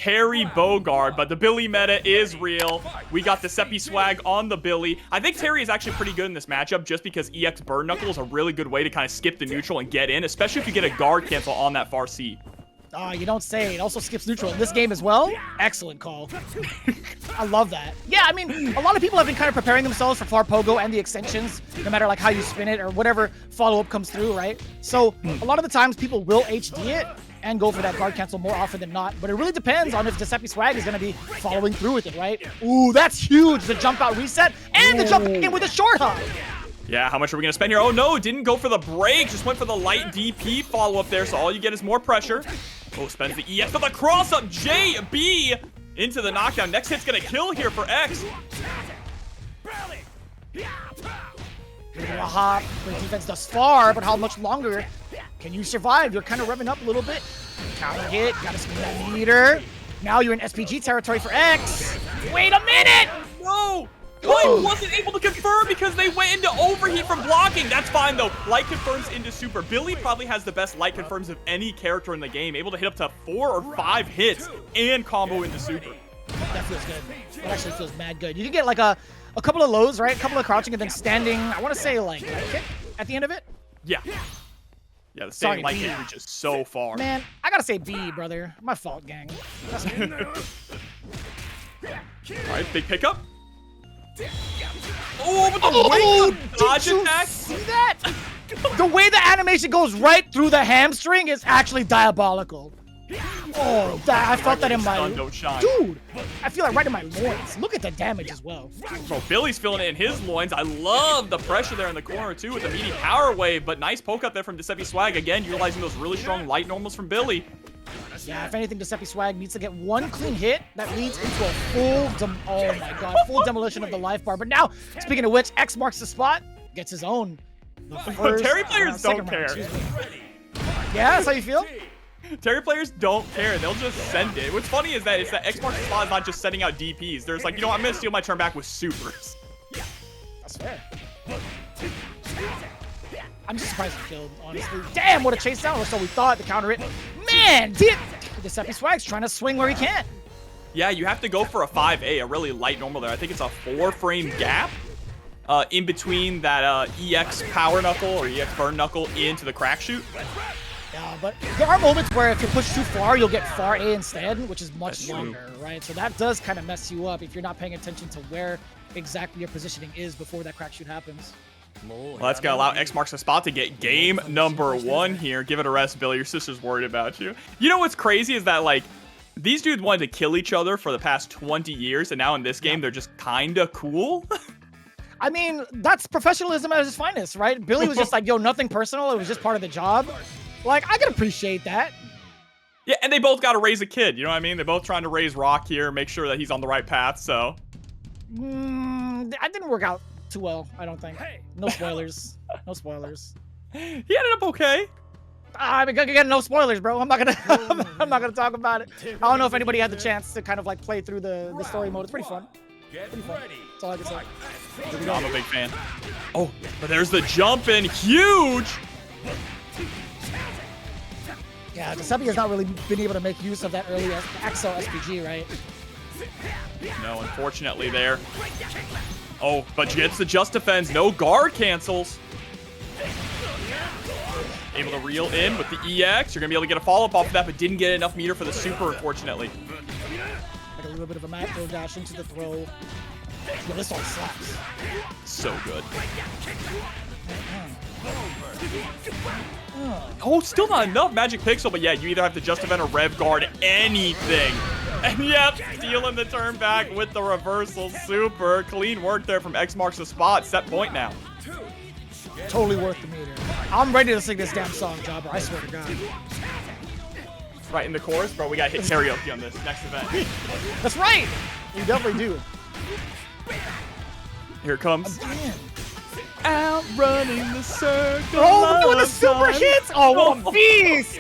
carry Bogard, but the Billy meta is real. We got DecepySwag on the Billy. I think Terry is actually pretty good in this matchup just because EX Burn Knuckle is a really good way to kind of skip the neutral and get in, especially if you get a guard cancel on that far C. Oh, you don't say. It also skips neutral in this game as well. Excellent call. I love that. Yeah, I mean, a lot of people have been kind of preparing themselves for far pogo and the extensions, no matter like how you spin it or whatever follow-up comes through, right? So a lot of the times people will HD it and go for that guard cancel more often than not, but it really depends on if DecepySwag is going to be following through with it, right? Ooh, that's huge. The jump out reset and the jump in with a short hop. Yeah, how much are we going to spend here? Oh, no, didn't go for the break. Just went for the light DP follow-up there, so all you get is more pressure. Oh, spends the EX, but the cross-up JB into the knockdown. Next hit's going to kill here for X. A hop. Great defense thus far, but how much longer can you survive? You're kind of revving up a little bit. Counter hit, got to spin that meter. Now you're in SPG territory for X. Wait a minute! No! Kain wasn't able to confirm because they went into overheat from blocking. That's fine, though. Light confirms into super. Billy probably has the best light confirms of any character in the game, able to hit up to 4 or 5 hits and combo into super. That feels good. That actually feels mad good. You can get like a couple of lows, right? A couple of crouching and then standing, I want to say like light kick at the end of it. Yeah. Yeah, the standing light kick reaches so far. Man, I gotta say B, brother. My fault, gang. All right, big pickup. Oh, but the wake dodge attack. See that? The way the animation goes right through the hamstring is actually diabolical. Oh, I felt that in my... Dude, I feel it right in my loins. Look at the damage as well. Bro, Billy's feeling it in his loins. I love the pressure there in the corner, too, with the meaty power wave. But nice poke up there from DecepySwag. Again, utilizing those really strong light normals from Billy. Yeah, if anything, DecepySwag needs to get one clean hit that leads into a full demolition of the life bar. But now, speaking of which, XMarksThaSpot gets his own. Terry players don't care. Yeah, that's how you feel? Terry players don't care. They'll just send it. What's funny is that it's that XMarksThaSpot is not just sending out DPs. There's like, you know what, I'm going to steal my turn back with supers. That's fair. I'm just surprised he killed, honestly. Damn, what a chase down, or so we thought. The counter hit. Man, DecepySwag's trying to swing where he can. Yeah, you have to go for a 5A, a really light normal there. I think it's a 4-frame gap in between that EX power knuckle or EX burn knuckle into the crack shoot. Yeah, but there are moments where if you push too far, you'll get far A instead, which is much longer, right? So that does kind of mess you up if you're not paying attention to where exactly your positioning is before that crack shoot happens. Well, that's going to allow XMarksThaSpot to get game number 1 here. Give it a rest, Billy. Your sister's worried about you. You know what's crazy is that, like, these dudes wanted to kill each other for the past 20 years, and now in this game, they're just kind of cool. I mean, that's professionalism at its finest, right? Billy was just like, yo, nothing personal. It was just part of the job. Like, I can appreciate that. Yeah, and they both got to raise a kid. You know what I mean? They're both trying to raise Rock here, make sure that he's on the right path, so. That didn't work out too well, I don't think. No spoilers. No spoilers. He ended up okay. I'm gonna get no spoilers, bro. I'm not gonna talk about it. I don't know if anybody had the chance to kind of like play through the story mode. It's pretty fun. Pretty fun. That's all I can say. I'm a big fan. Oh, but there's the jump in. Huge! Yeah, Decepy has not really been able to make use of that early Axel SPG, right? No, unfortunately there. Oh, but gets the just defense. No guard cancels. Able to reel in with the EX. You're going to be able to get a follow-up off of that, but didn't get enough meter for the super, unfortunately. Like a little bit of a macro dash into the throw. Yo, this all slaps. So good. Oh, still not enough Magic Pixel, but yeah, you either have to just defend or rev guard anything. And yep, stealing the turn back with the reversal super. Clean work there from XMarksThaSpot. Set point now. Totally worth the meter. I'm ready to sing this damn song, Jobber. I swear to God. Right in the chorus, bro. We got to hit karaoke on this next event. That's right. We definitely do. Here it comes. Outrunning the circle. Oh, doing the super hits. Oh, what a beast.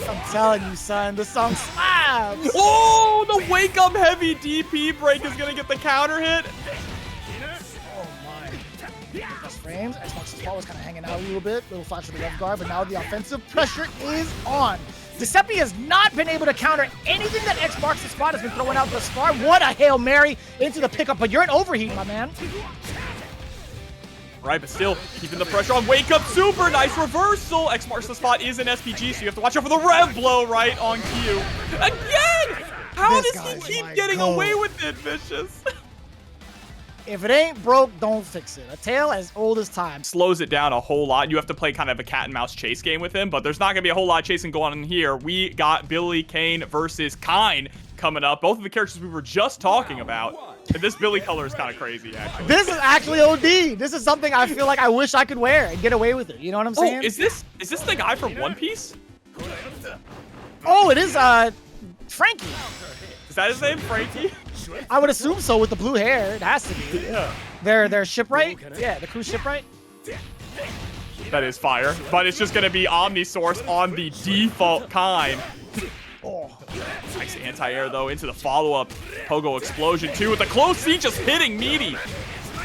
I'm telling you, son, the song slaps. Oh, the wake up heavy DP break is going to get the counter hit. Oh, my. frames. XMarksThaSpot was kind of hanging out a little bit, little flash of the Rev Guard, but now the offensive pressure is on. Decepy has not been able to counter anything that XMarksThaSpot has been throwing out thus far. What a Hail Mary into the pickup, but you're an overheat, my man. Right, but still keeping the pressure on. Wake up, super nice reversal. XMarksThaSpot is an SPG, so you have to watch out for the rev blow right on cue. Again! How does he keep getting away with it, Vicious? If it ain't broke, don't fix it. A tale as old as time. Slows it down a whole lot. You have to play kind of a cat and mouse chase game with him, but there's not going to be a whole lot of chasing going on here. We got Kain versus Kain coming up. Both of the characters we were just talking about. And this Billy color is kind of crazy, actually. This is actually OD. This is something I feel like I wish I could wear and get away with it. You know what I'm saying? Oh, is this the guy from One Piece? Oh, it is Frankie. Is that his name, Frankie? I would assume so with the blue hair. It has to be. Yeah. Their shipwright? Yeah, the cruise shipwright. That is fire. But it's just going to be Omni-source on the default Kain. Oh. Nice anti-air, though, into the follow-up. Pogo explosion, too, with the close C just hitting Meaty.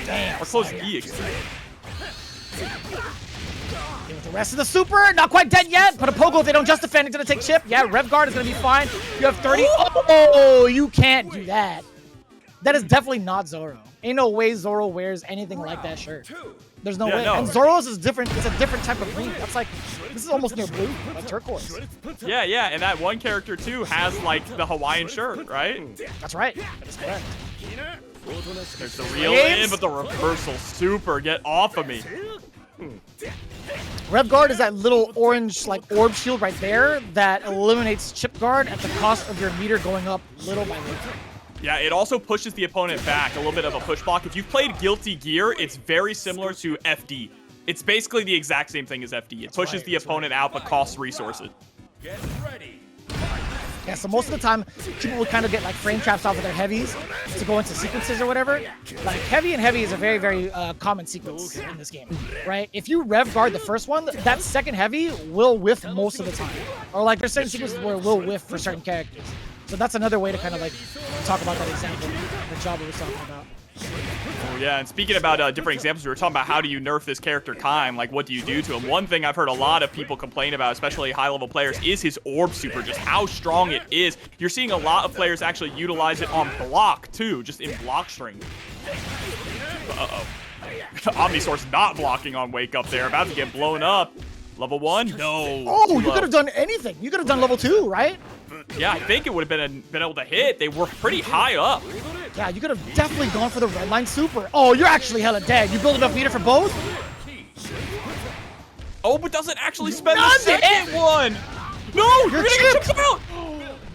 Damn. Or close E explosion. With the rest of the super, not quite dead yet, but a Pogo, if they don't just defend, it's going to take chip. Yeah, Rev Guard is going to be fine. You have 30. Oh, you can't do that. That is definitely not Zoro. Ain't no way Zoro wears anything like that shirt. There's no way. No. And Zoro's is different. It's a different type of green. That's like, this is almost near blue, like turquoise. Yeah, yeah, and that one character, too, has, like, the Hawaiian shirt, right? That's right. That is correct. There's the reel in, but the reversal super. Get off of me. Rev Guard is that little orange, like, orb shield right there that eliminates chip guard at the cost of your meter going up little by little. Yeah, it also pushes the opponent back, a little bit of a push block. If you've played Guilty Gear, it's very similar to FD. It's basically the exact same thing as FD. It pushes the opponent out, but costs resources. Get ready. Yeah, so most of the time, people would kind of get like frame traps off of their heavies to go into sequences or whatever. Like heavy and heavy is a very, very common sequence in this game, right? If you Rev Guard the first one, that second heavy will whiff most of the time. Or like there's certain sequences where it will whiff for certain characters. So that's another way to kind of like talk about that example that Jabba was talking about. Oh yeah, and speaking about different examples, we were talking about how do you nerf this character Kain, like what do you do to him? One thing I've heard a lot of people complain about, especially high-level players, is his orb super, just how strong it is. You're seeing a lot of players actually utilize it on block too, just in block string. Uh-oh. Omni-source not blocking on Wake Up there, about to get blown up. Level 1? No. Oh, you could have done anything. You could have done level 2, right? Yeah, I think it would have been able to hit. They were pretty high up. Yeah, you could have definitely gone for the red line super. Oh, you're actually hella dead. You build enough meter for both? Oh, but doesn't actually spend the second one. No, you're gonna get chipped out.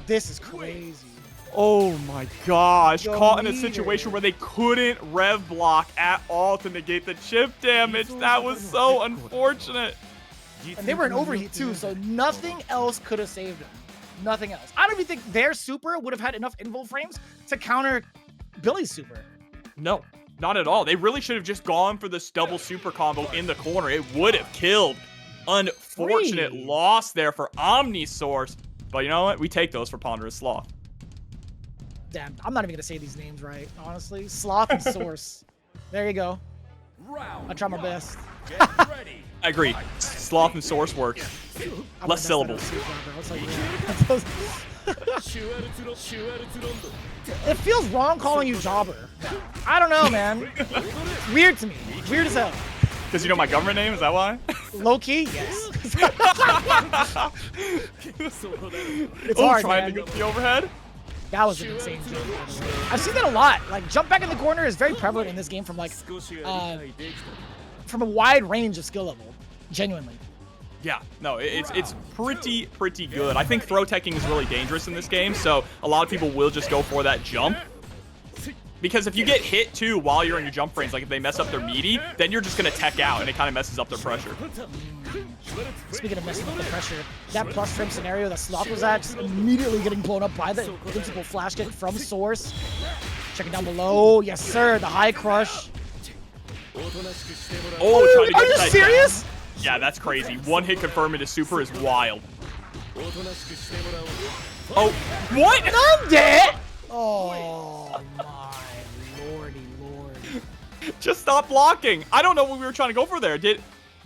This is crazy. Oh my gosh, caught in a situation where they couldn't rev block at all to negate the chip damage. That was so unfortunate. And they were in overheat too, so nothing else could have saved them. Nothing else. I don't even think their super would have had enough invul frames to counter Billy's super. No, not at all. They really should have just gone for this double super combo in the corner. It would have killed. Unfortunate loss there for Omni-source. But you know what? We take those for Ponderous.Sloth. Damn, I'm not even going to say these names right, honestly. Sloth and Source. There you go. I try my best. I agree. Sloth and Source works. Less syllables. It feels wrong calling you Jobber. I don't know, man. It's weird to me. Weird as hell. Because you know my government name? Is that why? Low key? Yes. It's hard, trying man. to get the overhead? That was an insane jump, by the way. I've seen that a lot. Like, jump back in the corner is very prevalent in this game from, like, from a wide range of skill level. Genuinely. Yeah, no, it's pretty good. I think throw teching is really dangerous in this game, so a lot of people will just go for that jump. Because if you get hit, too, while you're in your jump frames, like if they mess up their meaty, then you're just going to tech out, and it kind of messes up their pressure. Speaking of messing up the pressure, that plus frame scenario that Sloth was at, just immediately getting blown up by the principal flash kick from Source. Checking down below. Yes, sir, the high crush. Oh, trying to get are you serious? Down. Yeah, that's crazy. One hit confirm into super is wild. Oh, what? I'm dead! Oh, my lordy lord. Just stop blocking. I don't know what we were trying to go for there.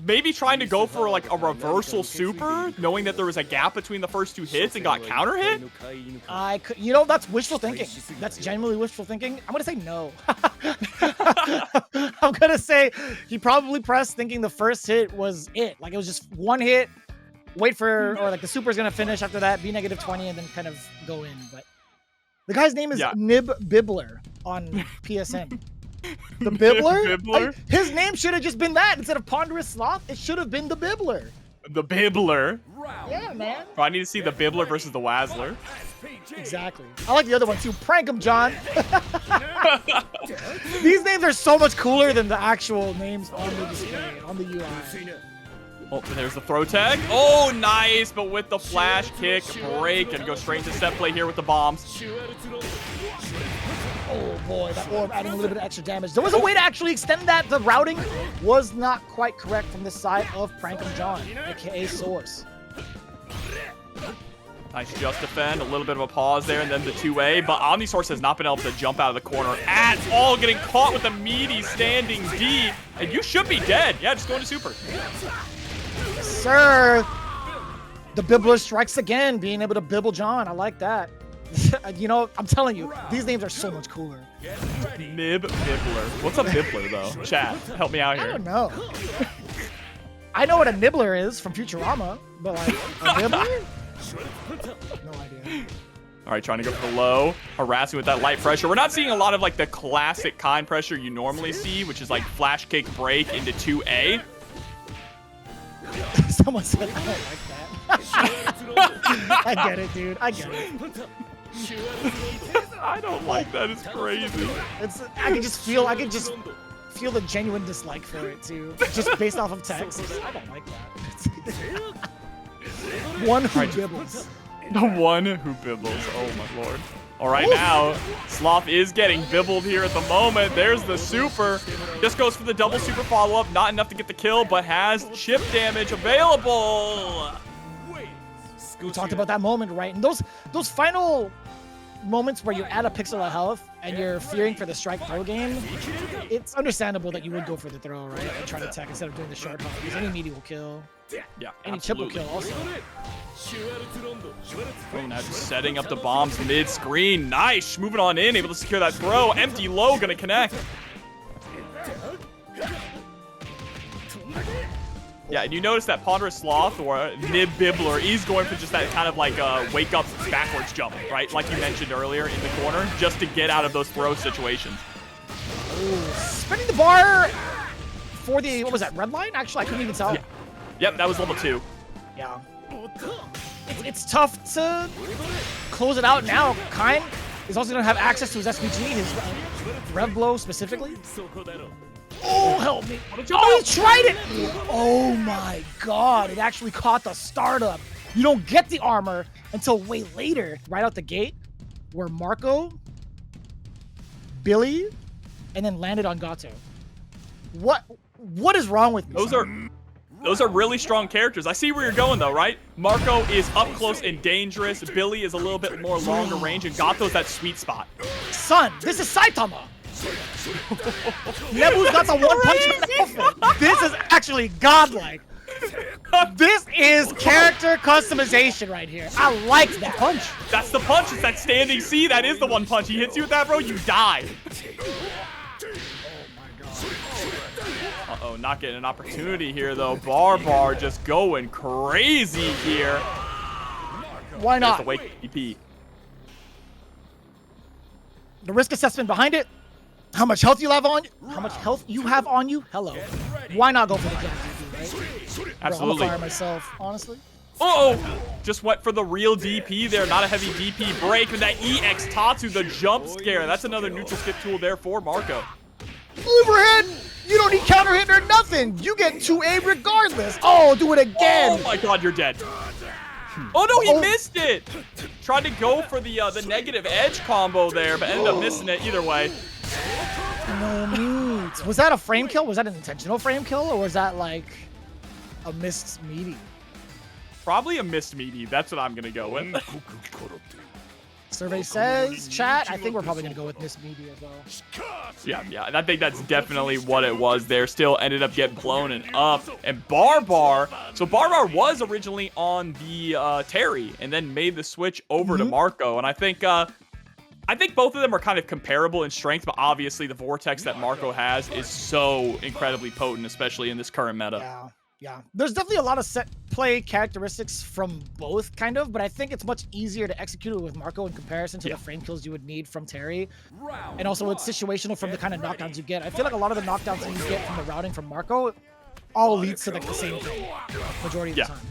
Maybe trying to go for like a reversal super, knowing that there was a gap between the first 2 hits and got counter hit? You know, that's wishful thinking. That's genuinely wishful thinking. I'm gonna say no. I'm gonna say he probably pressed thinking the first hit was it. Like it was just 1 hit, wait for, or like the super's gonna finish after that, be -20 and then kind of go in. But the guy's name is Nib Bibbler on PSN. The Bibbler? Bibbler? His name should have just been that instead of Ponderous.Sloth. It should have been the Bibbler. The Bibbler. Yeah, man. Oh, I need to see the Bibbler versus the Wazzler. Exactly. I like the other one too. Prank him, John. These names are so much cooler than the actual names on the display, on the UI. Oh, there's the throw tag. Oh, nice, but with the flash kick break and go straight into step play here with the bombs. Oh boy, that orb adding a little bit of extra damage. There was a way to actually extend that. The routing was not quite correct from the side of Prankum John, aka Source. Nice just defend, a little bit of a pause there, and then the 2A, but Omni-source has not been able to jump out of the corner at all, getting caught with a meaty standing D, and you should be dead. Yeah, just go into super. Sir, the Bibbler strikes again, being able to Bibble John. I like that. You know, I'm telling you, these names are so much cooler. Nib Bibbler. What's a Bibbler, though? Chat, help me out here. I don't know. I know what a nibbler is from Futurama, but like, a nibbler? No idea. All right, trying to go for the low, harassing with that light pressure. We're not seeing a lot of like the classic Kain pressure you normally see, which is like flash kick break into 2A. Someone said I don't like that. I get it, dude. I get it. I don't like that. It's crazy. I can just feel the genuine dislike for it too, just based off of text. I don't like that. One who bibbles. The one who bibbles. Oh my lord. All right, now Sloth is getting bibbled here at the moment. There's the super. Just goes for the double super follow-up. Not enough to get the kill, but has chip damage available. We talked about that moment, right? And those final moments where you're at a pixel of health and you're fearing for the strike throw game, it's understandable that you would go for the throw, right? And try to attack instead of doing the short hop, because any meaty will kill. Yeah, any chip will kill also. Oh, now just setting up the bombs mid-screen. Nice, moving on in, able to secure that throw. Empty low, gonna connect. Yeah, and you notice that Ponderous.Sloth or Nib Bibbler is going for just that kind of like wake up backwards jump, right? Like you mentioned earlier in the corner, just to get out of those throw situations. Ooh, spinning the bar for the, what was that, red line? Actually, I couldn't even tell. Yeah. Yep, that was level 2. Yeah. It's tough to close it out now. Kain is also going to have access to his SVG, his Rev Blow specifically. Oh, help me. Oh, he tried it. Oh my god. It actually caught the startup. You don't get the armor until way later, right out the gate, where Marco, Billy, and then landed on Gato. What is wrong with me? Those are really strong characters. I see where you're going though, right? Marco is up close and dangerous. Billy is a little bit more longer range, and Gato's that sweet spot. Son, this is Saitama. Nebu's got the one punch in the outfit. This is actually godlike. This is character customization right here. I like that punch. That's the punch. It's that standing C. That is the one punch. He hits you with that, bro. You die. Uh-oh, not getting an opportunity here, though. Bar just going crazy here. Why not? The wake EP. The risk assessment behind it. How much health you have on you? How much health you have on you? Hello. Why not go for the jab DP, right? Absolutely. Bro, I'm gonna fire myself, honestly. Uh-oh! Just went for the real DP there. Not a heavy DP break. And that EX Tatsu, the jump scare. That's another neutral skip tool there for Marco. Overhead! You don't need counter hit or nothing. You get 2A regardless. Oh, do it again. Oh my god, you're dead. Oh no, he missed it. Tried to go for the negative edge combo there, but ended up missing it either way. No meat. Was that a frame kill? Was that an intentional frame kill, or was that like a missed meaty? Probably a missed meaty. That's what I'm gonna go with. Survey says, chat, I think we're probably going to go with Miss Media, though. Yeah, and I think that's definitely what it was there. Still ended up getting blown and up. And Barbar, so Barbar was originally on the Terry and then made the switch over to Marco. And I think both of them are kind of comparable in strength, but obviously the Vortex that Marco has is so incredibly potent, especially in this current meta. Yeah. There's definitely a lot of set play characteristics from both, kind of, but I think it's much easier to execute it with Marco in comparison to the frame kills you would need from Terry. And also it's situational from the kind of knockdowns you get. I feel like a lot of the knockdowns that you get from the routing from Marco all leads to like the same thing majority of the time.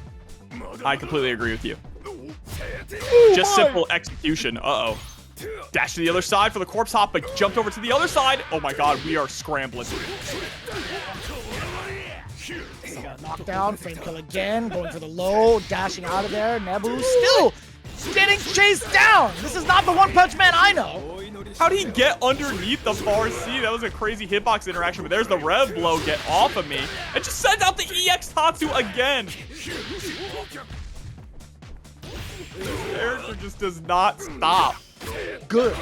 I completely agree with you. Just simple execution. Uh-oh. Dash to the other side for the corpse hop, but jumped over to the other side. Oh my god, we are scrambling. Knockdown, frame kill again, going for the low, dashing out of there. Nebu still getting chased down. This is not the One Punch Man I know. How did he get underneath the bar C? That was a crazy hitbox interaction, but there's the rev blow. Get off of me. It just sends out the EX Tatsu again. This character just does not stop. Good.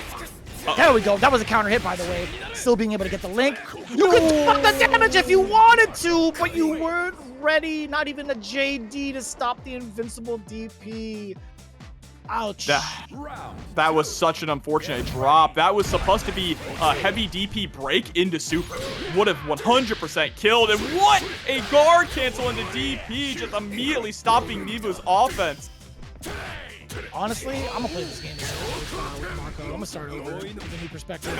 There we go. That was a counter hit, by the way. Still being able to get the link. You could fuck the damage if you wanted to, but you weren't ready. Not even a JD to stop the invincible DP. Ouch. That was such an unfortunate drop. That was supposed to be a heavy DP break into super. Would have 100% killed. And what a guard cancel into DP, just immediately stopping Nebu's offense. Honestly, I'm gonna play this game with Marco. I'm gonna start over with a new perspective.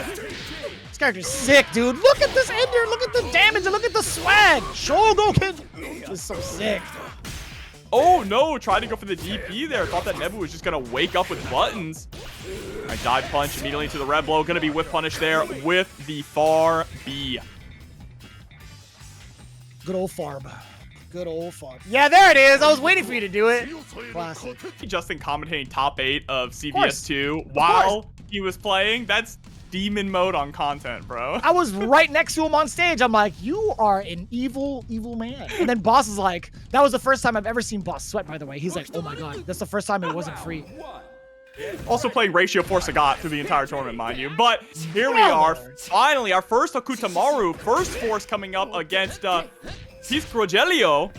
This character's sick, dude. Look at this ender. Look at the damage and look at the swag. Shogoken is so sick. Oh no, tried to go for the DP there. Thought that Nebu was just gonna wake up with buttons. I dive punch immediately into the red blow. Gonna be whiff punish there with the far B. Good old Farb. Good old Farb. Yeah, there it is. I was waiting for you to do it. Classic. Justin commentating top 8 of CVS2 while he was playing. That's demon mode on content, bro. I was right next to him on stage. I'm like, you are an evil, evil man. And then Boss is like, that was the first time I've ever seen Boss sweat, by the way. He's like, oh my god, that's the first time it wasn't free. Also playing Ratio for Sagat through the entire tournament, mind you. But here we are. Finally, our first Hokutomaru. First force coming up against PsicRogelio.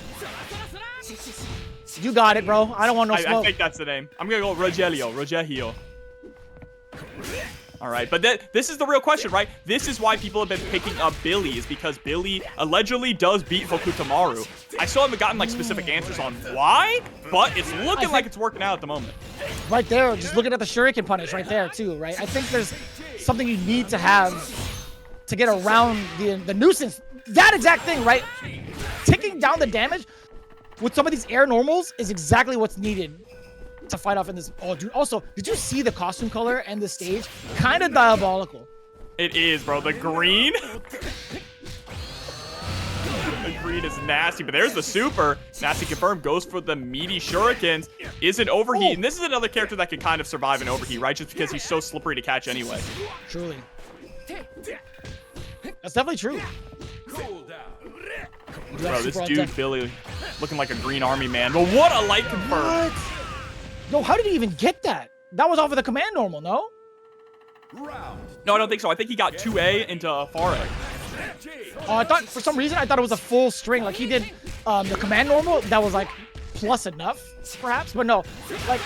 You got it, bro. I don't want no smoke. I think that's the name. I'm gonna go Rogelio. All right, but this is the real question, right? This is why people have been picking up Billy, is because Billy allegedly does beat Hokutomaru. I still haven't gotten like specific answers on why, but it's looking like it's working out at the moment. Right there, just looking at the Shuriken punish right there too, right? I think there's something you need to have to get around the nuisance. That exact thing, right? Ticking down the damage with some of these air normals is exactly what's needed to fight off in this. Oh, dude. Also, did you see the costume color and the stage? Kind of diabolical. It is, bro. The green. The green is nasty, but there's the super. Nasty confirmed. Goes for the meaty shurikens. Isn't overheat. And this is another character that can kind of survive an overheat, right? Just because he's so slippery to catch anyway. Truly. That's definitely true. Bro, this dude, Billy, looking like a green army man. But what a light confirmed. What? Yo, how did he even get that? That was off of the command normal, no? No, I don't think so. I think he got 2A into far A. Oh, I thought, for some reason, I thought it was a full string. Like, he did the command normal that was, like, plus enough, perhaps. But no, like,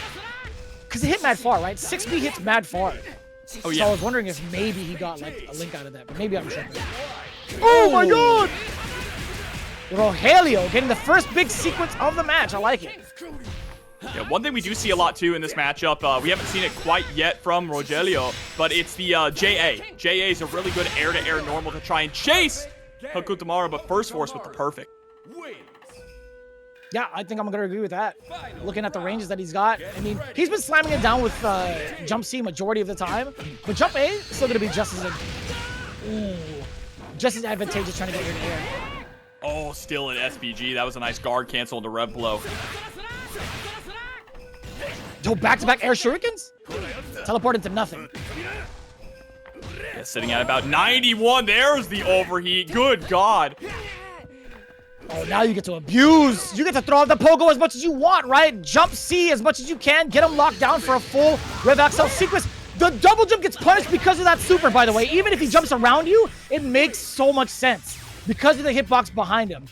because it hit mad far, right? 6B hits mad far. Oh, yeah. So I was wondering if maybe he got, like, a link out of that. But maybe I'm tripping. Oh, my God! Rogelio getting the first big sequence of the match. I like it. Yeah, one thing we do see a lot, too, in this matchup, we haven't seen it quite yet from Rogelio, but it's the JA. JA is a really good air-to-air normal to try and chase Hokutomaru, but first force with the perfect. Yeah, I think I'm going to agree with that. Looking at the ranges that he's got, I mean, he's been slamming it down with Jump C majority of the time, but Jump A is still going to be just as advantageous trying to get your air. Oh, still an SBG. That was a nice guard cancel into rev blow. Yo, back-to-back air shurikens? Teleport into nothing. Yeah, sitting at about 91. There's the overheat. Good God. Oh, now you get to abuse. You get to throw out the pogo as much as you want, right? Jump C as much as you can. Get him locked down for a full Rev Axel sequence. The double jump gets punished because of that super, by the way. Even if he jumps around you, it makes so much sense because of the hitbox behind him.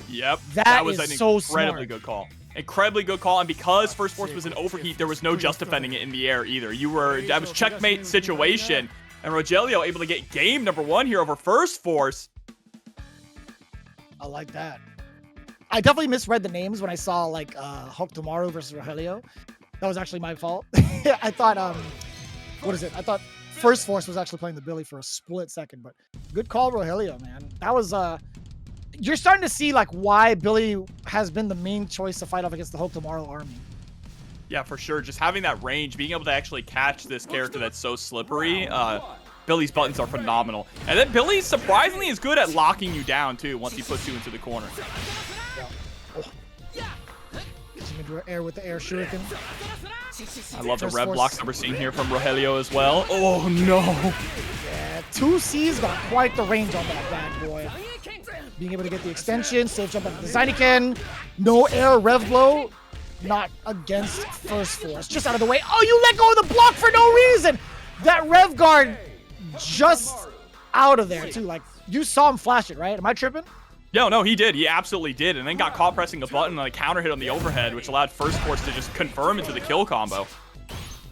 Yep. That was is an so incredibly good call. Incredibly good call, and because First Force was an overheat, there was no just defending it in the air either. That was checkmate situation, and Rogelio able to get game number 1 here over First Force. I like that. I definitely misread the names when I saw like Hokutomaru versus Rogelio. That was actually my fault. I thought what is it? I thought First Force was actually playing the Billy for a split second, but good call, Rogelio, man. That was you're starting to see like why Billy has been the main choice to fight off against the Hokutomaru army. Yeah, for sure. Just having that range, being able to actually catch this character that's so slippery. Billy's buttons are phenomenal. And then Billy surprisingly is good at locking you down too once he puts you into the corner. Yeah. Oh. Gets him into air with the air shuriken. I love the rev blocks that we're seeing here from Rogelio as well. Oh no. Yeah, 2C's got quite the range on that bad boy. Being able to get the extension, safe jump on the Zyniken, no air rev blow, not against First Force. Just out of the way. Oh, you let go of the block for no reason. That rev guard just out of there too. Like you saw him flash it, right? Am I tripping? No, he did. He absolutely did. And then got caught pressing a button and a counter hit on the overhead, which allowed First Force to just confirm into the kill combo.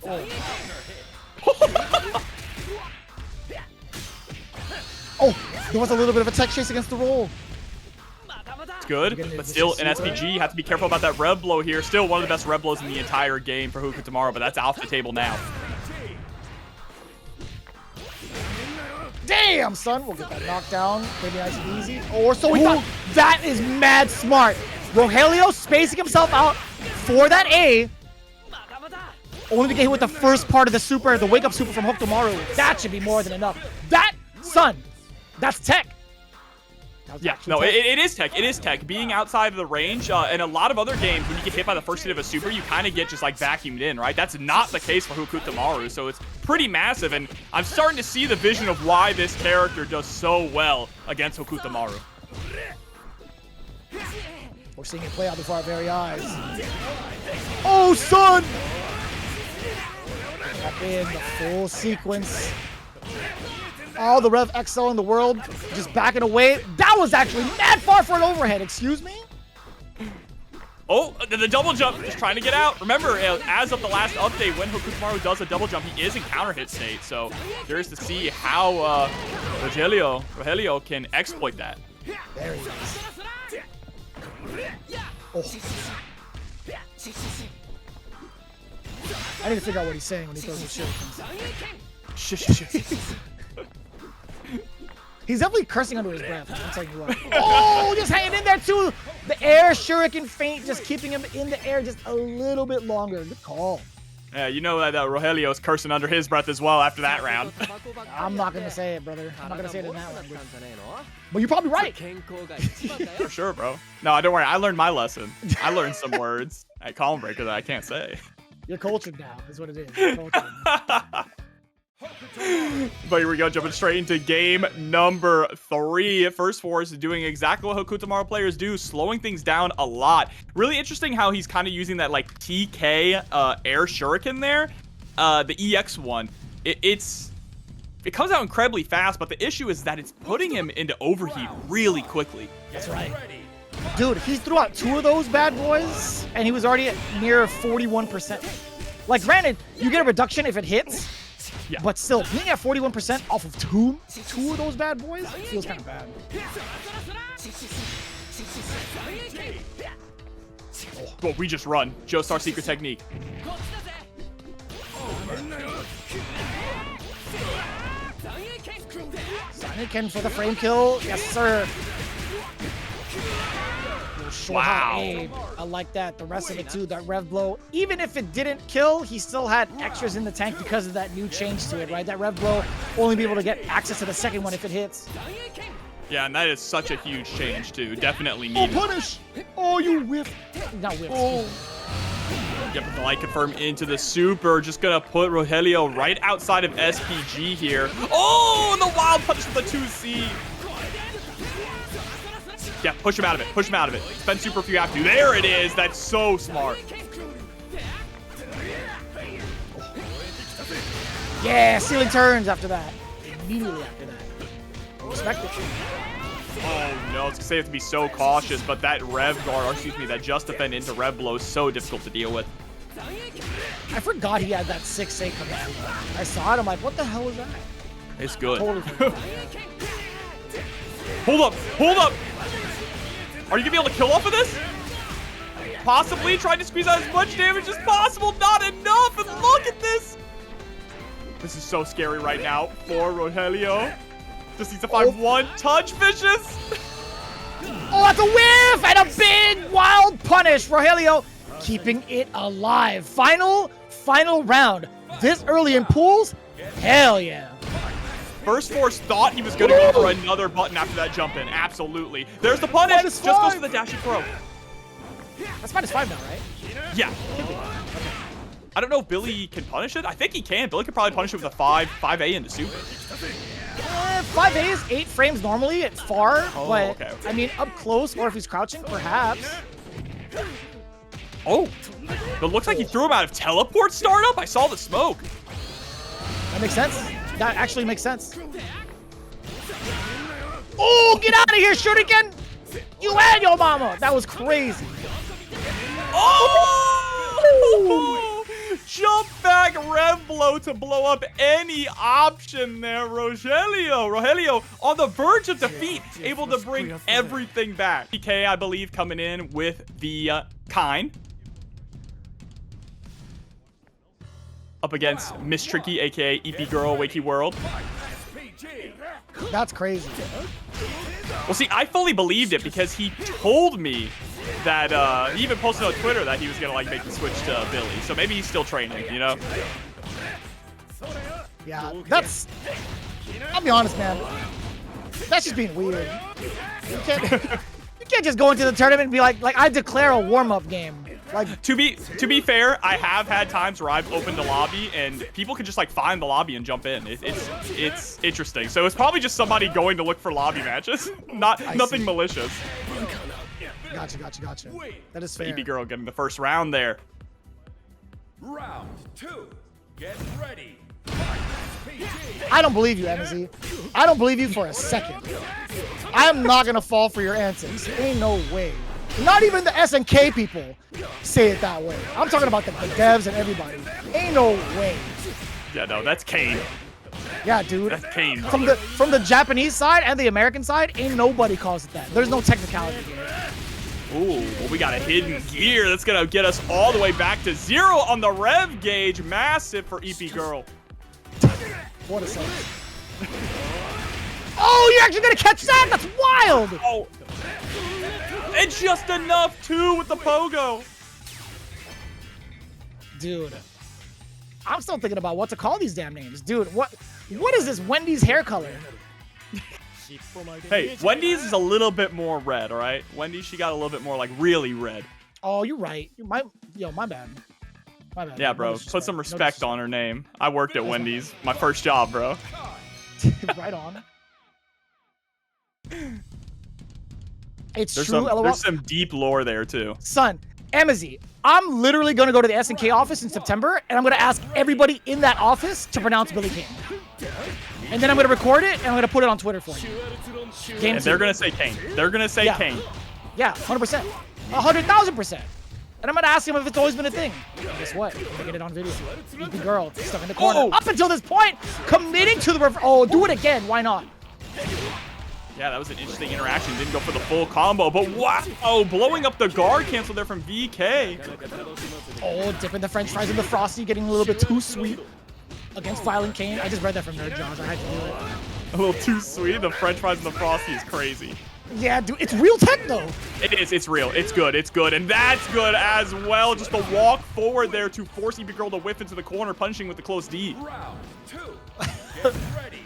Oh. Oh, there was a little bit of a tech chase against the roll. It's good, but still in SPG, you have to be careful about that rev blow here. Still one of the best rev blows in the entire game for Hokutomaru, but that's off the table now. Damn, son. We'll get that knockdown. Maybe nice and easy. Or so we thought. That is mad smart. Rogelio spacing himself out for that A. Only to get hit with the first part of the super, the wake-up super from Hokutomaru. That should be more than enough. That, son, that's tech. Yeah, no, it is tech. It is tech. Being outside of the range, and a lot of other games, when you get hit by the first hit of a super, you kind of get just like vacuumed in, right? That's not the case for Hokutomaru, so it's pretty massive, and I'm starting to see the vision of why this character does so well against Hokutomaru. We're seeing it play out before our very eyes. Oh, son! Up in the full sequence. All the Rev XL in the world, just backing away. That was actually mad far for an overhead, excuse me? Oh, the double jump, just trying to get out. Remember, as of the last update, when Hokutomaru does a double jump, he is in counter hit state. So curious to see how Rogelio can exploit that. There he is. Oh. I need to figure out what he's saying when he throws his shit. He's definitely cursing under his breath. I'm telling you what. Oh, just hanging in there too. The air shuriken feint, just keeping him in the air just a little bit longer. Good call. Yeah, you know that Rogelio's cursing under his breath as well after that round. I'm not going to say it, brother. I'm not going to say it in that language. But you're probably right. For sure, bro. No, don't worry. I learned my lesson. I learned some words at Column Breaker that I can't say. You're cultured now, is what it is. You're cultured. But here we go, jumping straight into game number 3. First Force doing exactly what Hokutomaru players do, slowing things down a lot. Really interesting how he's kind of using that like TK air shuriken there, the EX one. It comes out incredibly fast, but the issue is that it's putting him into overheat really quickly. That's right. Dude, he threw out 2 of those bad boys, and he was already at near 41%. Like, granted, you get a reduction if it hits. Yeah. But still, being at 41% off of two of those bad boys feels kind of bad. Oh, well, we just run. Joestar's secret technique. Zyniken for the frame kill. Yes, sir. Wow. I like that. The rest of it too, that rev blow. Even if it didn't kill, he still had extras in the tank because of that new change to it, right? That rev blow, only be able to get access to the second one if it hits. Yeah, and that is such a huge change too. Definitely needed. Oh, punish! Oh, you whiff. Not whiff. Oh. Yep, the light confirm into the super. Just gonna put Rogelio right outside of SPG here. Oh, and the wild punch with the 2C. Yeah, push him out of it. Push him out of it. Spend super if you have to. There it is. That's so smart. Yeah, ceiling turns after that. Immediately after that. Respect it. Oh no, it's gonna say you have to be so cautious, but that rev guard, or excuse me, that just defend into rev blow is so difficult to deal with. I forgot he had that 6-8 coming through. I saw it, I'm like, what the hell was that? It's good. Totally Hold up, hold up! Are you gonna be able to kill off of this? Possibly trying to squeeze out as much damage as possible. Not enough, and look at this! This is so scary right now for Rogelio. Just needs to find one touch, Vicious. Oh, that's a whiff and a big wild punish. Rogelio keeping it alive. Final round. This early in pools? Hell yeah. First Force thought he was going to go for another button after that jump in. Absolutely. There's the punish. Just goes to the dashy throw. That's -5 now, right? Yeah. I don't know if Billy can punish it. I think he can. Billy could probably punish it with a 5A into super. 5A is 8 frames normally at far, but okay. I mean up close or if he's crouching, perhaps. Oh, but it looks like he threw him out of teleport startup. I saw the smoke. That makes sense. That actually makes sense. Oh, get out of here, shoot again. You and your mama. That was crazy. Oh! Jump back rev blow to blow up any option there. Rogelio on the verge of defeat, able to bring everything back. PK, I believe, coming in with the Kain. Up against Miss Tricky, aka EepyGirlWakeyWorld. That's crazy. Well, see, I fully believed it because he told me that he even posted on Twitter that he was gonna like make the switch to Billy. So maybe he's still training, you know? Yeah, that's. I'll be honest, man. That's just being weird. You can't just go into the tournament and be like I declare a warm-up game. Like to be fair, I have had times where I've opened a lobby and people can just like find the lobby and jump in. It's interesting. So it's probably just somebody going to look for lobby matches, nothing malicious. Gotcha. That is fair. EepyGirl getting the first round there. Round 2. Get ready. I don't believe you, MZ. I don't believe you for a second. I am not gonna fall for your antics. Ain't no way. Not even the SNK people say it that way. I'm talking about the devs and everybody. Ain't no way. Yeah, no, that's Kain. Yeah, dude. That's Kain. From the Japanese side and the American side, ain't nobody calls it that. There's no technicality here. Ooh, well, we got a hidden gear that's gonna get us all the way back to 0 on the rev gauge. Massive for EepyGirl. What a second. Oh, you're actually gonna catch that? That's wild! Oh. And just enough, too, with the pogo. Dude. I'm still thinking about what to call these damn names. Dude, what is this Wendy's hair color? Hey, Wendy's is a little bit more red, all right? Wendy's, she got a little bit more, like, really red. Oh, you're right. My bad. My bad. Yeah, bro. Put some respect on her name. I worked at Wendy's. My first job, bro. Right on. It's true, LOL. There's some deep lore there, too. Son, Amazi, I'm literally going to go to the SNK office in September, and I'm going to ask everybody in that office to pronounce Billy Kain. And then I'm going to record it, and I'm going to put it on Twitter for you. And they're going to say Kain. They're going to say Kain. Yeah, 100%. 100,000%. And I'm going to ask him if it's always been a thing. Guess what? I'm going to get it on video. EepyGirl, stuck in the corner. Up until this point, committing to the Oh, do it again. Why not? Yeah, that was an interesting interaction. Didn't go for the full combo, but wow! Oh, blowing up the guard cancel there from VK. Oh, dipping the French fries in the Frosty, getting a little bit too sweet against ViolentKain. I just read that from Nerd Josh. I had to do it. A little too sweet. The French fries and the Frosty is crazy. Yeah, dude, it's real tech though. It is. It's real. It's good. It's good, and that's good as well. Just a walk forward there to force EepyGirl to whiff into the corner, punching with the close D. Round 2. Get ready.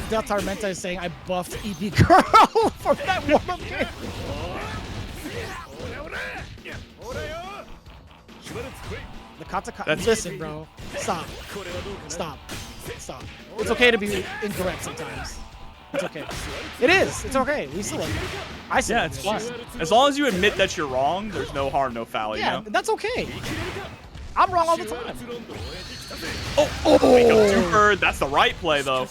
DELTARMENTA is saying I buffed EepyGirl from that warm-up game. The Kataka. Listen, bro. Stop. It's okay to be incorrect sometimes. It's okay. It is. It's okay. We still like it. I see. Yeah, it's fine. As long as you admit that you're wrong, there's no harm, no foul. Yeah, you know? that's okay. I'm wrong all the time. Wake up super. That's the right play, though.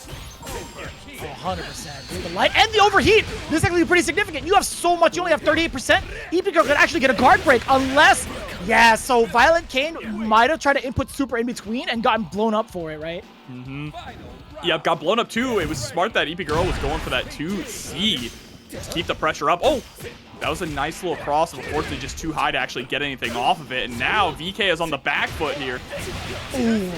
Oh, 100%. Dude, the light and the overheat. This is actually pretty significant. You have so much. You only have 38%. EepyGirl could actually get a guard break unless... Yeah, so ViolentKain might have tried to input super in between and gotten blown up for it, right? Mm-hmm. Yep, got blown up too. It was smart that EepyGirl was going for that 2C. Just keep the pressure up. Oh, that was a nice little cross. Unfortunately, just too high to actually get anything off of it. And now VK is on the back foot here. Ooh.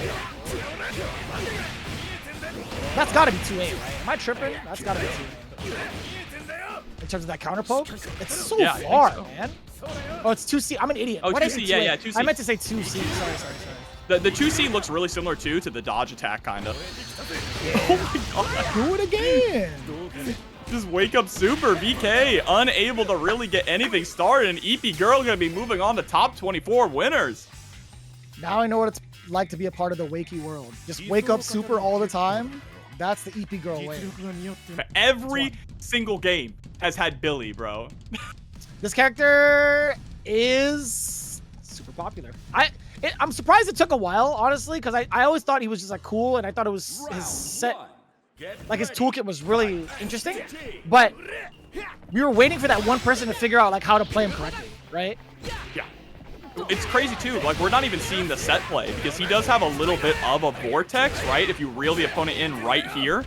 That's got to be 2A, right? Am I tripping? That's got to be 2A. In terms of that counter poke? It's so far, so. Man. Oh, it's 2C. I'm an idiot. Oh, what 2C, yeah, 2C. I meant to say 2C. Sorry. The 2C looks really similar, too, to the dodge attack, kind of. Yeah. Oh, my God. Do it again. Just wake up super. VK unable to really get anything started, and EepyGirl going to be moving on to top 24 winners. Now I know what it's like to be a part of the Wakey world. Just wake up super all the time. That's the EepyGirl way. Every single game has had Billy, bro. This character is super popular. I'm surprised it took a while, honestly, because I always thought he was just like cool, and I thought it was his set, like his toolkit was really interesting. But we were waiting for that one person to figure out like how to play him correctly, right? Yeah. It's crazy too, like we're not even seeing the set play because he does have a little bit of a vortex, right? If you reel the opponent in right here.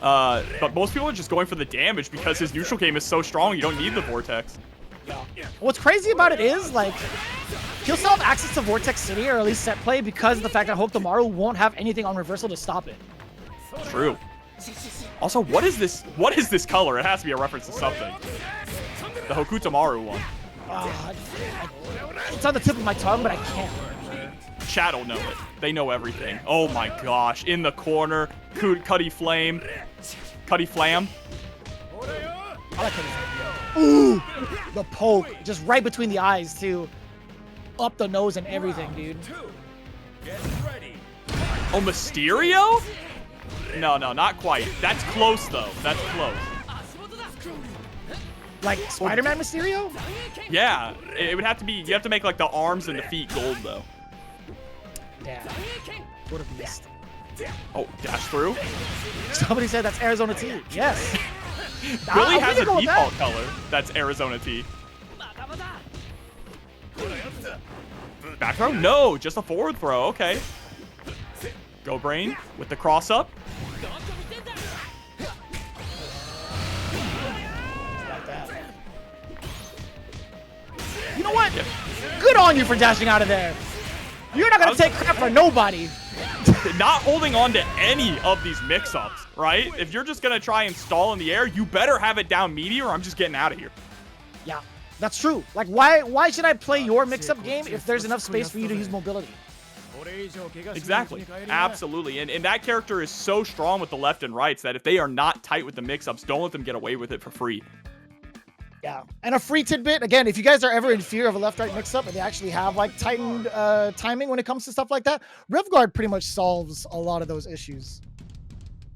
But most people are just going for the damage because his neutral game is so strong, you don't need the vortex. Yeah. What's crazy about it is, like, he'll still have access to Vortex City, or at least set play, because of the fact that Hokutomaru won't have anything on reversal to stop it. True. Also, what is this? What is this color? It has to be a reference to something. The Hokutomaru one. It's on the tip of my tongue, but I can't. Chat will know it. They know everything. Oh my gosh. In the corner. CudiFlam. CudiFlam. I like CudiFlam. Ooh! The poke. Just right between the eyes, too. Up the nose and everything, dude. Oh, Mysterio? No, not quite. That's close, though. That's close. Like Spider-Man Mysterio? Yeah. It would have to be... You have to make, like, the arms and the feet gold, though. Yeah. What a beast. Oh, dash through? Somebody said that's Arizona T. Yes. Billy has a default color. That's Arizona T. Back throw? No, just a forward throw. Okay. Go Brain with the cross up. You know what? Good on you for dashing out of there. You're not going to take crap for nobody. Not holding on to any of these mix-ups, right? If you're just going to try and stall in the air, you better have it down meteor or I'm just getting out of here. Yeah, that's true. Like, why should I play your mix-up game if there's enough space for you to use mobility? Exactly. Absolutely. And that character is so strong with the left and rights that if they are not tight with the mix-ups, don't let them get away with it for free. Yeah, and a free tidbit, again, if you guys are ever in fear of a left-right mix-up and they actually have, like, tightened timing when it comes to stuff like that, Revguard pretty much solves a lot of those issues.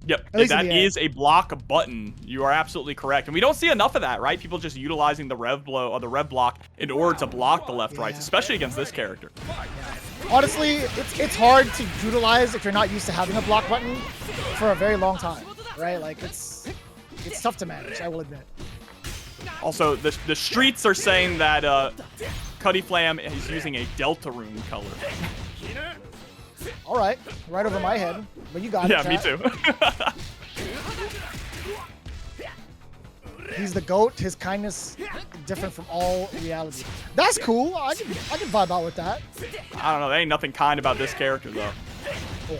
Yep, that is a block button. You are absolutely correct. And we don't see enough of that, right? People just utilizing the rev blow or the rev block in order to block the left-rights, especially against this character. Honestly, it's hard to utilize if you're not used to having a block button for a very long time, right? Like, it's tough to manage, I will admit. Also, the streets are saying that CudiFlam is using a Delta Rune color. All right, right over my head, but you got it. Yeah, me too. He's the GOAT. His kindness different from all reality. That's cool. I can vibe out with that. I don't know. There ain't nothing kind about this character though. Oh.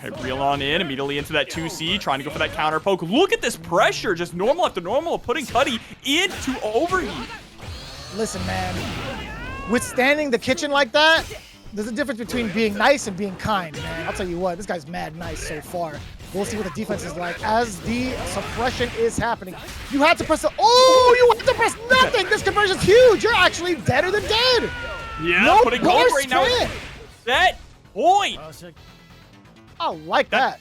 Okay, reel on in immediately into that 2C, trying to go for that counter poke. Look at this pressure, just normal after normal, putting Cudi into overheat. Listen, man, withstanding the kitchen like that, there's a difference between being nice and being kind, man. I'll tell you what, this guy's mad nice so far. We'll see what the defense is like as the suppression is happening. You had to press the, oh, you had to press nothing. This conversion's huge. You're actually deader than dead. Yeah, no putting gold right now. That point. I like that.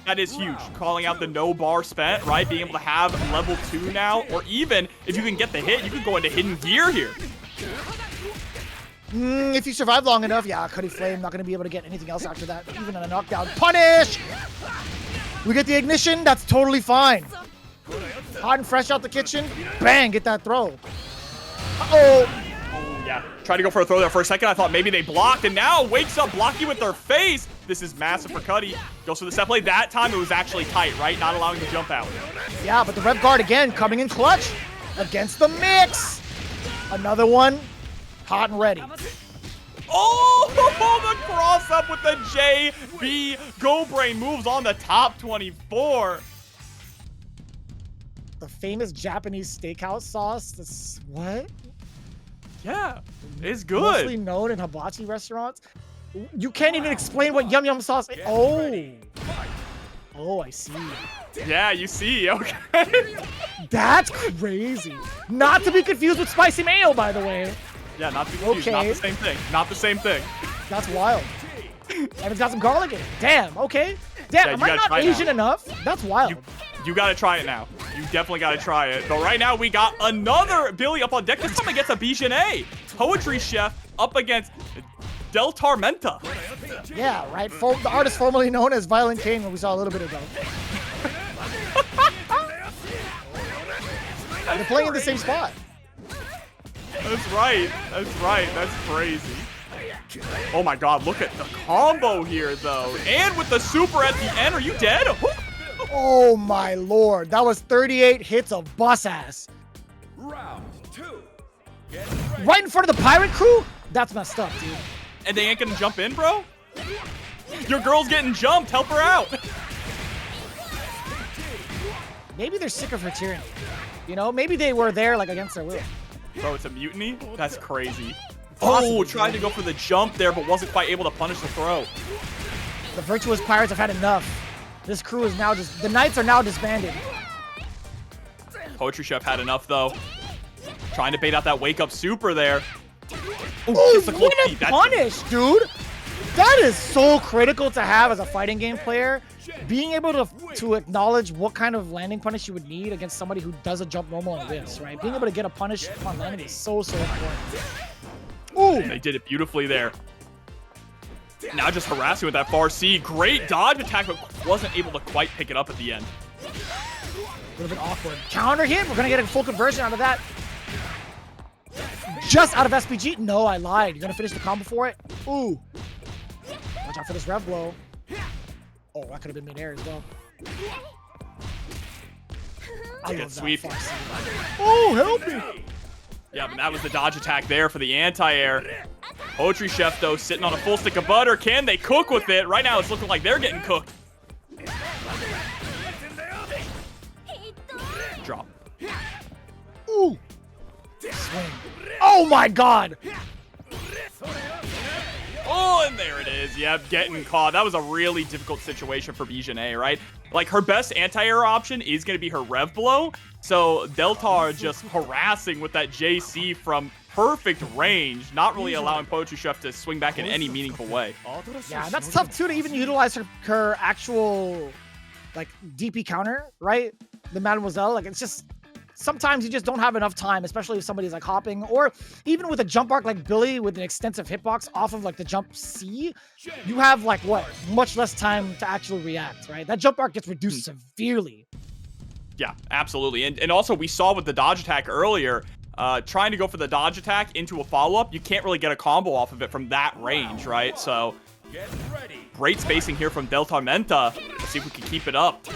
That is huge. Calling out the no bar spent, right? Being able to have level 2 now, or even if you can get the hit, you can go into hidden gear here. If you survive long enough, yeah, CudiFlam not going to be able to get anything else after that, even on a knockdown. Punish! We get the ignition, that's totally fine. Hot and fresh out the kitchen, bang, get that throw. Uh-oh. Yeah, tried to go for a throw there for a second. I thought maybe they blocked, and now wakes up blocking with their face. This is massive for Cudi. Goes for the set play. That time it was actually tight, right? Not allowing the jump out. Yeah, but the Rev Guard again coming in clutch against the mix. Another one, hot and ready. Oh, the cross up with the JB. Go Brain moves on the top 24. The famous Japanese steakhouse sauce. This, what? Yeah, it's good. Mostly known in hibachi restaurants. You can't even explain what yum yum sauce is. Oh. Oh, I see. Yeah, you see. Okay. That's crazy. Not to be confused with spicy mayo, by the way. Yeah, not to be confused. Okay. Not the same thing. Not the same thing. That's wild. And it's got some garlic in it. Damn, okay. Damn, Yeah, am I not Asian enough? That's wild. You gotta try it now. You definitely gotta try it. But right now, we got another Billy up on deck. This time against a Jenet. Poetry Chef up against DELTARMENTA. Yeah, right. The artist formerly known as ViolentKain, what we saw a little bit ago. They're playing in the same spot. That's right. That's right. That's crazy. Oh my god, look at the combo here, though. And with the super at the end. Are you dead? Oh my lord. That was 38 hits of bus ass. Round 2. Right in front of the pirate crew? That's messed up, dude. And they ain't gonna jump in, bro? Your girl's getting jumped. Help her out. Maybe they're sick of her tyranny. You know, maybe they were there like against their will. Bro, it's a mutiny? That's crazy. Possibly, Oh, tried to go for the jump there, but wasn't quite able to punish the throw. The virtuous pirates have had enough. This crew is now just, the knights are now disbanded. Poetry Chef had enough, though. Trying to bait out that wake up super there. Oh, what a punish, dude! That is so critical to have as a fighting game player. Being able to acknowledge what kind of landing punish you would need against somebody who does a jump normal and whiffs, right? Being able to get a punish upon landing is so important. Ooh! They did it beautifully there. Now just harassing with that far C. Great dodge attack, but wasn't able to quite pick it up at the end. A little bit awkward. Counter hit. We're going to get a full conversion out of that. Just out of SPG. No, I lied. You're going to finish the combo for it? Ooh. Watch out for this rev blow. Oh, that could have been mid-air as well. I love sweep. that. Oh, help me. Yeah, but that was the dodge attack there for the anti-air. Poetry Chef, though, sitting on a full stick of butter. Can they cook with it? Right now, it's looking like they're getting cooked. Drop. Ooh. Swing. Oh, my God. Oh, and there it is. Yep, getting caught. That was a really difficult situation for Jenet, right? Like, her best anti-air option is going to be her rev blow. So, Deltar just harassing with that JC from perfect range, not really allowing Poetry Chef to swing back in any meaningful way. Yeah, and that's tough, too, to even utilize her actual, like, DP counter, right? The Mademoiselle, like, it's just... Sometimes you just don't have enough time, especially if somebody's like hopping, or even with a jump arc like Billy with an extensive hitbox off of like the jump C, you have like what? Much less time to actually react, right? That jump arc gets reduced severely. Yeah, absolutely. And also we saw with the dodge attack earlier, trying to go for the dodge attack into a follow-up, you can't really get a combo off of it from that range, right? So great spacing here from DELTARMENTA. Let's see if we can keep it up.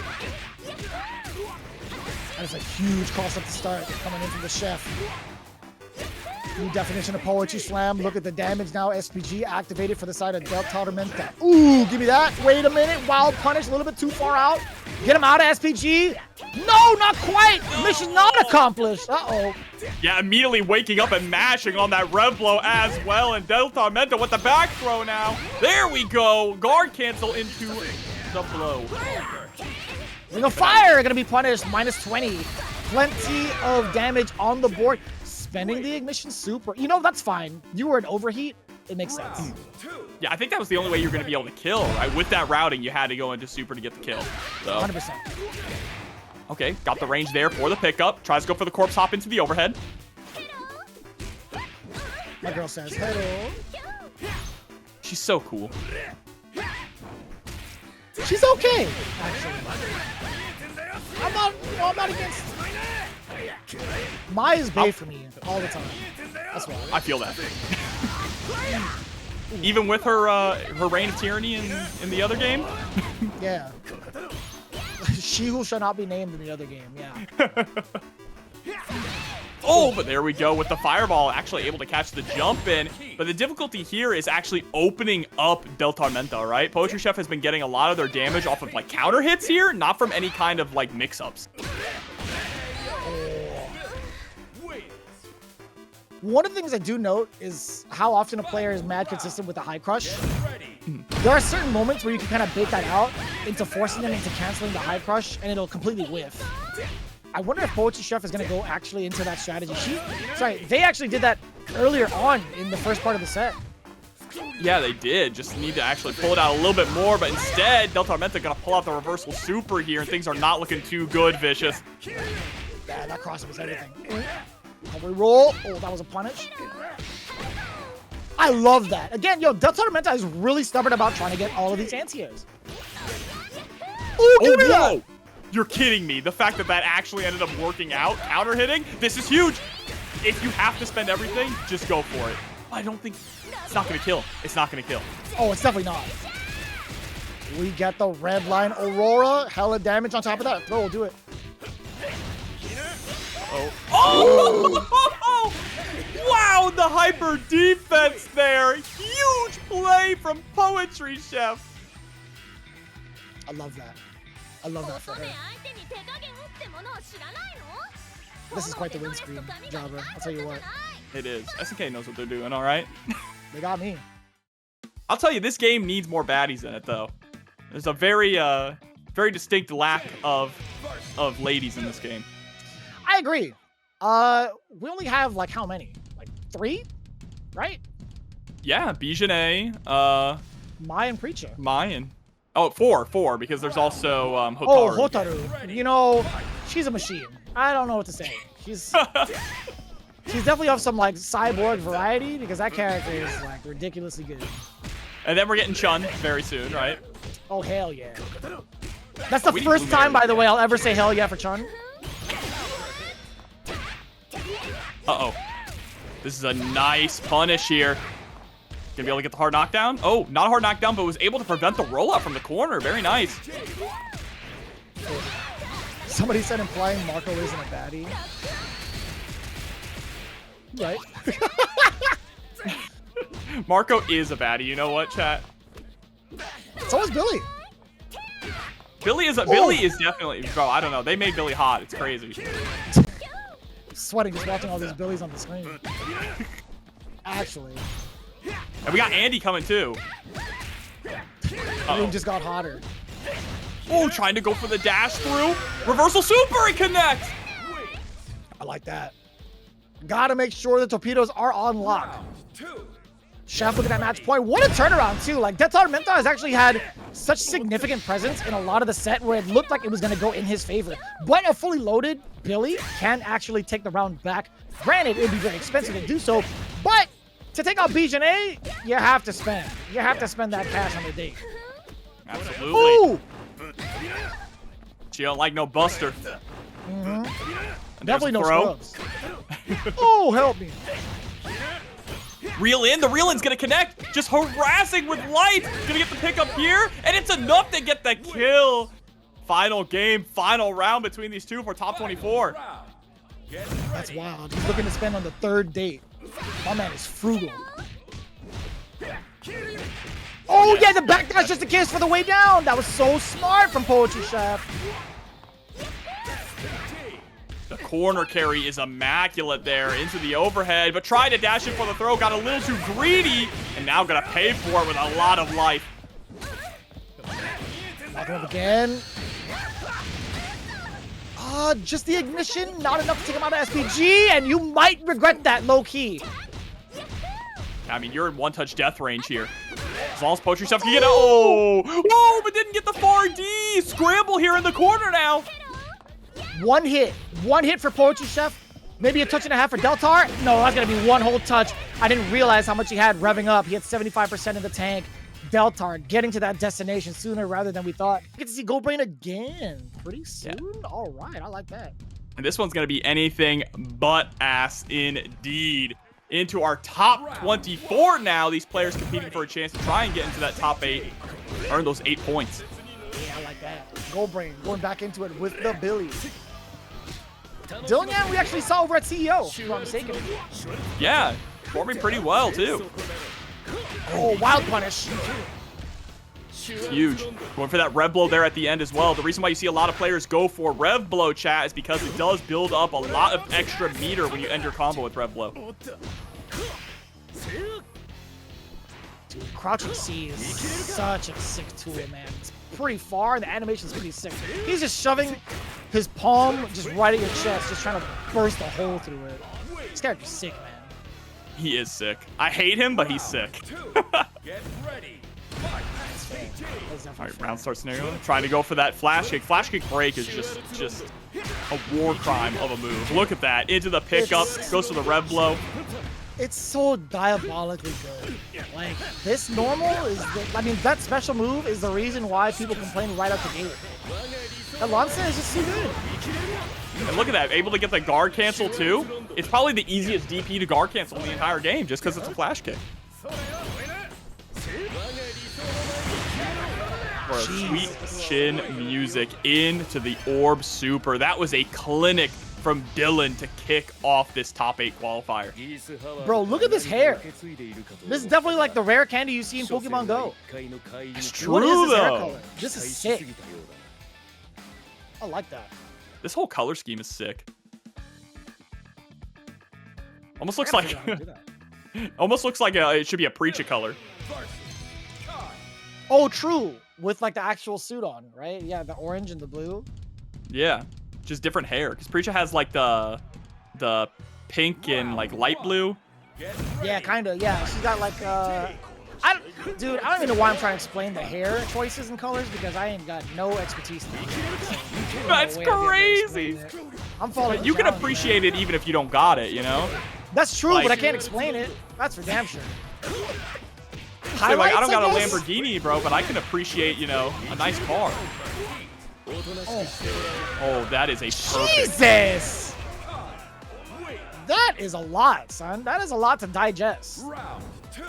That is a huge cross at the start coming in from the chef. New definition of Poetry Slam. Look at the damage now. SPG activated for the side of DELTARMENTA. Ooh, give me that. Wait a minute. Wild punish. A little bit too far out. Get him out of SPG. No, not quite. Mission not accomplished. Uh-oh. Yeah, immediately waking up and mashing on that rev blow as well. And DELTARMENTA with the back throw now. There we go. Guard cancel into the blow. Ring of Fire gonna be punished, -20. Plenty of damage on the board. Spending the ignition super. You know, that's fine. You were an overheat. It makes sense. Yeah, I think that was the only way you were going to be able to kill, right? With that routing, you had to go into super to get the kill. So. 100%. Okay, got the range there for the pickup. Tries to go for the corpse hop into the overhead. My girl says, hello. She's so cool. She's okay, actually. I'm not against. Maya's bae for me all the time. That's why. I feel that. Even with her her reign of tyranny in the other game. Yeah. She who shall not be named in the other game. Yeah. Oh, but there we go with the fireball, actually able to catch the jump in. But the difficulty here is actually opening up DeLTARMENTA, right? Poetry Chef has been getting a lot of their damage off of like counter hits here, not from any kind of like mix-ups. One of the things I do note is how often a player is mad consistent with the high crush. There are certain moments where you can kind of bait that out into forcing them into canceling the high crush, and it'll completely whiff. I wonder if Poetry Chef is going to go actually into that strategy. They actually did that earlier on in the first part of the set. Yeah, they did. Just need to actually pull it out a little bit more, but instead, DeLTARMENTA gonna pull out the reversal super here, and things are not looking too good, Vicious. Yeah, that crossover is everything. Recovery roll. Oh, that was a punish. I love that. Again, yo, DeLTARMENTA is really stubborn about trying to get all of these anti-airs. Ooh, give me that! You're kidding me. The fact that that actually ended up working out, counter hitting, this is huge. If you have to spend everything, just go for it. I don't think it's not going to kill. It's not going to kill. Oh, it's definitely not. We get the red line Aurora. Hella damage on top of that. Throw will do it. Oh! Wow, the hyper defense there. Huge play from Poetry Chef. I love that. I love that for her. This is quite the win screen, Jabra. I'll tell you what. It is. SNK knows what they're doing, all right? They got me. I'll tell you, this game needs more baddies in it, though. There's a very distinct lack of ladies in this game. I agree. We only have, like, how many? Like, 3? Right? Yeah, Jenet, Mayan Preacher. Mayan. Oh, 4, because there's also Hotaru. Oh, Hotaru. You know, she's a machine. I don't know what to say. She's definitely of some, like, cyborg variety, because that character is, like, ridiculously good. And then we're getting Chun very soon, right? Oh, hell yeah. That's the first time, by the way, I'll ever say hell yeah for Chun. Uh-oh. This is a nice punish here. Gonna be able to get the hard knockdown. Oh, not a hard knockdown, but was able to prevent the rollout from the corner. Very nice. Somebody said implying Marco isn't a baddie. Right. Marco is a baddie. You know what, chat? So is Billy. Billy is definitely, bro, I don't know. They made Billy hot. It's crazy. Sweating just watching all these Billies on the screen. Actually. And we got Andy coming too. The room just got hotter. Oh, trying to go for the dash through. Reversal super and connect. I like that. Gotta make sure the torpedoes are on lock. Chef, look at that match point. What a turnaround too. Like, DeLTARMENTA has actually had such significant presence in a lot of the set where it looked like it was gonna go in his favor. But a fully loaded Billy can actually take the round back. Granted, it would be very expensive to do so, but to take out Jenet, you have to spend. You have to spend that cash on the date. Absolutely. Ooh! She don't like no buster. Definitely no scrubs. Oh, help me. Reel in. The reel in's gonna connect. Just harassing with light. Gonna get the pickup here, and it's enough to get the kill. Final game, final round between these two for top 24. That's wild. He's looking to spend on the third date. My man is frugal. Oh, yeah, the backdash just a kiss for the way down. That was so smart from Poetry Chef. The corner carry is immaculate there into the overhead, but tried to dash in for the throw, got a little too greedy, and now gonna pay for it with a lot of life. Knocking up again. Just the ignition, not enough to take him out of SPG, and you might regret that low-key. I mean, you're in one-touch death range here. As long as Poetry Chef can get it. Oh, but didn't get the 4D. Scramble here in the corner now. One hit for Poetry Chef. Maybe a touch and a half for Deltar. No, that's gonna be one whole touch. I didn't realize how much he had revving up. He had 75% in the tank. Deltar getting to that destination sooner rather than we thought. Get to see Goldbrain again pretty soon. Yeah. All right, I like that. And this one's gonna be anything but ass indeed. Into our top 24 now. These players competing for a chance to try and get into that top 8. Earn those 8 points. Yeah, I like that. Goldbrain going back into it with the Billy. Dylnyan we actually saw over at CEO, if I'm not mistaken. Yeah, performing pretty well too. Oh, wild punish. Huge. Going for that rev blow there at the end as well. The reason why you see a lot of players go for rev blow, chat, is because it does build up a lot of extra meter when you end your combo with rev blow. Dude, crouching C is such a sick tool, man. It's pretty far, and the animation's pretty sick. He's just shoving his palm just right at your chest, just trying to burst a hole through it. This character's sick, man. He is sick. I hate him, but he's sick. Get ready. All right, round start scenario. Trying to go for that flash kick. Flash kick break is just a war crime of a move. Look at that. Into the pickup. Goes for the rev blow. It's so diabolically good. Like, this normal is I mean, that special move is the reason why people complain right out the gate. That launch is just so good. And look at that. Able to get the guard cancel too. It's probably the easiest DP to guard cancel in the entire game just because it's a flash kick. For a sweet chin music into the orb super. That was a clinic from Dylan to kick off this top 8 qualifier. Bro, look at this hair. This is definitely like the rare candy you see in Pokemon Go. It's true, what is this hair though. color? This is sick. I like that. This whole color scheme is sick. Almost looks like almost looks like it should be a Preacher color. Oh, true. With like the actual suit on, right? Yeah, the orange and the blue. Yeah, just different hair. Because Preacher has like the pink and like light blue. Yeah, kind of. Yeah, she's got like dude, I don't even know why I'm trying to explain the hair choices and colors because I ain't got no expertise in that. That's crazy. I'm following. You can appreciate it even if you don't got it, you know? That's true, like, but I can't explain it. That's for damn sure. So, like, I don't got a Lamborghini, bro, but I can appreciate, you know, a nice car. Oh, that is a perfect. Jesus! That is a lot, son. That is a lot to digest.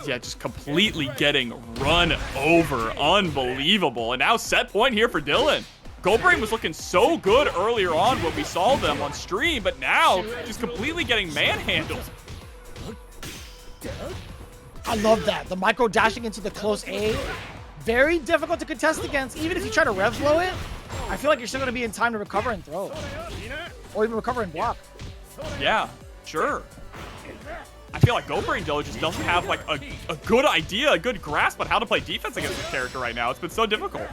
Yeah, just completely getting run over. Unbelievable. And now set point here for Dylan. Goldbrain was looking so good earlier on when we saw them on stream, but now just completely getting manhandled. I love that. The micro dashing into the close A. Very difficult to contest against. Even if you try to rev blow it, I feel like you're still going to be in time to recover and throw. Or even recover and block. Yeah, sure. I feel like Goldbrain though just doesn't have like a good idea, a good grasp on how to play defense against this character right now. It's been so difficult.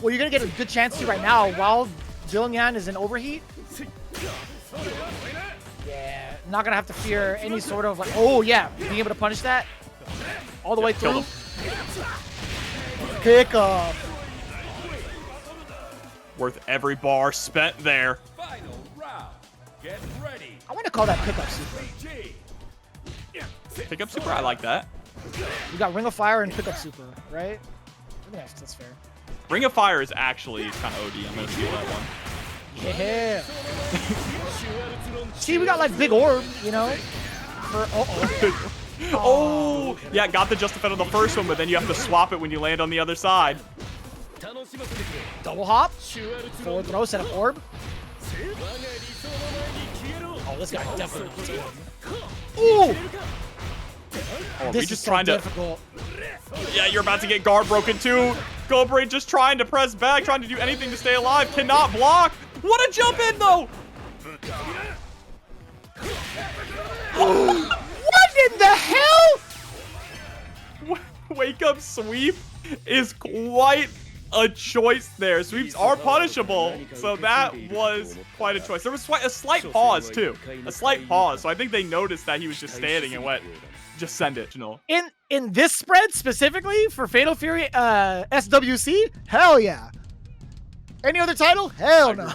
Well, you're going to get a good chance to right now while Dylnyan is in overheat. Yeah, not going to have to fear any sort of like, oh yeah, being able to punish that all the way through. Pick up. Worth every bar spent there. Final round. Get ready. I want to call that pickup super. Pickup super, I like that. You got Ring of Fire and pickup super, right? I think that's fair. Ring of Fire is actually kind of OD. I'm going to steal that one. Yeah. See, we got like big orb, you know? Oh, yeah, got the just defend on the first one, but then you have to swap it when you land on the other side. Double hop. Forward throw, set up orb. Oh, this guy definitely. Ooh! Oh, This just is so trying difficult. Yeah, you're about to get guard broken too. Goldbrain just trying to press back, trying to do anything to stay alive. Cannot block. What a jump in though! What in the hell? Wake up sweep is quite a choice there. Sweeps are punishable, so that was quite a choice. There was a slight pause too. A slight pause, so I think they noticed that he was just standing and went, Just send it, Janelle. In this spread specifically for Fatal Fury SWC, hell yeah. Any other title? Hell no.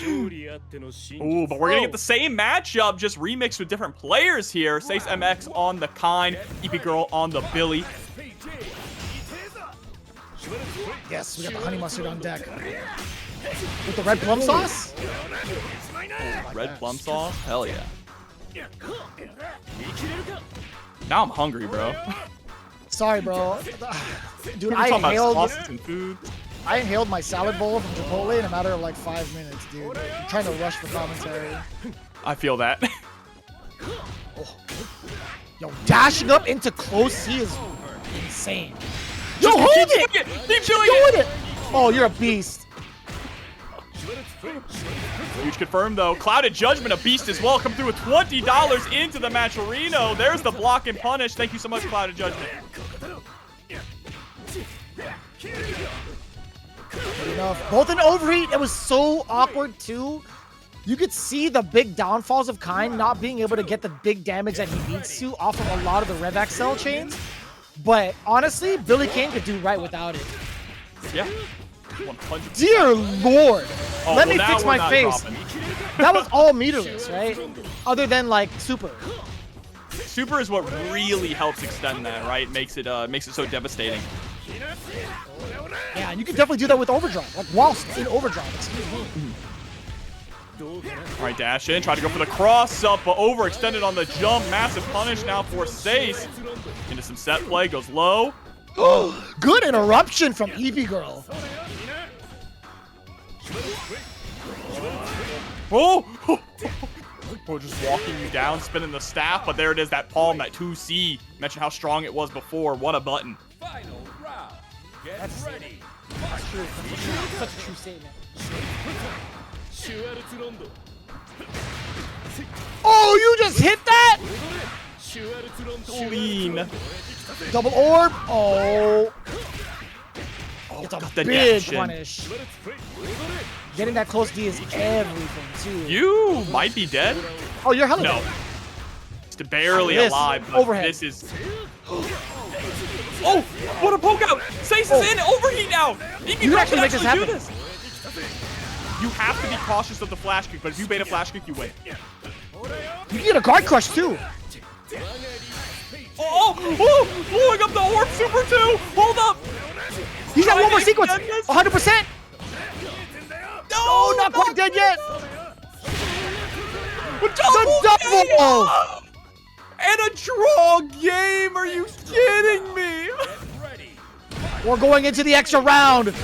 Ooh, but we're gonna get the same matchup, just remixed with different players here. Seis MX on the Kain, EepyGirl on the Billy. Yes, we got the honey mustard on deck. With the red plum sauce? Red plum sauce? Hell yeah. Now I'm hungry, bro. Sorry, bro. Dude, We're talking about sauces and food. I inhaled my salad bowl from Chipotle in a matter of like 5 minutes, dude. I'm trying to rush for commentary. I feel that. Oh. Yo, dashing up into close C is insane. Yo, hold it! Keep doing it! Oh, you're a beast. Huge confirmed though. Clouded Judgment, a beast as well. Come through with $20 into the match. RINO. There's the block and punish. Thank you so much, Clouded Judgment. Good enough. Both in overheat. It was so awkward too. You could see the big downfalls of Kain not being able to get the big damage that he needs to off of a lot of the Rev Axel chains. But honestly, Billy Kain could do right without it. Yeah. 100%. Dear Lord. Let me fix my face. Dropping. That was all meterless, right? Other than like super. Super is what really helps extend that, right? Makes it so devastating. Yeah, and you can definitely do that with overdrive, like whilst in overdrive. Excuse me. All right, dash in, try to go for the cross up, but overextended on the jump. Massive punish now for Seis. Into some set play, goes low. Oh, good interruption from EepyGirl. Oh! Bro, just walking you down, spinning the staff, but there it is, that palm, that 2C. Mention how strong it was before. What a button. Final round. Get ready. That's true. Such a true statement. Oh, you just hit that? Clean. Double orb. Oh. It's a the big dash in. punish. Getting that close D is everything, too. You might be dead. Oh, you're hella No. dead. Just barely This, alive, but overhead. this is... Oh, what a poke out. Seis is in, overheat now. You can actually make this do happen. this. You have to be cautious of the flash kick, but if you bait a flash kick, you win. You can get a guard crush, too. Oh, blowing up the orb super 2. Hold up. He's got one more Trying to sequence. extend this. 100%. No, Not quite dead yet. The double. And a draw game. Are you kidding me? We're going into the extra round.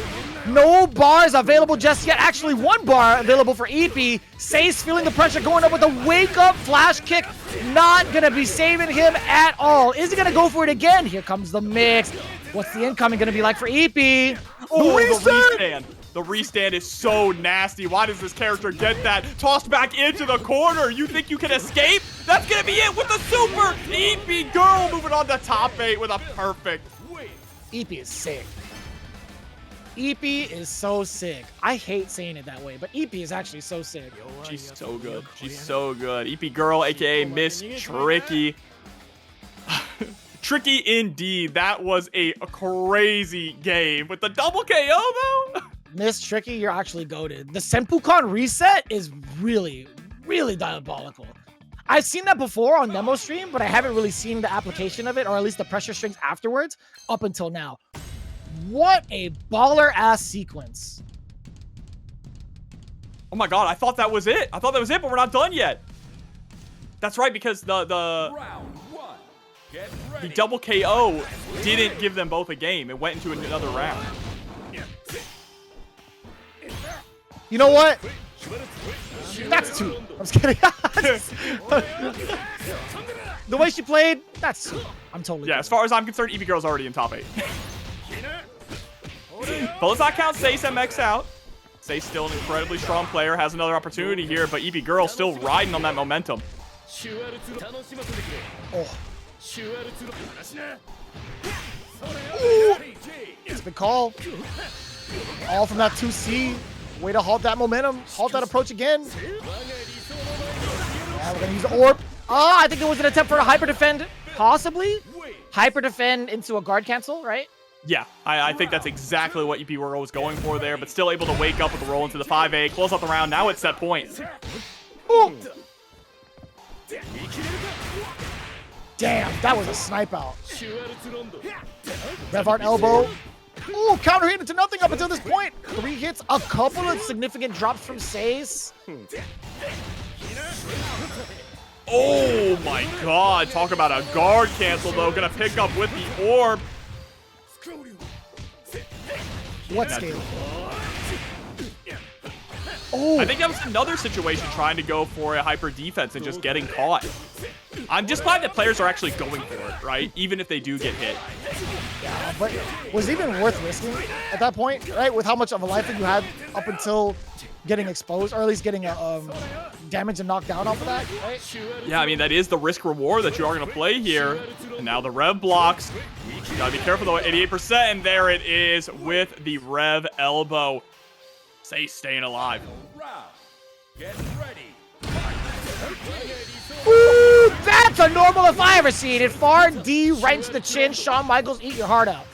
No bars available just yet. Actually, one bar available for Eepy. Seis feeling the pressure, going up with a wake-up flash kick. Not going to be saving him at all. Is he going to go for it again? Here comes the mix. What's the incoming going to be like for Eepy? Oh, the restand. The restand is so nasty. Why does this character get that? Tossed back into the corner. You think you can escape? That's going to be it with the super. EepyGirl moving on to top 8 with a perfect. Eepy is sick. Eepy is so sick. I hate saying it that way, but Eepy is actually so sick. She's so good. She's so good. EepyGirl, aka Miss Tricky. Tricky indeed. That was a crazy game with the double KO though. Miss Tricky, you're actually goated. The Senpukan reset is really, really diabolical. I've seen that before on demo stream, but I haven't really seen the application of it, or at least the pressure strings afterwards, up until now. What a baller-ass sequence. Oh my god, I thought that was it. I thought that was it, but we're not done yet. That's right, because the Round 1. Get the ready. double KO didn't give them both a game. It went into another round. You know what? That's 2. I'm just kidding. The way she played, that's 2. I'm totally Yeah, kidding. as far as I'm concerned, EepyGirl's already in top 8. But let's not count Seis MX out. Seis still an incredibly strong player, has another opportunity here, but EepyGirl still riding on that momentum. Oh. Ooh. It's a big call. All from that 2C. Way to halt that momentum. Halt that approach again. Yeah, we're gonna use the orb. Oh, I think it was an attempt for a hyper defend, possibly. Hyper defend into a guard cancel, right? Yeah, I think that's exactly what EepyGirl was going for there, but still able to wake up with the roll into the 5A, close out the round. Now it's set point. Ooh. Damn, that was a snipe out. Rev art elbow. Ooh, counter hit into nothing up until this point. 3 hits, a couple of significant drops from Seis. Oh my god, talk about a guard cancel though. Gonna pick up with the orb. What scale? Oh, I think that was another situation trying to go for a hyper defense and just getting caught. I'm just glad that players are actually going for it, right? Even if they do get hit. yeah, but was it even worth risking at that point, right? With how much of a life that you had up until getting exposed, or at least getting damage and knocked down off of that, right? Yeah, I mean, that is the risk reward that you are going to play here. And now the Rev blocks. You got to be careful though, 88%, and there it is with the Rev elbow. Seis staying alive. Get ready. Ooh, that's a normal if I ever seen it. Far D right to the chin. Shawn Michaels, eat your heart out.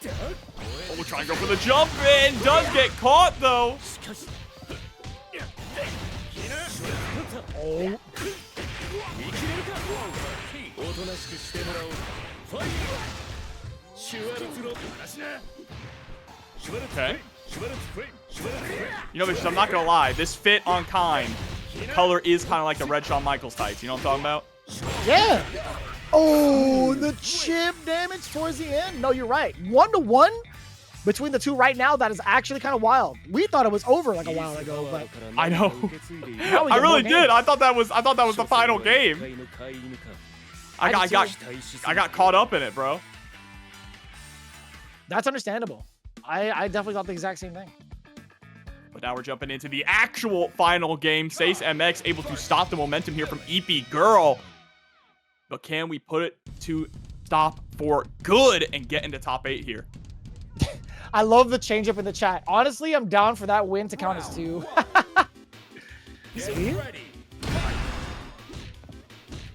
Oh, we're trying to go for the jump in. Does get caught though. Oh. Okay. You know, because I'm not gonna lie, this fit on Kain, the color is kind of like the red Shawn Michaels tights. You know what I'm talking about? Yeah. Oh, the chip damage towards the end. No, you're right. 1-to-1 between the two right now. That is actually kind of wild. We thought it was over like a while ago, but I know. now we I get really more did. games. I thought that was the final game. I got caught up in it, bro. That's understandable. I definitely thought the exact same thing. But now we're jumping into the actual final game. Seis MX able to stop the momentum here from EepyGirl. But can we put it to stop for good and get into top 8 here? I love the change up in the chat. Honestly, I'm down for that win to count as 2. See?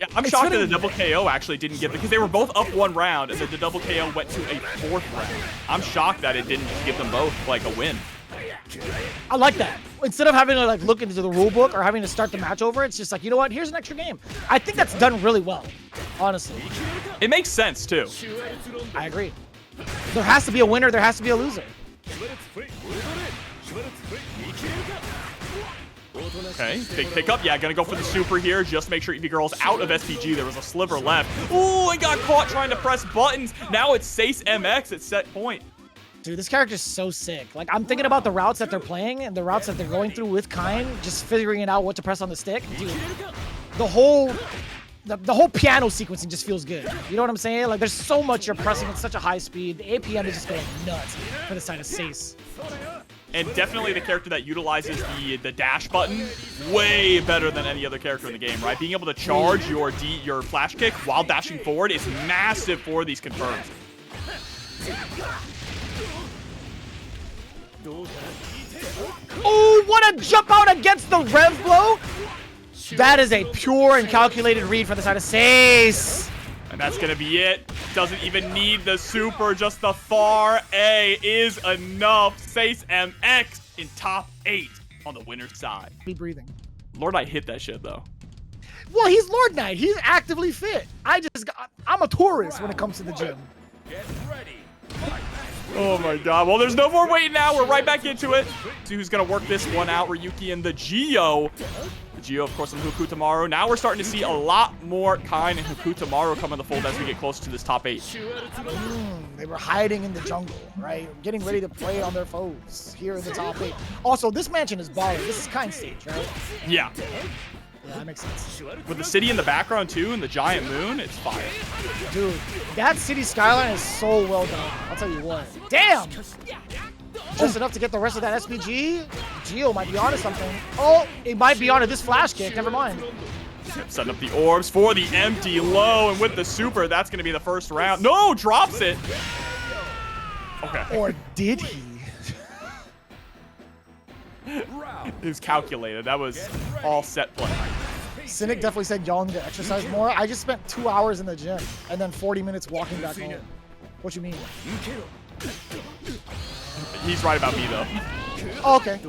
Yeah, I'm shocked that the double KO actually didn't give it, because they were both up 1 round, and then the double KO went to a 4th round. I'm shocked that it didn't just give them both like a win. I like that. Instead of having to like look into the rule book or having to start the match over, it's just like, you know what? Here's an extra game. I think that's done really well, honestly. It makes sense too. I agree. There has to be a winner. There has to be a loser. Okay, big pickup. Yeah, gonna go for the super here. Just make sure EepyGirl's out of SPG. There was a sliver left. Ooh, and got caught trying to press buttons. Now it's Seis MX at set point. Dude, this character is so sick. Like, I'm thinking about the routes that they're playing and the routes that they're going through with Kain, just figuring it out what to press on the stick. Dude, the whole piano sequencing just feels good. You know what I'm saying? Like, there's so much you're pressing at such a high speed. The APM is just going nuts for the side of Seis. And definitely the character that utilizes the dash button way better than any other character in the game, right? Being able to charge your flash kick while dashing forward is massive for these confirms. Oh, what a jump out against the rev blow! That is a pure and calculated read for the side of Seis. And that's gonna be it. Doesn't even need the super, just the far A is enough. Seis MX in top 8 on the winner's side. Be breathing. Lord, I hit that shit though. Well, he's Lord Knight. He's actively fit. I'm a tourist when it comes to the gym. Get ready. Oh my god. Well, there's no more waiting now. We're right back into it. See who's gonna work this one out. Ryuki and TheGio. TheGio, of course, on Hokutomaru. Now we're starting to see a lot more Kain and Hokutomaru come in the fold as we get closer to this top 8. They were hiding in the jungle, right? Getting ready to play on their foes here in the top 8. Also, this mansion is baller. This is Kain's stage, right? Yeah. Yeah, that makes sense. With the city in the background too and the giant moon, it's fire. Dude, that city skyline is so well done. I'll tell you what. Damn! Just enough to get the rest of that SPG. Gio might be onto something. Oh, it might be onto this flash kick. Never mind. Setting up the orbs for the empty low, and with the super, that's going to be the first round. No, drops it. Okay. Or did he? It was calculated. That was all set play. Cynic definitely said y'all need to exercise more. I just spent 2 hours in the gym and then 40 minutes walking back home. What you mean? He's right about me though. Oh, okay.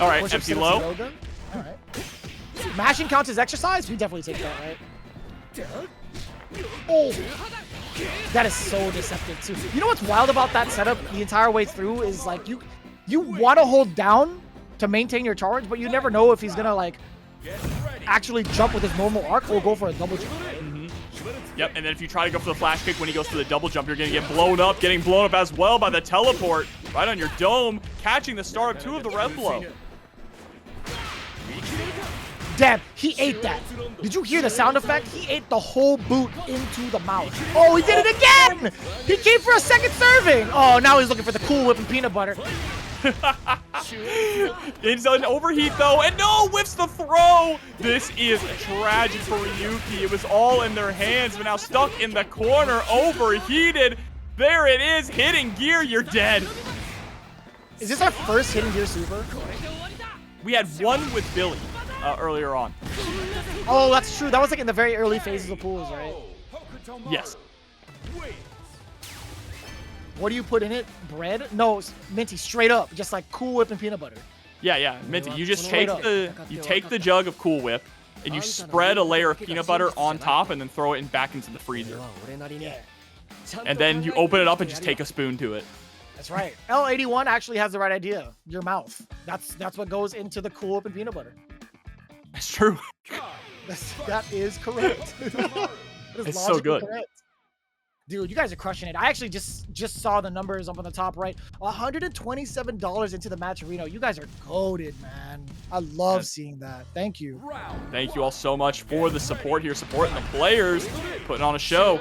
All right, Push-up, empty sit-ups, low. yoga. All right. Mashing counts as exercise? We definitely take that, right? Oh, that is so deceptive too. You know what's wild about that setup the entire way through is like you want to hold down to maintain your charge, but you never know if he's gonna like actually jump with his normal arc or go for a double jump. Right? Yep, and then if you try to go for the flash kick when he goes for the double jump, you're gonna get blown up, getting blown up as well by the teleport right on your dome, catching the start of 2 of the rev blow. Damn, he ate that. Did you hear the sound effect? He ate the whole boot into the mouth. Oh, he did it again! He came for a second serving. Oh, now he's looking for the Cool Whip and peanut butter. It's an overheat though, and no, whiffs the throw. This is tragic for Ryuki. It was all in their hands, but now stuck in the corner, overheated. There it is, hitting gear, you're dead. Is this our first hidden gear super? We had one with Billy earlier on. Oh, that's true. That was like in the very early phases of pools, right? Yes. What do you put in it? Bread? No, minty, straight up, just like Cool Whip and peanut butter. Yeah, Minty, you just Straight take the jug of Cool Whip and you spread a layer of peanut butter on top and then throw it back into the freezer. Yeah, And then you open it up and just take a spoon to it. that's right. L81 actually has the right idea. Your mouth. That's what goes into the Cool Whip and peanut butter. That's true. That is correct. That is It's so logically good. correct. Dude, you guys are crushing it. I actually just saw the numbers up on the top right. $127 into the match arena. You guys are goated, man. I love seeing that. Thank you. Thank you all so much for the support here, supporting the players, putting on a show.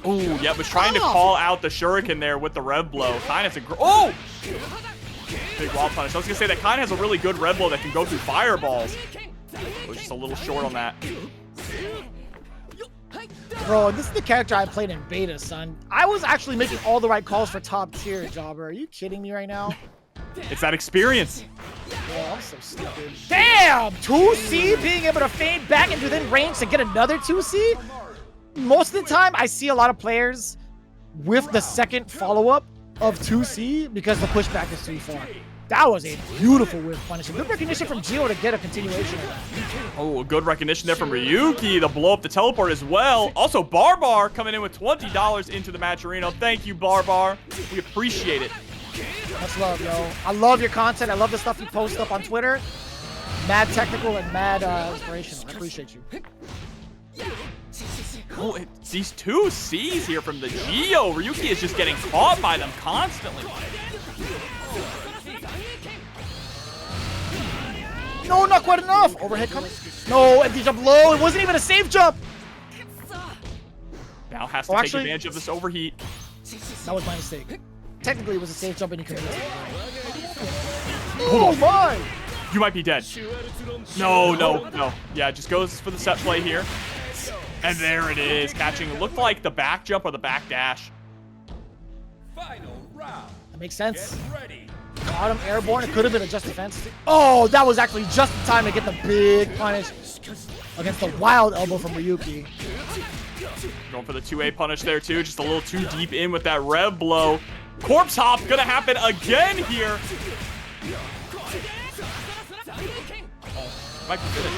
Ooh, yeah, was trying to call out the shuriken there with the rev blow. Kain has a oh! Big wild punish. I was gonna say that Kain has a really good rev blow that can go through fireballs. It was just a little short on that. Bro, this is the character I played in beta, son. I was actually making all the right calls for top tier, Jobber. Are you kidding me right now? It's that experience. Bro, I'm so stupid. Damn! 2C being able to fade back into within range to get another 2C? Most of the time, I see a lot of players with the second follow-up of 2C because the pushback is too far. That was a beautiful whiff punish. Good recognition from Gio to get a continuation of that. Oh, good recognition there from Ryuki to blow up the teleport as well. Also, Barbar coming in with $20 into the match arena. Thank you, Barbar. We appreciate it. Much love, yo. I love your content. I love the stuff you post up on Twitter. Mad technical and mad inspirational. I appreciate you. Oh, it's these 2 C's here from the Gio. Ryuki is just getting caught by them constantly. No, not quite enough. Overhead coming. No, empty jump low. It wasn't even a safe jump. Now has to take advantage of this overheat. That was my mistake. Technically, it was a safe jump and he could have. Oh my! You might be dead. No. Yeah, just goes for the set play here. And there it is, catching, it looked like the back jump or the back dash. Final round. That makes sense. Get ready. Got him airborne. It could have been a just defense. Oh, that was actually just in time to get the big punish against the wild elbow from Ryuki. Going for the 2A punish there too, just a little too deep in with that rev blow. Corpse hop gonna happen again here.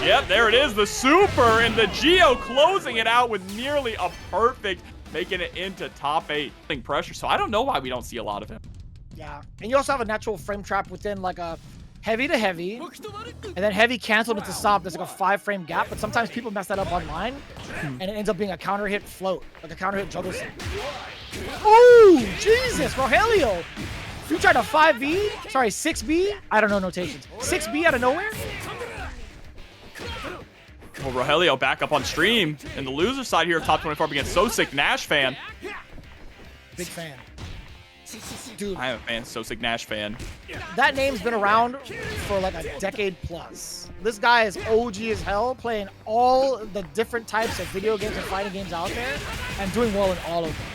Yep, there it is, the super, and the Gio closing it out with nearly a perfect, making it into top 8. Pressure, so I don't know why we don't see a lot of him. Yeah, and you also have a natural frame trap within like a heavy to heavy, and then heavy canceled into stop. There's like a 5-frame gap, but sometimes people mess that up online, and it ends up being a counter hit float, like a counter hit juggle set. Ooh, Jesus, Rogelio! You tried a 5B? Sorry, 6B? I don't know notations. 6B out of nowhere? Well, Rogelio back up on stream, and the loser side here of top 24 against SoSickNASHFAN. Big fan. Dude, I am a fan, SoSickNASHFAN. that name's been around for like a decade plus. This guy is OG as hell, playing all the different types of video games and fighting games out there, and doing well in all of them.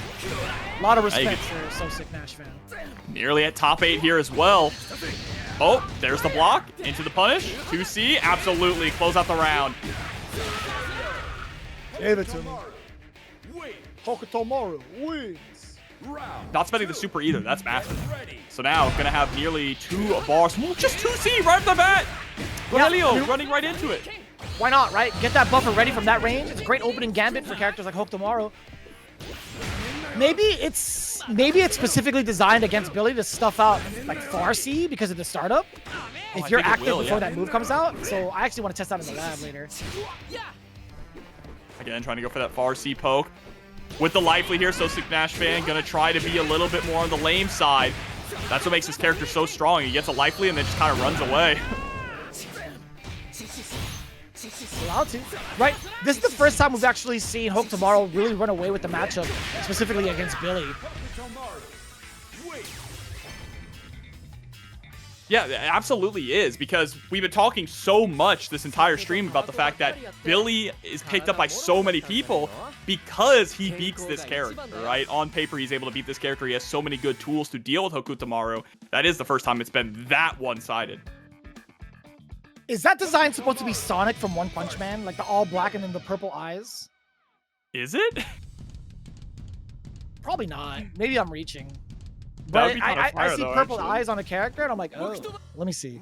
A lot of respect for SoSickNASHFAN. Nearly at top 8 here as well. Oh, there's the block. Into the punish. 2C. Absolutely. Close out the round. Give it to me. Hokutomaru wins. Not spending the super either. That's massive. So now, gonna have nearly 2 bars. Just 2C right off the bat. Rogelio running right into it. Why not, right? Get that buffer ready from that range. It's a great opening gambit for characters like Hokutomaru. Maybe it's specifically designed against Billy to stuff out like far C because of the startup. If you're active before that move comes out. So I actually want to test that in the lab later. Again, trying to go for that far C poke. With the life lead here, SoSickNASHFAN gonna try to be a little bit more on the lame side. That's what makes this character so strong. He gets a life lead and then just kind of runs away. Allowed to. Right? This is the first time we've actually seen Hokutomaru really run away with the matchup, specifically against Billy. Yeah, it absolutely is, because we've been talking so much this entire stream about the fact that Billy is picked up by so many people because he beats this character, right? On paper, he's able to beat this character. He has so many good tools to deal with Hokutomaru. That is the first time it's been that one-sided. Is that design supposed to be Sonic from One Punch Man? Like the all black and then the purple eyes? Is it? Probably not. Maybe I'm reaching. But I see purple eyes on a character and I'm like, oh, let me see.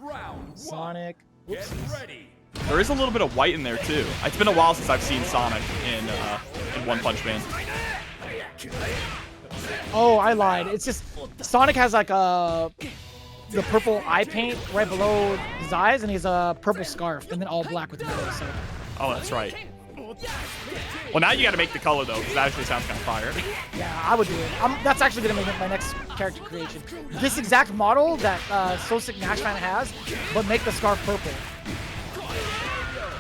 Sonic. There is a little bit of white in there too. It's been a while since I've seen Sonic in One Punch Man. Oh, I lied. It's just Sonic has like the purple eye paint right below his eyes, and he has a purple scarf, and then all black with yellow. So. Oh, that's right. Well, now you got to make the color though, because that actually sounds kind of fire. Yeah, I would do it. That's actually gonna make my next character creation. This exact model that SoSickNASHFAN has, but make the scarf purple.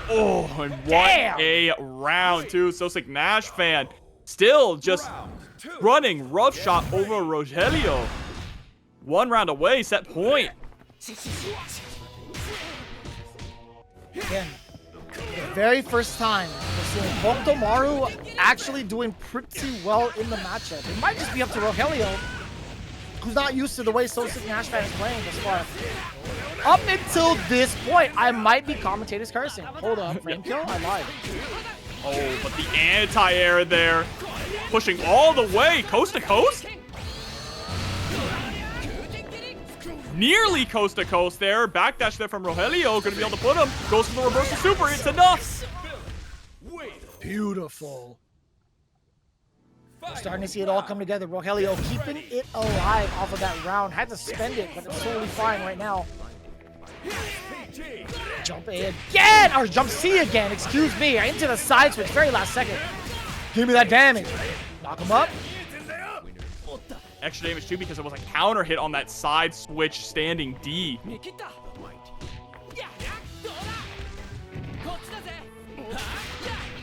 Oh, and what a round too. SoSickNASHFAN still just running rough shot over Rogelio. 1 round away, set point. Again, the very first time we're seeing Hokutomaru actually doing pretty well in the matchup. It might just be up to Rogelio, who's not used to the way SoSickNASHFAN is playing this far. Up until this point, I might be commentators cursing. Hold up, frame kill? I lied. Oh, but the anti-air there, pushing all the way, coast to coast. Nearly coast to coast there. Backdash there from Rogelio. Gonna be able to put him. Goes for the reversal super. It's enough. Beautiful. We're starting to see it all come together. Rogelio keeping it alive off of that round. Had to spend it, but it's totally fine right now. Jump A again! Or jump C again, excuse me. Into the side switch, very last second. Give me that damage. Knock him up. Extra damage too because it was a counter hit on that side switch standing D.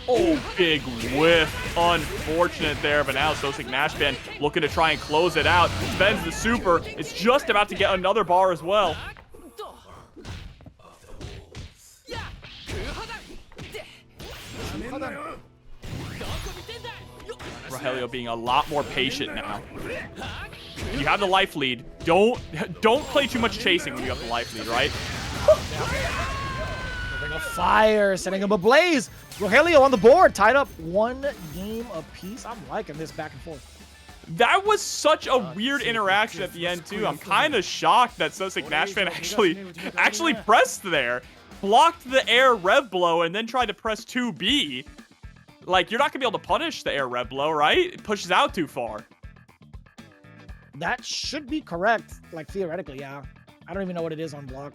Oh, big whiff. Unfortunate there, but now SoSickNASHFAN looking to try and close it out. Spends the super. It's just about to get another bar as well. Rogelio being a lot more patient now. You have the life lead. Don't play too much chasing when you have the life lead, right? Ring of fire, setting him ablaze. Rogelio on the board, tied up 1 game apiece. I'm liking this back and forth. That was such a weird interaction at the end too. I'm kind of shocked that SoSickNASHFAN actually pressed there, blocked the air rev blow, and then tried to press 2B. Like, you're not gonna be able to punish the air rev blow, right? It pushes out too far. That should be correct. Like, theoretically, yeah. I don't even know what it is on block.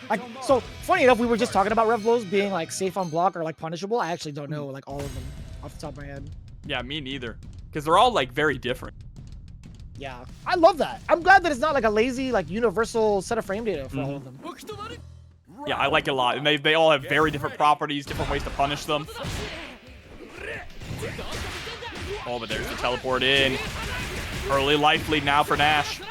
Like, so, funny enough, we were just talking about rev blows being, like, safe on block or, like, punishable. I actually don't know, like, all of them off the top of my head. Yeah, me neither. Because they're all, like, very different. Yeah. I love that. I'm glad that it's not, like, a lazy, like, universal set of frame data for all of them. Yeah, I like it a lot. And they all have very different properties, different ways to punish them. Oh, but there's the teleport in. Early life lead now for Nash.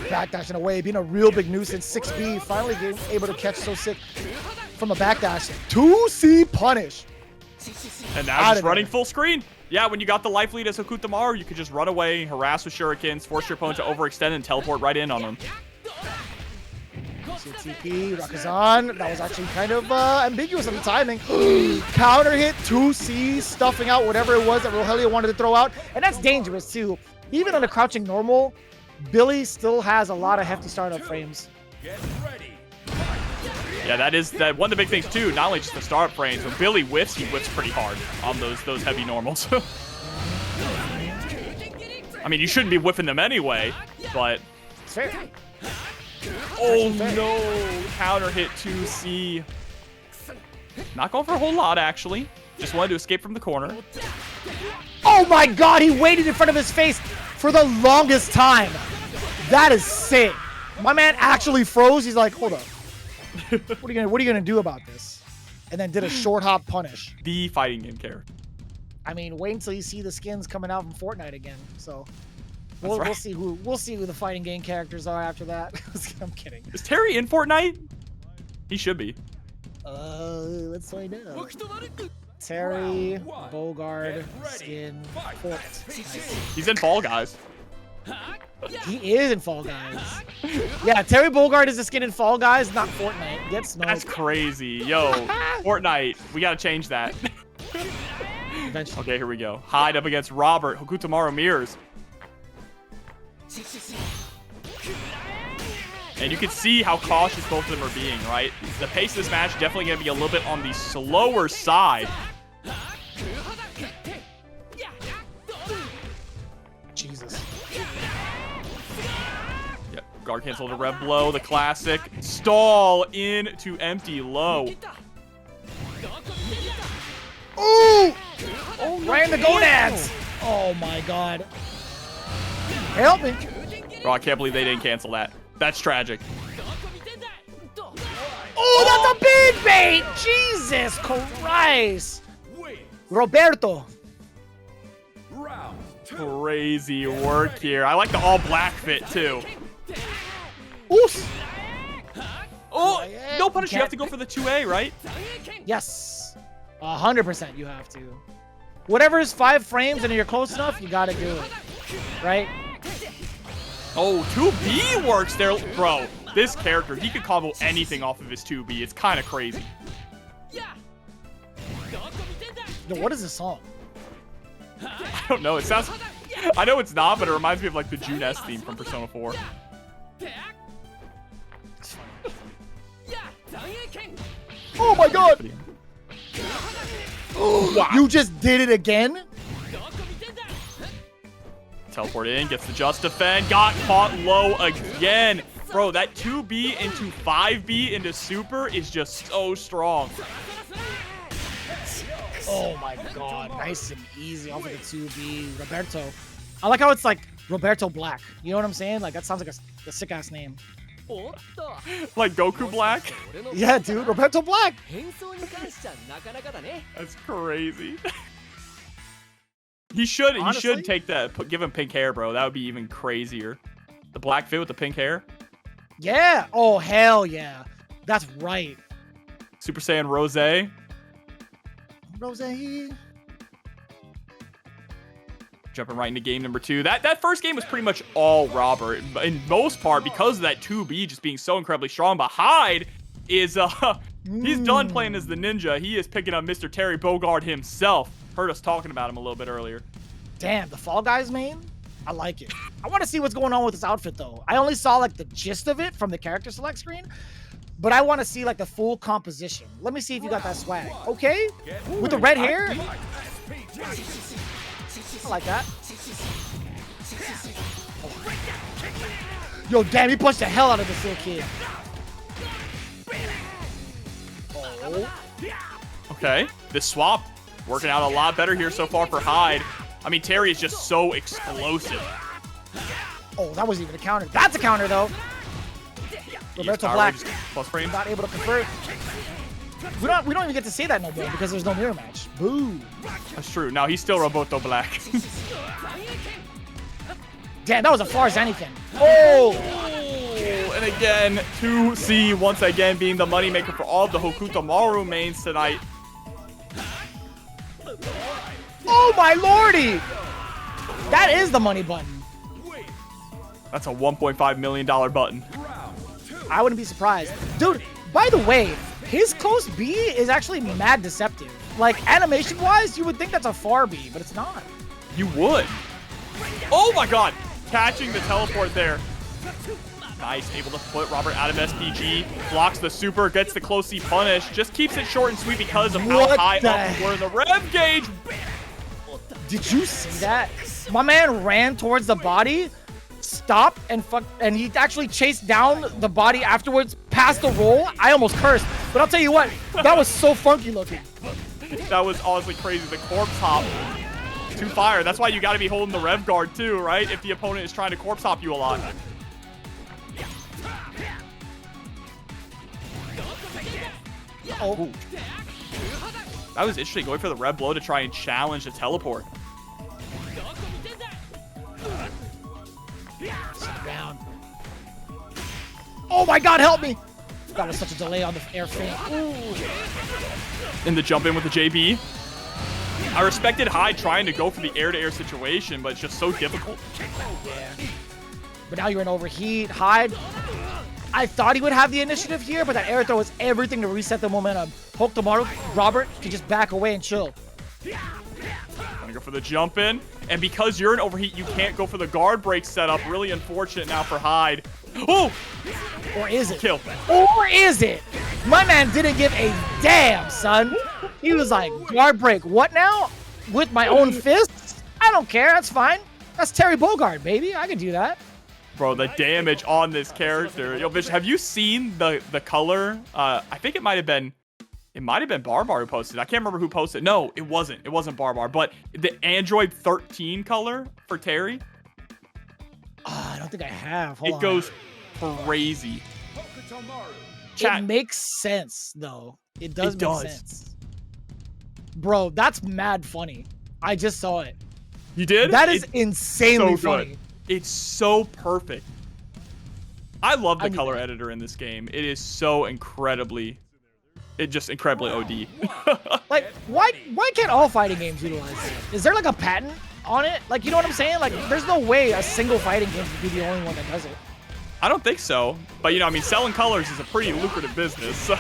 backdashing away, being a real big nuisance. 6B finally able to catch SoSick from a backdash. 2C punish. And now just running full screen. Yeah, when you got the life lead as Hokutomaru, you could just run away, harass with shurikens, force your opponent to overextend and teleport right in on them. TP, Rakazan. That was actually kind of ambiguous on the timing. Counter hit, 2C, stuffing out whatever it was that Rogelio wanted to throw out. And that's dangerous too. Even on a crouching normal, Billy still has a lot of hefty startup frames. Get ready. Yeah, that is one of the big things too. Not only just the startup frames, when Billy whiffs, he whiffs pretty hard on those heavy normals. I mean, you shouldn't be whiffing them anyway, but It's fair. oh no, counter hit 2C. Not going for a whole lot actually. Just wanted to escape from the corner. Oh my god, he waited in front of his face for the longest time. That is sick. My man actually froze. He's like, hold up. What are you gonna do about this? And then did a short hop punish. The fighting game character. I mean, wait until you see the skins coming out from Fortnite again. So we'll see who the fighting game characters are after that. I'm kidding. Is Terry in Fortnite? He should be. Let's find out. Terry, Bogard, skin, Fort. He's in Fall Guys. He is in Fall Guys. Yeah, Terry Bogard is the skin in Fall Guys, not Fortnite. Get smoked. That's crazy. Yo, Fortnite. We gotta change that. Eventually. Okay, here we go. Hyde up against Robert. Hokutomaru mirrors. And you can see how cautious both of them are being, right? The pace of this match definitely going to be a little bit on the slower side. Jesus. Yep, guard cancel to rev blow, the classic. Stall into empty low. Ooh! Oh, right in the gonads! Oh my god. Help me! Bro, I can't believe they didn't cancel that. That's tragic. Oh, that's a big bait! Jesus Christ! Roberto. Round 2. Crazy work here. I like the all black fit too. Oof! Oh, no punish. You have to go for the 2A, right? Yes. 100% you have to. Whatever is 5 frames and you're close enough, you gotta do it. Right? Oh, 2B works there. Bro, this character, he could combo anything off of his 2B. It's kind of crazy. Yo, what is this song? I don't know. It sounds... I know it's not, but it reminds me of like the Jenet theme from Persona 4. Oh my god! Wow. You just did it again? Teleport in, gets the just defend, got caught low again. Bro, that 2B into 5B into super is just so strong. Oh my god, nice and easy off of the 2B. Roberto. I like how it's like Roberto Black. You know what I'm saying? Like that sounds like a sick ass name. Like Goku Black? Yeah, dude, Roberto Black. That's crazy. He should take that, give him pink hair, bro. That would be even crazier. The black fit with the pink hair. Yeah. Oh, hell yeah. That's right. Super Saiyan Rose. Rose. Jumping right into game number 2. That first game was pretty much all Robert, in most part because of that 2B just being so incredibly strong. But Hyde is he's done playing as the ninja. He is picking up Mr. Terry Bogard himself. Heard us talking about him a little bit earlier. Damn, the Fall Guys main? I like it. I want to see what's going on with this outfit though. I only saw like the gist of it from the character select screen, but I want to see like the full composition. Let me see if you got that swag. Okay, with the red hair. I like that. Yo, damn, he punched the hell out of this little kid. Oh. Okay, this swap working out a lot better here so far for Hyde. I mean, Terry is just so explosive. Oh, that wasn't even a counter. That's a counter, though. Roberto Black plus frame. not able to convert. We don't even get to say that no more because there's no mirror match. Boo. That's true. Now he's still Roberto Black. Damn, that was a far as anything. Oh! And again, 2C once again being the moneymaker for all of the Hokutomaru mains tonight. Oh my lordy! That is the money button. That's a $1.5 million button. I wouldn't be surprised. Dude, by the way, his close B is actually mad deceptive. Like, animation-wise, you would think that's a far B, but it's not. You would. Oh my god! Catching the teleport there. Nice, able to put Robert out of SPG. Blocks the super, gets the close C punish. Just keeps it short and sweet because of how high up we're in the rev gauge. Did you see that? My man ran towards the body, stopped, and he actually chased down the body afterwards, past the roll. I almost cursed, but I'll tell you what, that was so funky looking. That was honestly crazy. The corpse hop to fire. That's why you got to be holding the rev guard too, right? If the opponent is trying to corpse hop you a lot. Oh. That was interesting, going for the rev blow to try and challenge the teleport. Down. Oh my god, help me! That was such a delay on the air feint. In the jump in with the JB. I respected Hyde trying to go for the air-to-air situation, but it's just so difficult. Yeah. But now you're in overheat. Hyde, I thought he would have the initiative here, but that air throw is everything to reset the momentum. Hokutomaru, Robert can just back away and chill. Gonna go for the jump in. And because you're in overheat, you can't go for the guard break setup. Really unfortunate now for Hyde. Oh! Or is it? Kill. Or is it? My man didn't give a damn, son. He was like, guard break, what now? With my own fists? I don't care, that's fine. That's Terry Bogard, baby. I can do that. Bro, the damage on this character. Yo, bitch, have you seen the color? I think it might have been Barbar who posted. I can't remember who posted. No, it wasn't. It wasn't Barbar. But the Android 13 color for Terry. I don't think I have. Hold on. It goes crazy. It makes sense, though. It does make sense. Bro, that's mad funny. I just saw it. You did? That is insanely funny. It's so perfect. I love the color editor in this game. It is so incredibly OD. Like, why can't all fighting games utilize it? Is there like a patent on it? Like, you know what I'm saying? Like, there's no way a single fighting game could be the only one that does it. I don't think so. But, you know, I mean, selling colors is a pretty lucrative business, so.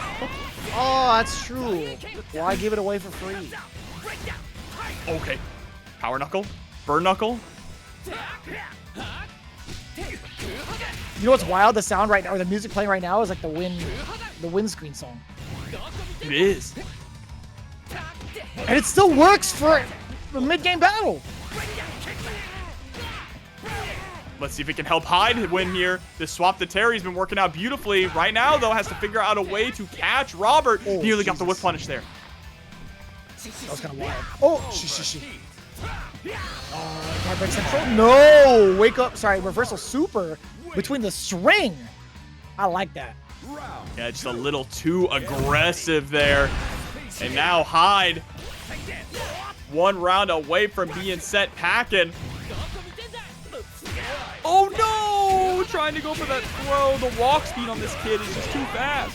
Oh, that's true. Why give it away for free? Okay. Power Knuckle. Burn Knuckle. You know what's wild? The sound right now, or the music playing right now is like the windscreen song. It is. And it still works for the mid-game battle. Let's see if it can help Hyde win here. This swap to Terry's been working out beautifully. Right now, though, has to figure out a way to catch Robert. Oh, nearly got the whip punish there. That was kind of wild. Oh, shit. Guard break central. No, wake up. Sorry, reversal super between the string. I like that. Yeah, just a little too aggressive there. And now Hyde, one round away from being set packing. Oh no! Trying to go for that throw. The walk speed on this kid is just too fast.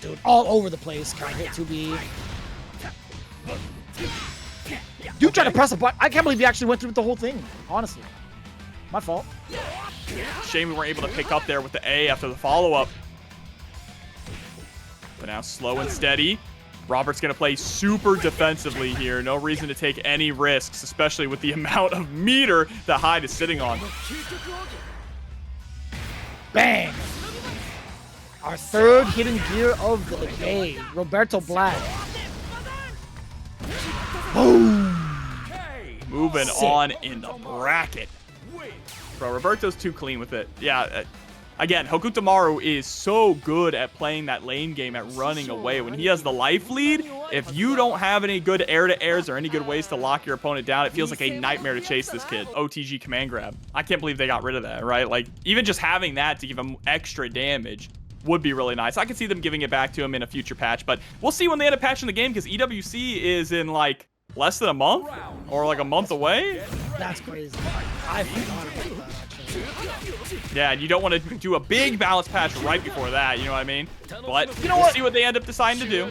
Dude, all over the place. Can't hit 2B. Dude tried to press a button. I can't believe he actually went through with the whole thing. Honestly. My fault. Shame we weren't able to pick up there with the A after the follow-up. But now slow and steady. Robert's going to play super defensively here. No reason to take any risks, especially with the amount of meter that Hyde is sitting on. Bang! Our third hidden gear of the day, Roberto Black. Boom! Moving on in the bracket. Bro, Roberto's too clean with it. Yeah, again, Hokutomaru is so good at playing that lane game, at running away. When he has the life lead, if you don't have any good air-to-airs or any good ways to lock your opponent down, it feels like a nightmare to chase this kid. OTG command grab. I can't believe they got rid of that, right? Like, even just having that to give him extra damage would be really nice. I could see them giving it back to him in a future patch, but we'll see when they end up patching the game, because EWC is in, like, Less than a month? Or like a month away? That's crazy. I forgot about that, actually. Yeah, and you don't want to do a big balance patch right before that, you know what I mean? But You know we'll what? see what they end up deciding to do.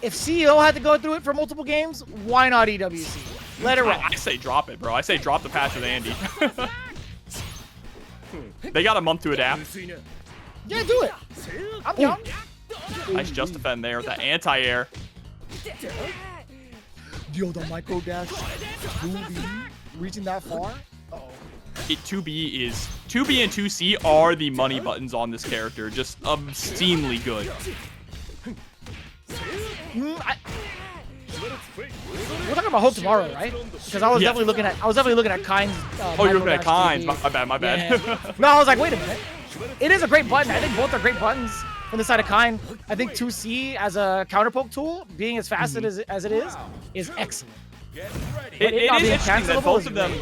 If CEO had to go through it for multiple games, why not EWC? Let it run. I say drop it, bro. I say drop the patch with Andy. They got a month to adapt. Yeah, do it. I'm down. Nice just defend there with that anti-air. Yo, the micro dash 2B reaching that far? Uh-oh. 2B and 2C are the money buttons on this character. Just obscenely good. We're talking about Hokutomaru, right? Because I was definitely looking at Kain's. Oh, you're looking at Kain's. My bad. Yeah. No, I was like, wait a minute. It is a great button. I think both are great buttons from the side of Kain. I think 2C as a counter poke tool, being as fast as it is excellent. It is interesting that both of them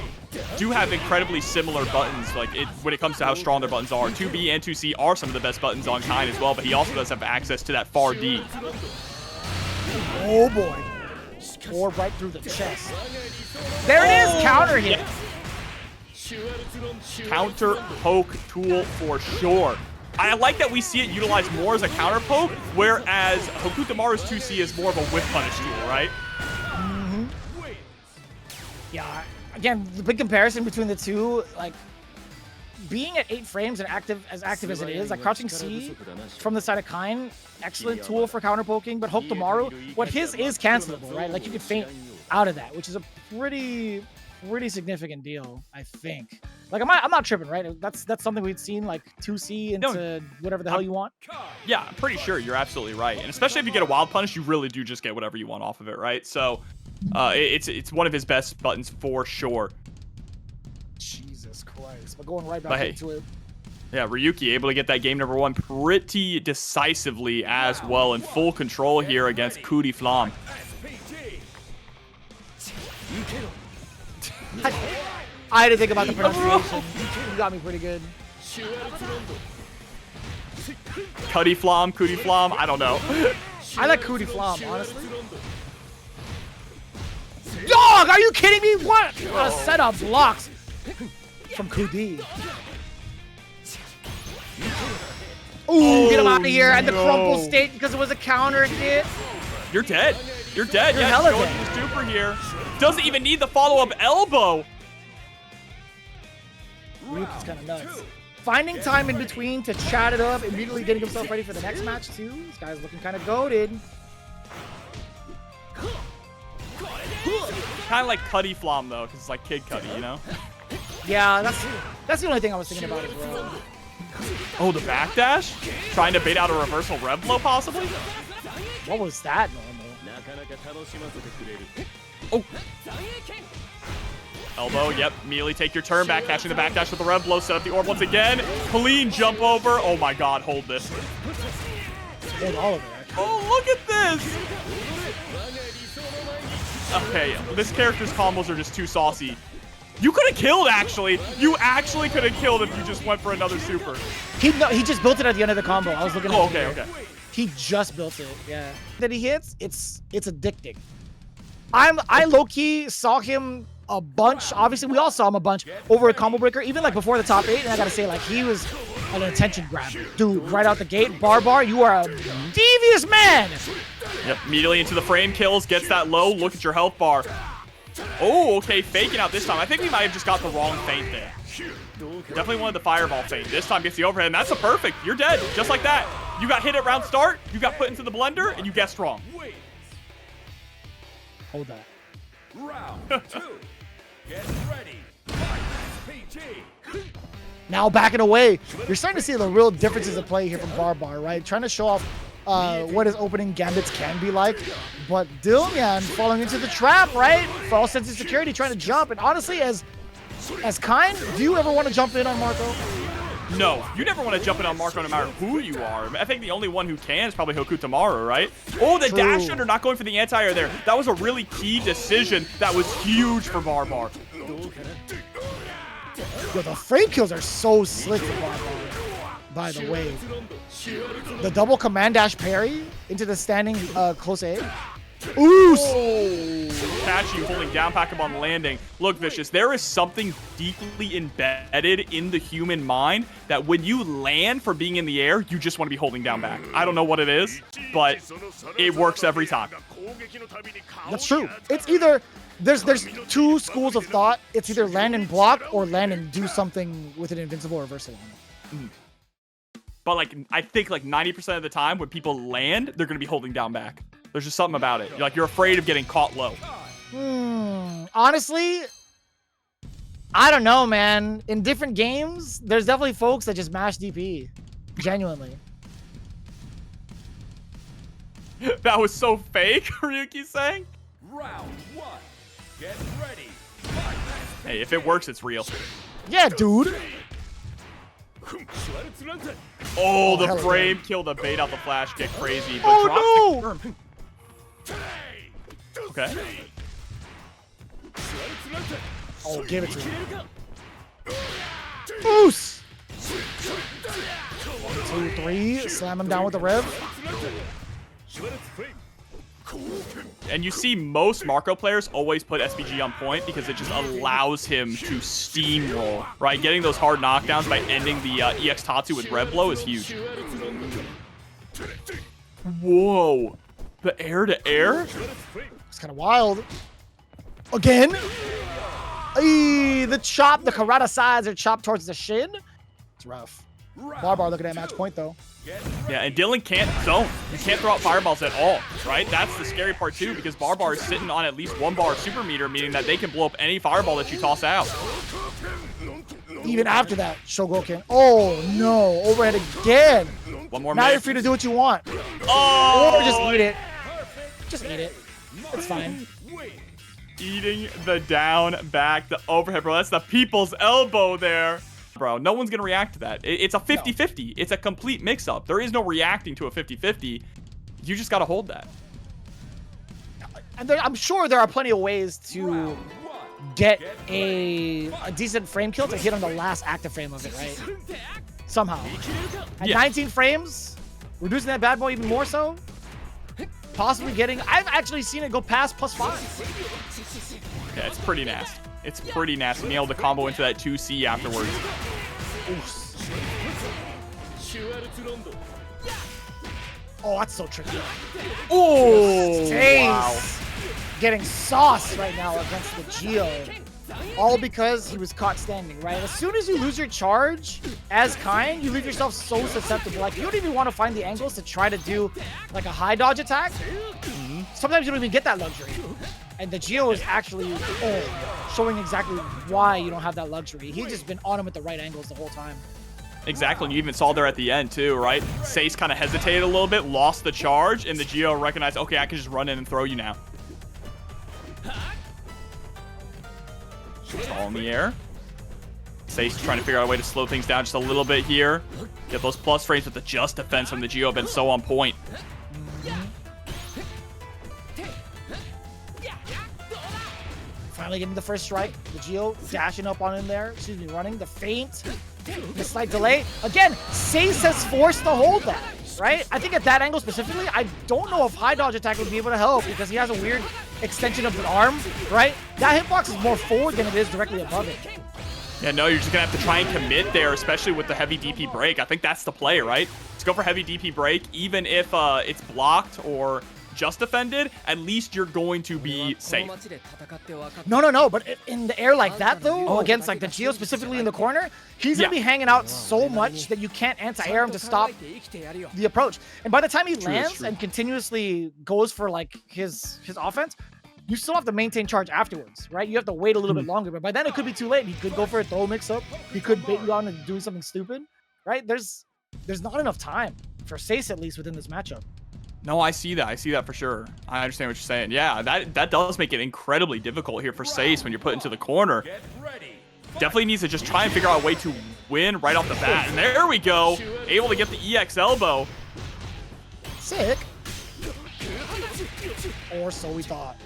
do have incredibly similar buttons. Like when it comes to how strong their buttons are. 2B and 2C are some of the best buttons on Kain as well, but he also does have access to that far D. Oh boy. Or right through the chest. There it is, counter hit. Counter poke tool for sure. I like that we see it utilized more as a counter poke, whereas Hokutomaru's 2C is more of a whip punish tool, right? Mm-hmm. Yeah, again, the big comparison between the two, like, being at 8 frames and active as it is, like crouching C from the side of Kain, excellent tool for counter poking, but Hokutomaru, what his is cancelable, right? Like you could feint out of that, which is a pretty significant deal, I think. Like I'm not tripping, right? That's something we'd seen, like 2C into whatever the hell you want. Yeah, I'm pretty sure you're absolutely right. And especially if you get a wild punish, you really do just get whatever you want off of it, right? So it's one of his best buttons for sure. Jesus Christ. But going right back into it. Yeah, Ryuki able to get that game number 1 pretty decisively as well, in full control here against CudiFlam. I had to think about the pronunciation. You got me pretty good. CudiFlam, I don't know. I like CudiFlam, honestly. Dog, are you kidding me? What a set of blocks from Cudi. Ooh, get him out of here. And the crumple state because it was a counter hit. You're dead. You're dead. You're Yeah, hella going dead. to the super here. Doesn't even need the follow-up elbow. Ryuki's kind of nuts. Finding time in between to chat it up, immediately getting himself ready for the next match, too. This guy's looking kind of goated. Kind of like CudiFlam, though, because it's like Kid Cudi, you know? Yeah, that's the only thing I was thinking about as well. Oh, the backdash? Trying to bait out a reversal rev blow, possibly? What was that normal? Oh. Elbow, yep. Immediately take your turn back, catching the backdash with the rev blow, set up the orb once again. Clean jump over. Oh my god, hold this. Hold all of it, actually. Oh, look at this! Okay, this character's combos are just too saucy. You could have killed, actually. You actually could have killed if you just went for another super. He just built it at the end of the combo. I was looking at it. Okay. He just built it, yeah. That he hits, it's addicting. I low-key saw him a bunch. Obviously, we all saw him a bunch over a combo breaker, even like before the top 8. And I gotta say, like, he was an attention grabber. Dude, right out the gate, Bar, you are a devious man. Yep, immediately into the frame kills, gets that low. Look at your health bar. Oh, okay, faking out this time. I think we might have just got the wrong feint there. Definitely wanted the fireball feint. This time gets the overhead, and that's a perfect. You're dead, just like that. You got hit at round start, you got put into the blender, and you guessed wrong. Hold that. Round 2. Get ready. Now backing away. You're starting to see the real differences of play here from Bar, right? Trying to show off what his opening gambits can be like. But Dylnyan falling into the trap, right? For all sense of security, trying to jump. And honestly, as Kain, do you ever want to jump in on Marco? No, you never want to jump in on Marco no matter who you are. I think the only one who can is probably Hokutomaru, right? Oh, the dash under, not going for the anti-air there. That was a really key decision that was huge for Bar. Yo, the frame kills are so slick for Bar, by the way. The double command dash parry into the standing close A. Ooh. Catch you holding down pack up on landing. Look, Vicious, there is something deeply embedded in the human mind that when you land for being in the air, you just want to be holding down back. I don't know what it is, but it works every time. That's true. It's either there's two schools of thought. It's either land and block or land and do something with an invincible reversal on it. But like I think like 90% of the time when people land, they're gonna be holding down back. There's just something about it. You're afraid of getting caught low. Honestly, I don't know, man. In different games, there's definitely folks that just mash DP. Genuinely. That was so fake, Ryuki saying. Round 1. Get ready. Hey, if it works, it's real. Yeah, dude. Oh, the hell frame killed the bait out the flash kick, crazy. But Oh, drops the Okay. Oh, give it to him. Boost. 2, 3. Slam him down with the rev. And you see most Marco players always put SPG on point because it just allows him to steamroll, right? Getting those hard knockdowns by ending the EX Tatsu with Rev Blow is huge. Whoa. The air to air? It's kind of wild. Again? Ay, the chop, the karate sides are chopped towards the shin. It's rough. Bar looking at match point though. Yeah, and Dylan can't zone. You can't throw out fireballs at all, right? That's the scary part too, because Bar is sitting on at least 1 bar super meter, meaning that they can blow up any fireball that you toss out. Even after that, Shogoken. Oh no, overhead again. One more Now minute. you're free to do what you want. Oh! Or just eat it. Just eat it. It's fine. Eating the down back, the overhead, bro. That's the people's elbow there. Bro, no one's going to react to that. It's a 50-50. No. It's a complete mix-up. There is no reacting to a 50-50. You just got to hold that. And I'm sure there are plenty of ways to get a decent frame kill to hit on the last active frame of it, right? Somehow. At 19 frames, reducing that bad boy even more so. Possibly getting... I've actually seen it go past +5. Yeah, it's pretty nasty. It's pretty nasty being able to combo into that 2C afterwards. Oh, that's so tricky. Oh, Seis wow. Getting sauce right now against the Geo. All because he was caught standing, right? As soon as you lose your charge as Kain, you leave yourself so susceptible. Like, you don't even want to find the angles to try to do like a high dodge attack. Sometimes you don't even get that luxury. And the Geo is actually showing exactly why you don't have that luxury. He's just been on him at the right angles the whole time. Exactly, and you even saw there at the end too, right? Seis kind of hesitated a little bit, lost the charge, and the Geo recognized, okay, I can just run in and throw you now. It's all in the air. Seis trying to figure out a way to slow things down just a little bit here. Get those plus frames with the just defense from the Geo have been so on point. Finally getting the first strike. The Geo dashing up on him there. Excuse me, running. The feint. The slight delay. Again, Seis has forced to hold that, right? I think at that angle specifically, I don't know if high dodge attack would be able to help because he has a weird extension of the arm, right? That hitbox is more forward than it is directly above it. Yeah, no, you're just going to have to try and commit there, especially with the heavy DP break. I think that's the play, right? Let's go for heavy DP break, even if it's blocked or just defended, at least you're going to be safe. No, but in the air like that, though, against like the Geo specifically in the corner, he's going to be hanging out so much that you can't anti-air him to stop the approach. And by the time he lands and continuously goes for like his offense, you still have to maintain charge afterwards, right? You have to wait a little bit longer, but by then it could be too late. He could go for a throw mix-up. He could bait you on and do something stupid, right? There's not enough time for Seis, at least within this matchup. No, I see that. I see that for sure. I understand what you're saying. Yeah, that does make it incredibly difficult here for Seis when you're put into the corner. Definitely needs to just try and figure out a way to win right off the bat. And there we go. Able to get the EX elbow. Sick. Or so we thought.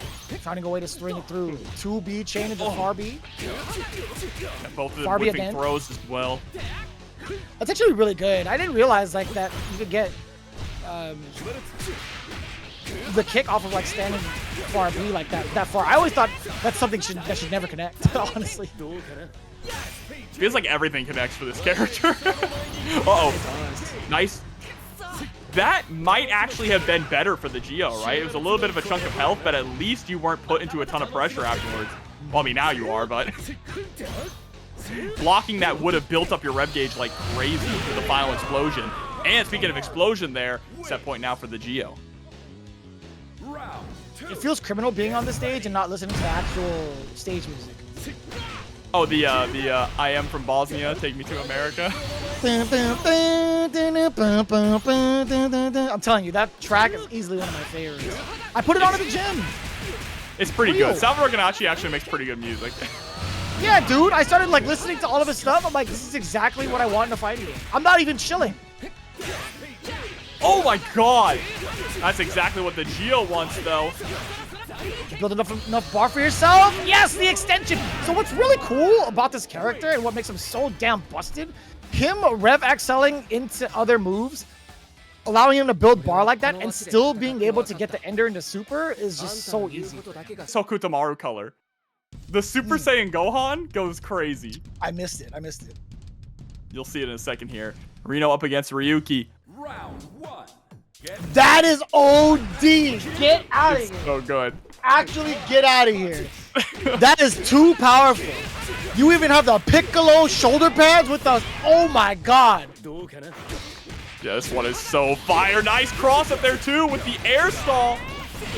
Finding a way to string it through. 2B chain into far B. And both of them whipping throws as well. That's actually really good. I didn't realize like that you could get the kick off of like standing far B like that far. I always thought that's something that should never connect, honestly. Feels like everything connects for this character. Uh-oh. Nice. That might actually have been better for the Geo, right? It was a little bit of a chunk of health, but at least you weren't put into a ton of pressure afterwards. Well, I mean, now you are, but blocking that would have built up your rev gauge like crazy for the final explosion. And speaking of explosion there, set point now for the Geo. It feels criminal being on the stage and not listening to the actual stage music. Oh, the I am from Bosnia, take me to America. I'm telling you, that track is easily one of my favorites. I put it on at the gym. It's pretty good. Salvador Ganache actually makes pretty good music. Yeah, dude. I started like listening to all of his stuff. I'm like, this is exactly what I want in a fighting game. I'm not even chilling. Oh my god! That's exactly what the Geo wants, though. Build enough bar for yourself. Yes, the extension. So what's really cool about this character and what makes him so damn busted, him rev excelling into other moves, allowing him to build bar like that and still being able to get the ender into super is just so easy. It's Hokutomaru color. The Super Saiyan Gohan goes crazy. I missed it. I missed it. You'll see it in a second here. RINO up against Ryuki. Round one. That is OD. Get out of here. So good. Actually get out of here. That is too powerful. You even have the Piccolo shoulder pads with the... Oh my god. Yeah, this one is so fire. Nice cross up there too with the air stall.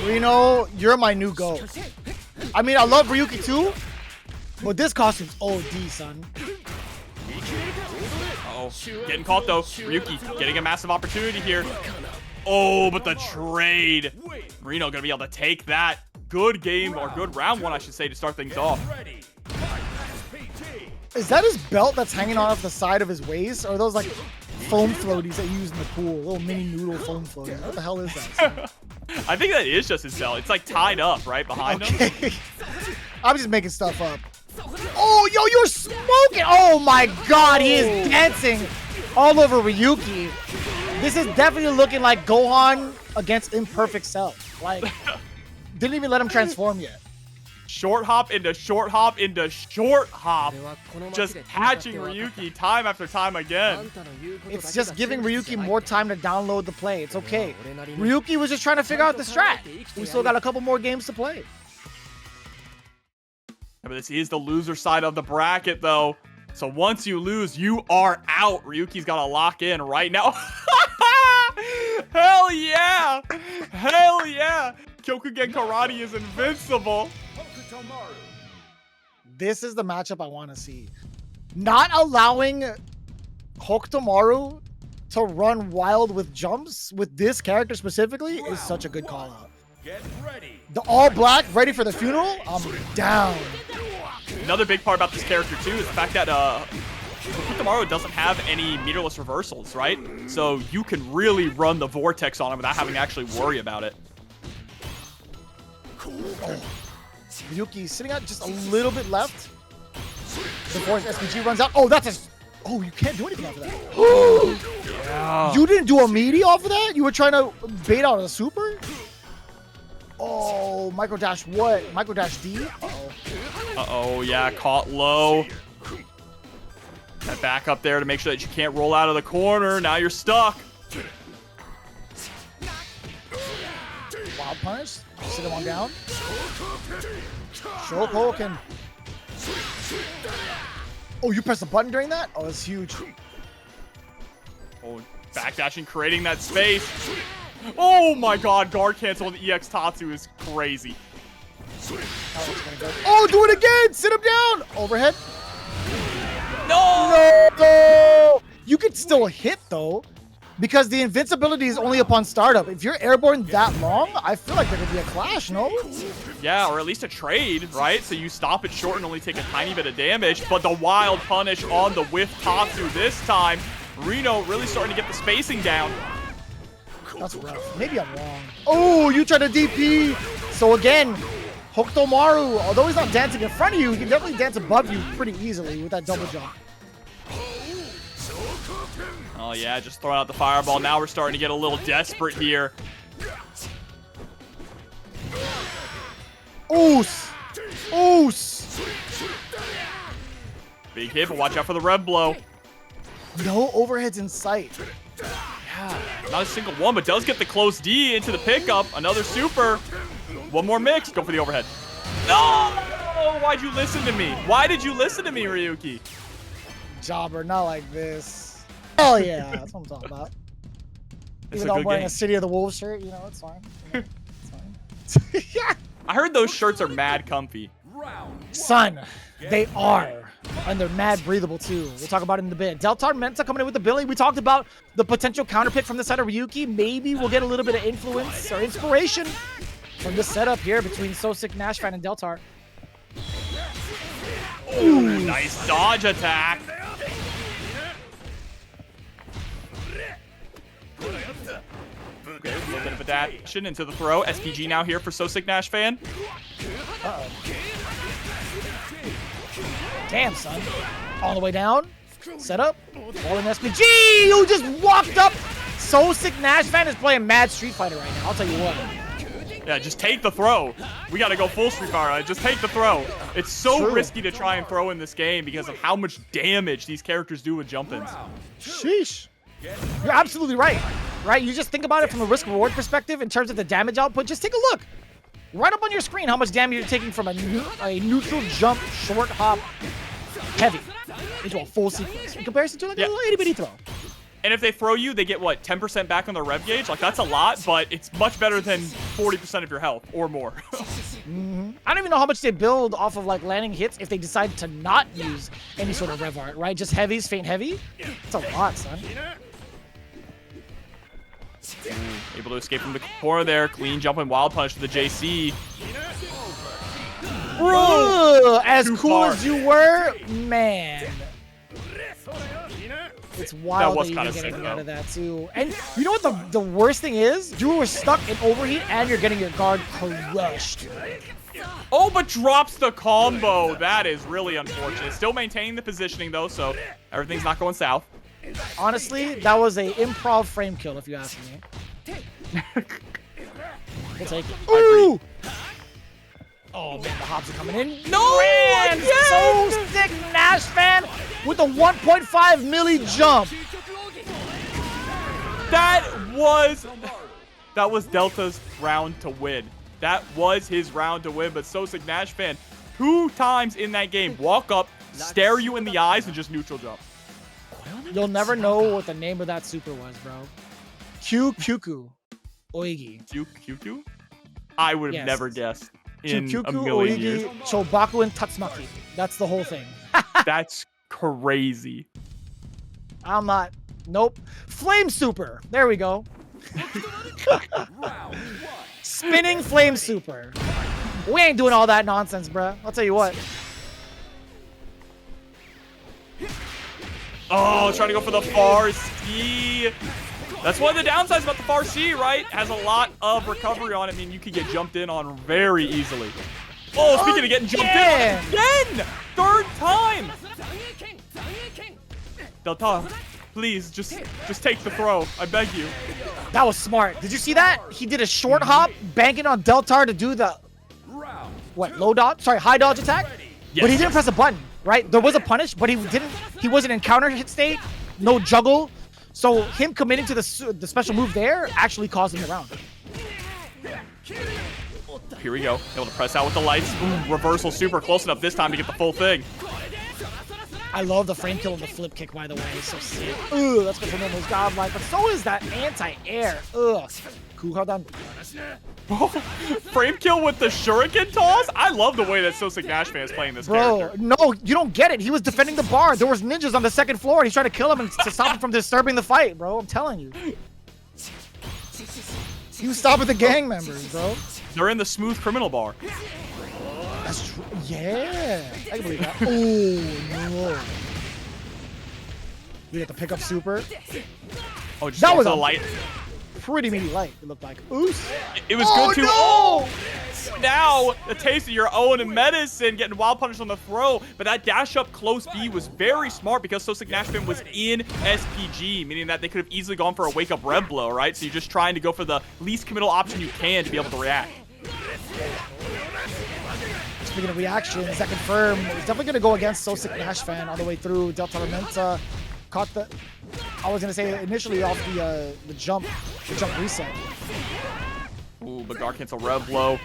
RINO, you're my new GOAT. I mean, I love Ryuki too, but this costume's OD, son. Oh, getting caught though. Ryuki getting a massive opportunity here. Oh, but the trade. RINO gonna be able to take that. Good game, or good round one, I should say, to start things off. Is that his belt that's hanging off the side of his waist? Or are those like foam floaties that you use in the pool? Little mini noodle foam floaties. What the hell is that? I think that is just his belt. It's like tied up right behind him. I'm just making stuff up. Oh, yo, you're smoking! Oh my god, he is dancing all over Ryuki. This is definitely looking like Gohan against Imperfect Self. Like, didn't even let him transform yet. Short hop into short hop into short hop. Just catching Ryuki time after time again. It's just giving Ryuki more time to download the play. It's okay. Ryuki was just trying to figure out the strat. We still got a couple more games to play. But this is the loser side of the bracket, though. So once you lose, you are out. Ryuki's got to lock in right now. Hell yeah! Hell yeah! Kyokugen Karate is invincible. This is the matchup I want to see. Not allowing Hokutomaru to run wild with jumps with this character specifically is such a good call out. Get ready. The all black ready for the funeral? I'm down. Another big part about this character too is the fact that Hokutomaru doesn't have any meterless reversals, right? So you can really run the vortex on him without having to actually worry about it. Oh. Ryuki sitting out just a little bit left before his SPG runs out. Oh, that's a... Oh, you can't do anything after that. Yeah. You didn't do a meaty off of that? You were trying to bait out a super? Oh, micro dash what? Micro dash D? Uh-oh. Uh-oh, yeah, caught low. That back up there to make sure that you can't roll out of the corner. Now you're stuck. Wild punish. Sit him on down. Shokoken. Oh, you pressed the button during that? Oh, that's huge. Oh, backdashing, creating that space. Oh my god, guard cancel on the EX Tatsu is crazy. Oh, do it again! Sit him down! Overhead. No! No! You could still hit, though, because the invincibility is only upon startup. If you're airborne that long, I feel like there could be a clash, no? Yeah, or at least a trade, right? So you stop it short and only take a tiny bit of damage, but the wild punish on the whiff Tatsu this time. RINO really starting to get the spacing down. That's rough. Maybe I'm wrong. Oh, you tried to DP. So again, Hokutomaru, although he's not dancing in front of you, he can definitely dance above you pretty easily with that double jump. Oh yeah, just throwing out the fireball. Now we're starting to get a little desperate here. Oos! Oos! Big hit, but watch out for the rev blow. No overheads in sight. Yeah, not a single one, but does get the close D into the pickup. Another super. One more mix. Go for the overhead. No! Why'd you listen to me? Why did you listen to me, Ryuki? Jobber, not like this. Hell yeah, that's what I'm talking about. Even though I'm wearing a City of the Wolves shirt, you know, it's fine. You know, it's fine. Yeah. I heard those shirts are mad comfy. Son, they are. And they're mad breathable too. We'll talk about it in a bit. DELTARMENTA coming in with the Billy. We talked about the potential counterpick from the side of Ryuki. Maybe we'll get a little bit of influence or inspiration from this setup here between SoSickNASHFAN and Deltar. Ooh, nice dodge attack. Okay, a little bit of a dash into the throw. SPG now here for SoSickNASHFAN. Uh-oh. Damn, son. On the way down. Set up. Falling SPG, who just walked up. SoSickNASHFAN is playing mad Street Fighter right now. I'll tell you what. Yeah, just take the throw. We got to go full Street Fighter. Right? Just take the throw. It's so risky to try and throw in this game because of how much damage these characters do with jump-ins. Sheesh. You're absolutely right. Right? You just think about it from a risk-reward perspective in terms of the damage output. Just take a look. Right up on your screen how much damage you're taking from a neutral jump, short hop, heavy into a full sequence in comparison to like a little itty-bitty throw. And if they throw you, they get, what, 10% back on their rev gauge? Like, that's a lot, but it's much better than 40% of your health or more. I don't even know how much they build off of, like, landing hits if they decide to not use any sort of rev art, right? Just heavies, faint heavy? It's a lot, son. Able to escape from the corner there. Clean jumping wild punch to the JC. Bro, as cool as you were, man. It's wild that you can get anything out of that, too. And you know what the worst thing is? You were stuck in overheat, and you're getting your guard crushed. Oh, but drops the combo. That is really unfortunate. Still maintaining the positioning, though, so everything's not going south. Honestly, that was a improv frame kill, if you ask me. We'll take it. Ooh! Oh, man, the hops are coming in. No! And SoSickNASHFAN with a 1.5 milli jump. That was Delta's round to win. That was his round to win, but SoSickNASHFAN 2 times in that game walk up, stare you in the eyes, and just neutral jump. You'll never know what the name of that super was, bro. Kyuku Oigi. Kyuku? I would have never guessed in a million Oigi, years. Chobaku, and Tatsumaki. That's the whole thing. That's crazy. I'm not. Nope. Flame super. There we go. Spinning flame super. We ain't doing all that nonsense, bruh. I'll tell you what. Oh, trying to go for the far C. That's one of the downsides about the far C, right? Has a lot of recovery on it. I mean, you could get jumped in on very easily. Oh, speaking of getting jumped in again! 3rd time! Delta, please, just take the throw. I beg you. That was smart. Did you see that? He did a short hop, banking on Deltar to do the low dodge? Sorry, high dodge attack? Yes. But he didn't press a button, right? There was a punish, but he wasn't in counter hit state, no juggle. So him committing to the special move there actually caused him the round. Here we go. Able to press out with the lights. Ooh, reversal super close enough this time to get the full thing. I love the frame kill and the flip kick, by the way. It's so sick. Ugh, that's good for normal godlike, but so is that anti-air. Ugh. Cool, hold on. Frame kill with the shuriken toss? I love the way that SoSickNASHFAN is playing this character. No, you don't get it. He was defending the bar. There was ninjas on the 2nd floor, and he's trying to kill him and to stop him from disturbing the fight, bro. I'm telling you. He was stopping the gang members, bro. They're in the smooth criminal bar. That's true. Yeah. I can believe that. Oh, no. We get the pickup super. Oh, just that was a light. Pretty meaty light, it looked like. Oops. It was good too. No! Oh! Now, the taste of your own medicine, getting wild punish on the throw. But that dash up close B was very smart because SoSickNASHFAN was in SPG, meaning that they could have easily gone for a wake up rev blow, right? So you're just trying to go for the least committal option you can to be able to react. speaking of reactions, that confirm is definitely going to go against SoSickNASHFAN all the way through. DELTARMENTA caught the, I was going to say initially off the jump reset. Ooh, Bogard cancel rev low.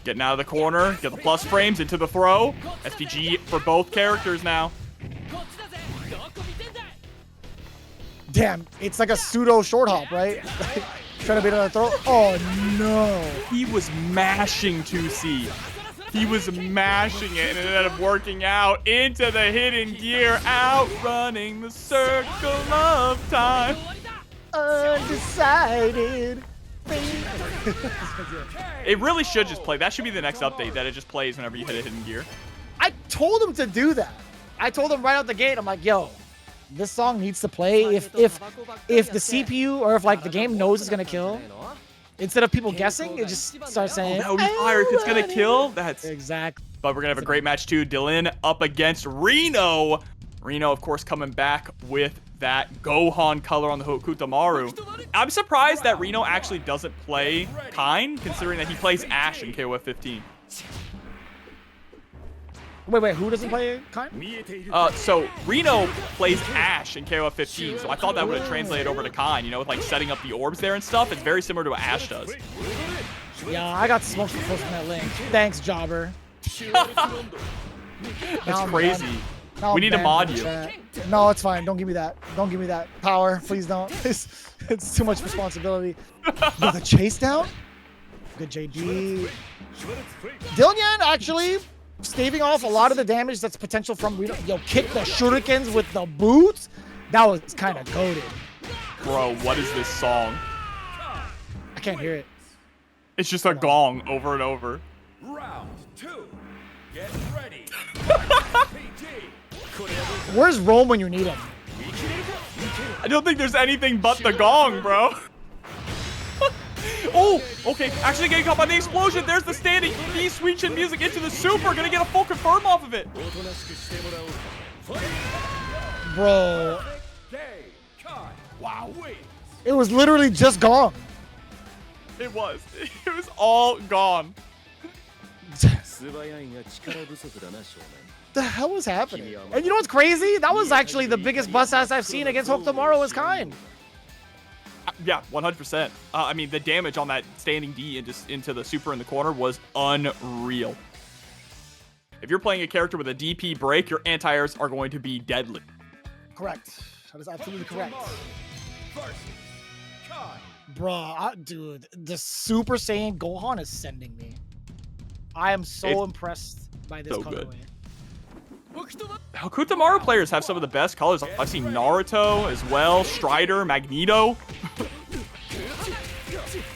Getting out of the corner, get the plus frames into the throw. SPG for both characters now. Damn, it's like a pseudo short hop, right? Trying to beat another throw. Oh no. He was mashing 2C. He was mashing it and it ended up working out into the hidden gear, outrunning the circle of time. Undecided. It really should just play. That should be the next update, that it just plays whenever you hit a hidden gear. I told him to do that. I told him right out the gate, I'm like, yo, this song needs to play if the CPU or if like the game knows it's gonna kill. Instead of people guessing, it just starts saying, that would be fire if it's gonna kill. That's exactly. But we're gonna have a great match too. Dylnyan up against RINO. RINO, of course, coming back with that Gohan color on the Hokutomaru. I'm surprised that RINO actually doesn't play Kain, considering that he plays Ash in KOF 15. Wait, who doesn't play Kain? So RINO plays Ash in KOF 15, so I thought that would have translated over to Kain, you know, with like setting up the orbs there and stuff. It's very similar to what Ash does. Yeah, I got smoked for posting that link. Thanks, Jobber. That's crazy. We need to mod you. No, it's fine. Don't give me that. Don't give me that power. Please don't. It's too much responsibility. Yo, the chase down? Good JD. Dylnyan actually staving off a lot of the damage that's potential from RINO. Yo, kick the shurikens with the boots. That was kind of goated. Bro, what is this song? I can't hear it. It's just a gong over and over. Round 2. Get ready. Where's Rome when you need him? I don't think there's anything but the gong, bro. Oh, okay. Actually getting caught by the explosion. There's the standing. He's sweet chin music into the super. Gonna get a full confirm off of it. Bro. Wow. It was literally just gone. It was. It was all gone. The hell was happening? And you know what's crazy? That was actually the biggest bust ass I've seen against Hokutomaru as Kain. Yeah, 100%. I mean, the damage on that standing D into the super in the corner was unreal. If you're playing a character with a DP break, your anti-airs are going to be deadly. Correct. That is absolutely correct. Bruh, dude, the Super Saiyan Gohan is sending me. I am so impressed by this colorway. Hokutomaru players have some of the best colors. I've seen Naruto as well, Strider, Magneto.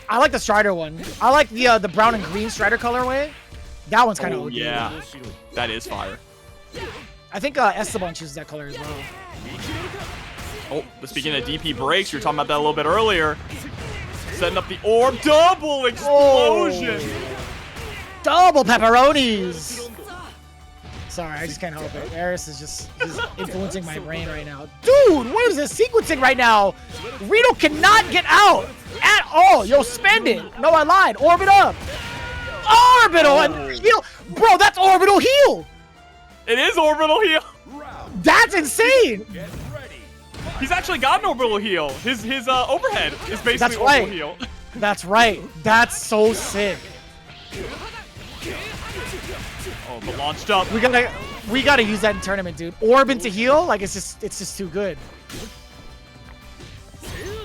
I like the Strider one. I like the brown and green Strider colorway. That one's kind of OD. Yeah, that is fire. I think Esteban chooses that color as well. Oh, but speaking of DP breaks, you were talking about that a little bit earlier. Setting up the orb, double explosion. Oh. Double pepperonis. Sorry, I just can't help it. Eris is just influencing my brain right now. Dude, what is this sequencing right now? RINO cannot get out at all. Yo, spend it. No, I lied. Orbit up. Orbital and heal. Bro, that's orbital heal. It is orbital heal. That's insane. He's actually got an orbital heal. His overhead is basically orbital heal. That's right. That's so sick. Oh, but launched up. We gotta use that in tournament, dude. Orb into heal, like it's just too good.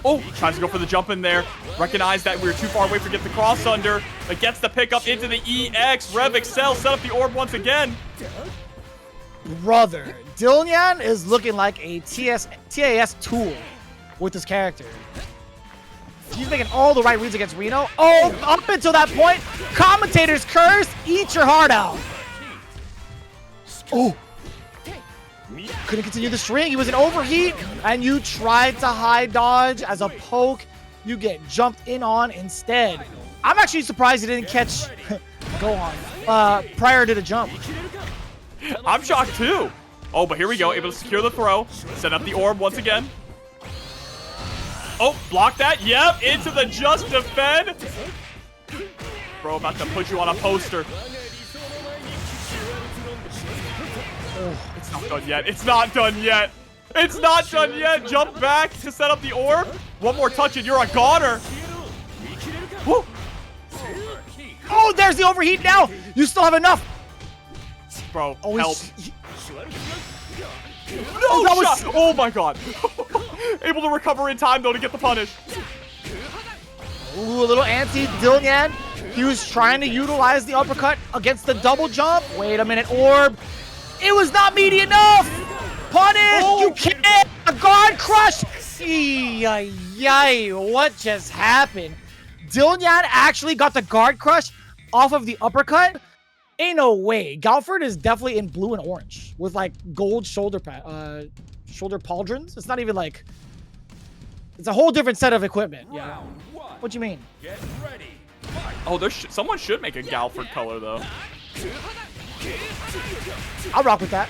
Oh, tries to go for the jump in there. Recognize that we were too far away for get the cross under, but gets the pickup into the EX. Rev Excel set up the orb once again. Brother, Dylnyan is looking like a TAS tool with this character. He's making all the right reads against RINO. Oh, up until that point, commentators curse, eat your heart out. Oh. Couldn't continue the string. He was in overheat, and you tried to high dodge as a poke. You get jumped in on instead. I'm actually surprised he didn't catch Gohan prior to the jump. I'm shocked too. Oh, but here we go. Able to secure the throw. Set up the orb once again. Oh, block that. Yep, into the just defend. Bro, about to put you on a poster. It's not done yet. It's not done yet. It's not done yet. Jump back to set up the orb. One more touch and you're a goner. Woo. Oh, there's the overheat now. You still have enough. Bro, Oh, help. Oh, that was... Oh my god. Able to recover in time though to get the punish. Ooh, a little anti-Dylnyan. He was trying to utilize the uppercut against the double jump. Wait a minute, orb. It was not meaty enough. Punish. Oh. You can't. A guard crush. Yay! What just happened? Dylnyan actually got the guard crush off of the uppercut. Ain't no way. Galford is definitely in blue and orange with like gold shoulder pauldrons. It's not even like. It's a whole different set of equipment. Yeah. What do you mean? Get ready. Oh, someone should make a Galford color though. I'll rock with that.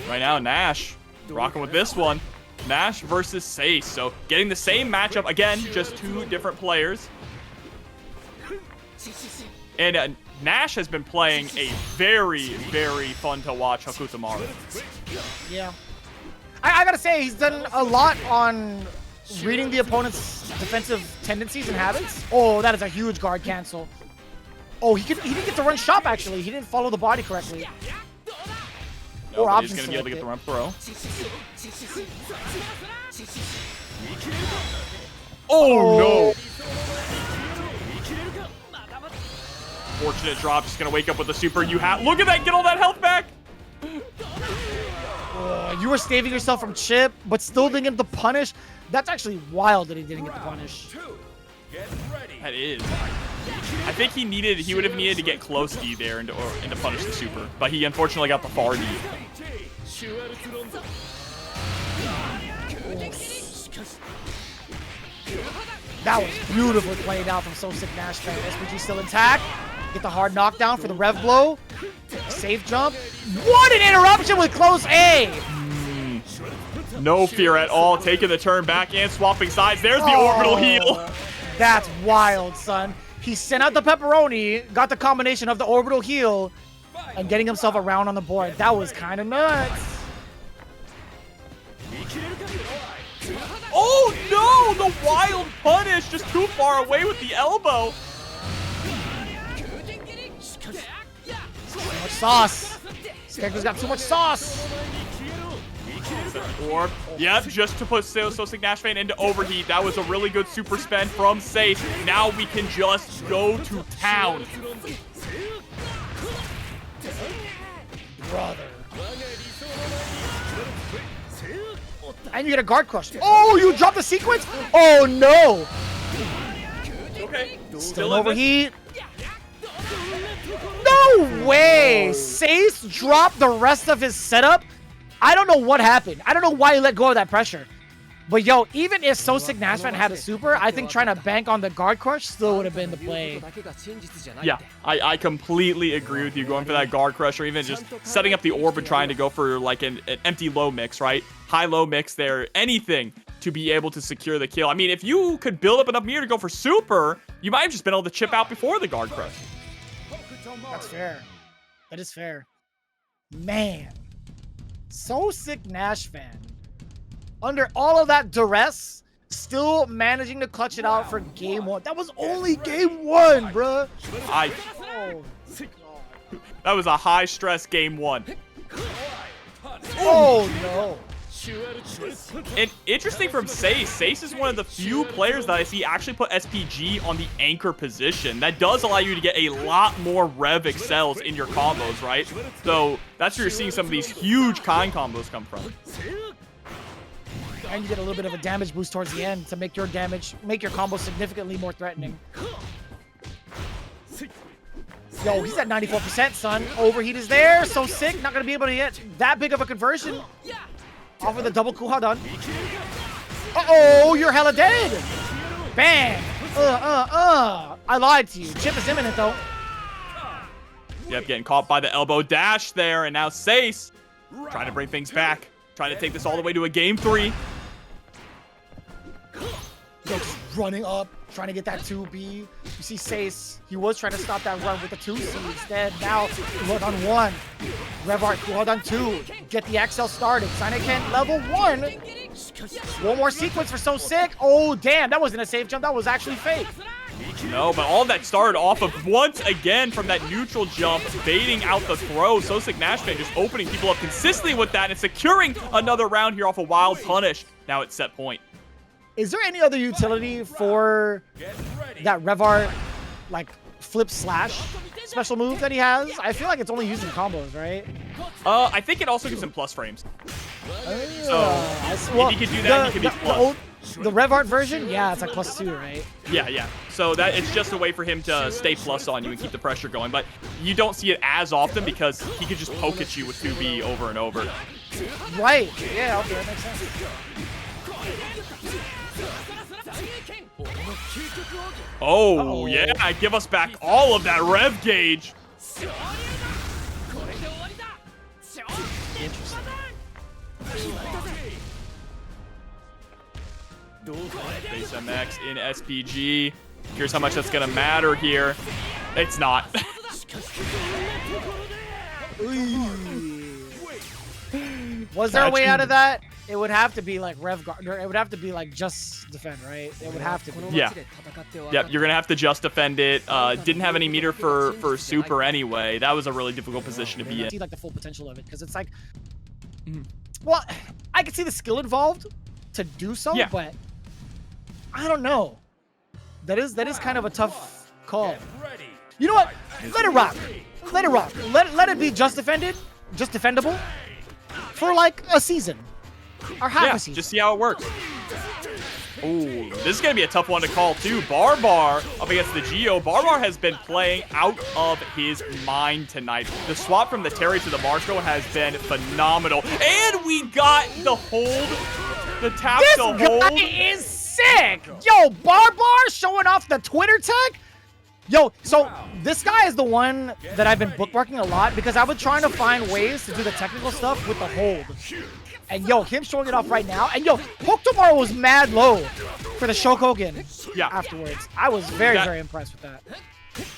Right now, Nash rocking with this one. Nash versus Seis. So getting the same matchup again, just two different players. And Nash has been playing a very, very fun to watch Hokutomaru. Yeah. I gotta say, he's done a lot on reading the opponent's defensive tendencies and habits. Oh, that is a huge guard cancel. Oh, he didn't get to run shop, actually. He didn't follow the body correctly. No, Or he's option going to be able to get the run throw. Oh, no. Fortunate drop. Just going to wake up with the super. Look at that. Get all that health back. You were saving yourself from chip, but still didn't get the punish. That's actually wild that he didn't get the punish. That is. I think he would have needed to get close D there and to punish the super, but he unfortunately got the far D. That was beautifully played out from SoSickNASHFAN. SPG still intact. Get the hard knockdown for the rev blow. Safe jump. What an interruption with close A! No fear at all. Taking the turn back and swapping sides. There's the orbital heal. That's wild, son. He sent out the pepperoni, got the combination of the orbital heal, and getting himself around on the board. That was kind of nuts. Oh no! The wild punish just too far away with the elbow. Too much sauce. This character's got too much sauce. Orb. Yep, just to put SoSickNASHFAN into overheat. That was a really good super spend from Seis. Now we can just go to town. Brother. And you get a guard crush. Oh, you dropped the sequence? Oh, no. Okay. Still overheat. No way. Seis dropped the rest of his setup. I don't know what happened. I don't know why he let go of that pressure. But yo, even if SoSickNASHFAN had a super, I think trying to bank on the guard crush still would have been the play. Yeah, I completely agree with you going for that guard crush or even just setting up the orb and trying to go for like an empty low mix, right? High-low mix there, anything to be able to secure the kill. I mean, if you could build up enough meter to go for super, you might have just been able to chip out before the guard crush. That's fair. That is fair. Man. SoSickNASHFAN, under all of that duress, still managing to clutch it out for game one. That was only game one, bruh. That was a high-stress game one. Oh, no. And interesting from Seis. Seis is one of the few players that I see actually put SPG on the anchor position. That does allow you to get a lot more rev excels in your combos, right? So that's where you're seeing some of these huge Kain combos come from. And you get a little bit of a damage boost towards the end to make your combo significantly more threatening. Yo, he's at 94%, son. Overheat is there. So sick. Not going to be able to get that big of a conversion. Off with a double Kuhadan. Uh-oh, you're hella dead. Bang. I lied to you. Chip is imminent, though. Yep, getting caught by the elbow dash there. And now Seis trying to bring things back. Trying to take this all the way to a game 3. Just running up, trying to get that 2B. You see Seis, he was trying to stop that run with the 2C instead. Now, look on 1. Rev Art well done 2. Get the XL started. SoSickNASHFAN level 1. One more sequence for SoSick. Oh, damn. That wasn't a safe jump. That was actually fake. No, but all that started off of, once again, from that neutral jump, baiting out the throw. SoSickNASHFAN just opening people up consistently with that and securing another round here off a wild punish. Now it's set point. Is there any other utility for that Rev Art, like, flip slash special move that he has? I feel like it's only used in combos, right? I think it also gives him plus frames. So well, if he could do that, he could be plus. The Rev Art version, yeah, it's like +2, right? Yeah. So that it's just a way for him to stay plus on you and keep the pressure going. But you don't see it as often because he could just poke at you with 2B over and over. Right. Yeah, okay, that makes sense. Oh, yeah, give us back all of that rev gauge. Interesting. Base MX in SPG. Here's how much that's gonna matter here. It's not. Was there a way out of that? It would have to be like Rev Guard, or it would have to be like just defend, right? It would have to be. Yeah. Yep, you're gonna have to just defend it. Didn't have any meter for super anyway. That was a really difficult position to be in. See like the full potential of it, because it's like, well, I could see the skill involved to do so, but I don't know. That is kind of a tough call. You know what? Let it rock. Let it rock. Let it be just defended, just defendable for like a season or half a season. Just see how it works. Ooh, this is going to be a tough one to call, too. Barbar up against TheGio. Barbar has been playing out of his mind tonight. The swap from the Terry to the Marco has been phenomenal. And we got the hold. The tap to hold. This guy is sick. Yo, Barbar showing off the Twitter tag. Yo, so this guy is the one that I've been bookmarking a lot because I was trying to find ways to do the technical stuff with the hold. And yo, him showing it off right now. And yo, Hokutomaru was mad low for the Shokogen afterwards. I was very impressed with that.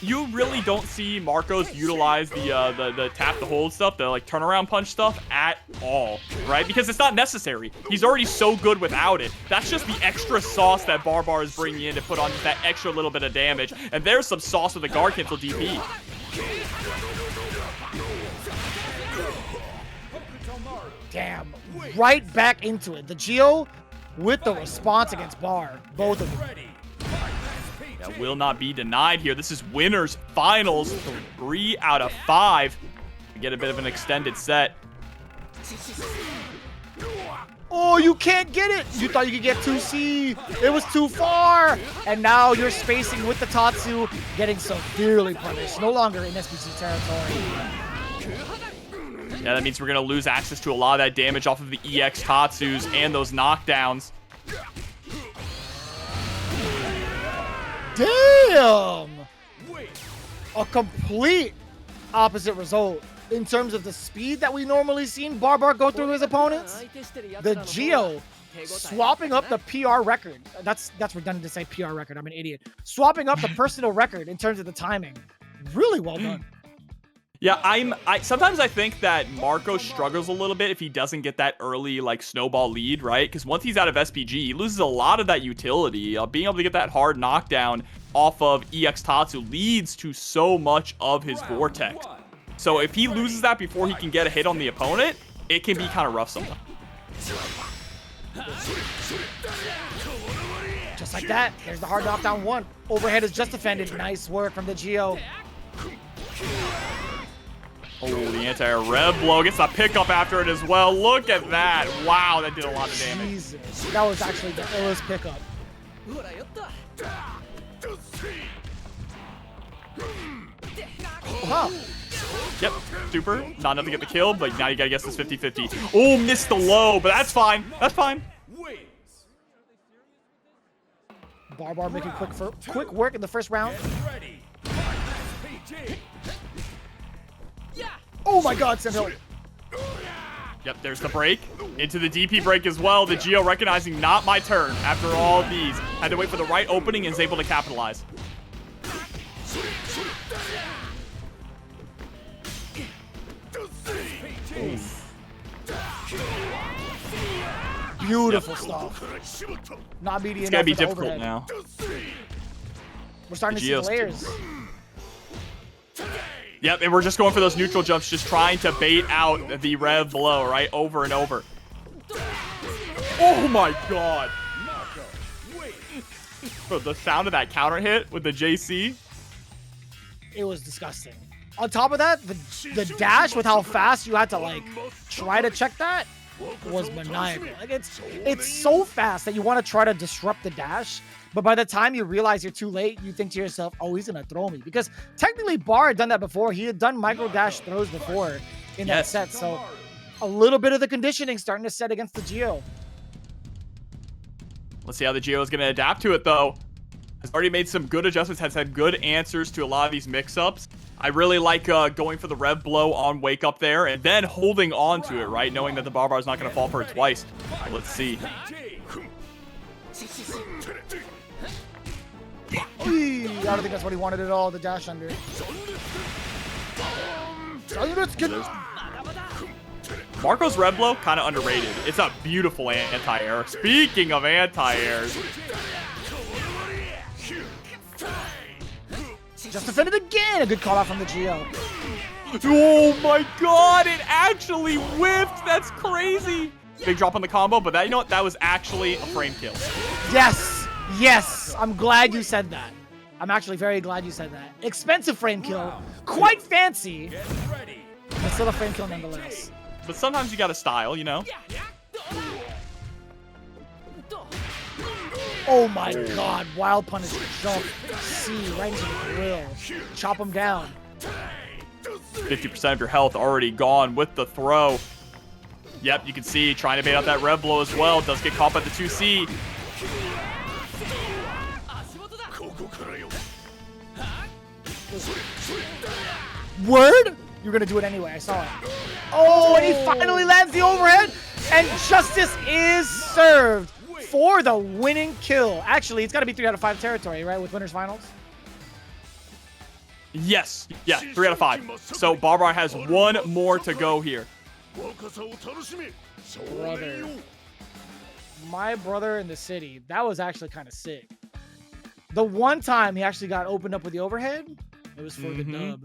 You really don't see Marcos utilize the tap to hold stuff, the like turnaround punch stuff at all, right? Because it's not necessary. He's already so good without it. That's just the extra sauce that Barbar is bringing in to put on just that extra little bit of damage. And there's some sauce with the guard cancel DP. Damn, right back into it. TheGio with the response against Bar, both of them. That will not be denied here. This is winners finals, 3 out of 5. We get a bit of an extended set. Oh, you can't get it. You thought you could get 2C. It was too far. And now you're spacing with the Tatsu, getting severely punished. No longer in SPC territory. Yeah, that means we're going to lose access to a lot of that damage off of the EX Tatsus and those knockdowns. Damn! A complete opposite result in terms of the speed that we normally seen Barbar go through his opponents. TheGio swapping up the PR record. That's redundant to say PR record. I'm an idiot. Swapping up the personal record in terms of the timing. Really well done. Yeah, sometimes I think that Marco struggles a little bit if he doesn't get that early, like, snowball lead, right? Because once he's out of SPG, he loses a lot of that utility. Being able to get that hard knockdown off of EX Tatsu leads to so much of his vortex. So if he loses that before he can get a hit on the opponent, it can be kind of rough sometimes. Just like that, there's the hard knockdown 1. Overhead is just defended. Nice work from TheGio. Oh, the anti-rev blow gets a pickup after it as well. Look at that. Wow, that did a lot of damage. Jesus, that was actually the illest pickup. Huh. Yep, super. Not enough to get the kill, but now you gotta guess this 50-50. Oh, missed the low, but that's fine. That's fine. Barbar making quick work in the first round. Oh my god, Sentinel. Yep, there's the break. Into the DP break as well. TheGio recognizing not my turn after all these. Had to wait for the right opening and is able to capitalize. Beautiful stuff. Not median. It's gonna be difficult now. We're starting to see the layers. Yep, and we're just going for those neutral jumps, just trying to bait out the rev blow, right? Over and over. Oh my god. Bro, the sound of that counter hit with the JC. It was disgusting. On top of that, the dash with how fast you had to like try to check that was maniacal. Like it's so fast that you want to try to disrupt the dash, but by the time you realize you're too late, you think to yourself, oh, he's gonna throw me. Because technically Bar had done that before. He had done micro dash throws before in that set. So a little bit of the conditioning starting to set against the Geo. Let's see how the Geo is going to adapt to it, though. Has already made some good adjustments, has had good answers to a lot of these mix-ups. I really like going for the rev blow on wake up there and then holding on to it, right? Knowing that the bar is not going to fall for it twice. Let's see. I don't think that's what he wanted at all, the dash under. Marco's rev blow, kind of underrated. It's a beautiful anti-air. Speaking of anti-airs. Just defended again. A good call out from the Geo. Oh my god, it actually whiffed. That's crazy. Big drop on the combo, but that, you know what? That was actually a frame kill. Yes. Yes. I'm glad you said that. I'm actually very glad you said that. Expensive frame kill. Quite fancy. But still a frame kill nonetheless. But sometimes you got to style, you know? Oh my god. Wild punish jump. C right into the grill. Chop him down. 50% of your health already gone with the throw. Yep, you can see trying to bait out that rev blow as well. Does get caught by the 2C. Word? You're gonna do it anyway, I saw it. Oh, and he finally lands the overhead, and justice is served for the winning kill. Actually, it's gotta be 3 out of 5 territory, right, with winners finals? Yes, yeah, 3 out of 5. So Barbara has one more to go here. Brother. My brother in the city, that was actually kind of sick. The one time he actually got opened up with the overhead, it was for the dub.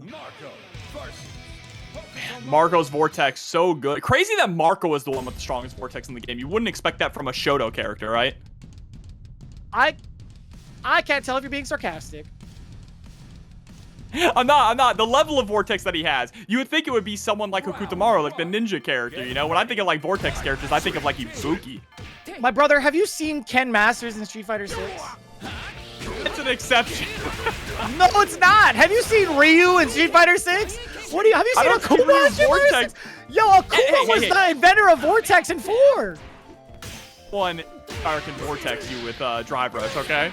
Marco's Vortex, so good. Crazy that Marco is the one with the strongest Vortex in the game. You wouldn't expect that from a Shoto character, right? I can't tell if you're being sarcastic. I'm not. The level of Vortex that he has, you would think it would be someone like Hokutomaru, like the ninja character, you know? When I think of like Vortex characters, I think of like Ibuki. My brother, have you seen Ken Masters in Street Fighter 6? It's an exception. No, it's not. Have you seen Ryu in Street Fighter 6? What do you have you seen Akuma in Street Fighter 6? Yo, Akuma was the inventor of Vortex in 4. One fire can Vortex you with Drive Rush, okay?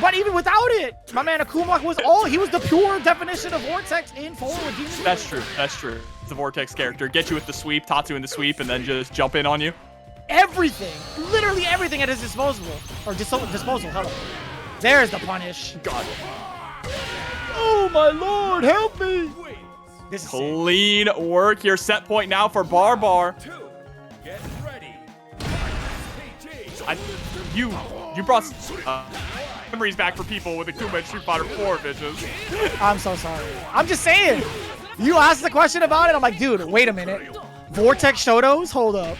But even without it, my man Akuma was the pure definition of Vortex in 4 with Demon. That's true. That's true. It's a Vortex character. Get you with the sweep, Tatsu in the sweep, and then just jump in on you. Everything, literally everything at his disposal. Disposal, hello. There's the punish. God. Oh my lord, help me. This is clean work here. Set point now for Barbar. Get ready. You brought memories back for people with Akuma and Street Fighter 4 bitches. I'm so sorry. I'm just saying. You asked the question about it. I'm like, dude, wait a minute. Vortex Shotos? Hold up.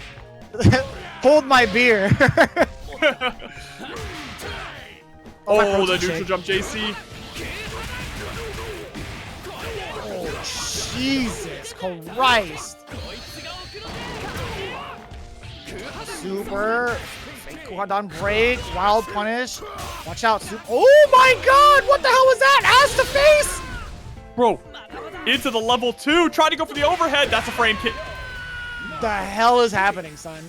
Hold my beer. Oh, the neutral jump JC. Oh, Jesus Christ. Super. Fake Quadon break. Wild punish. Watch out. Oh my god. What the hell was that? Ass to face. Bro, into the level 2. Trying to go for the overhead. That's a frame kick. The hell is happening, son?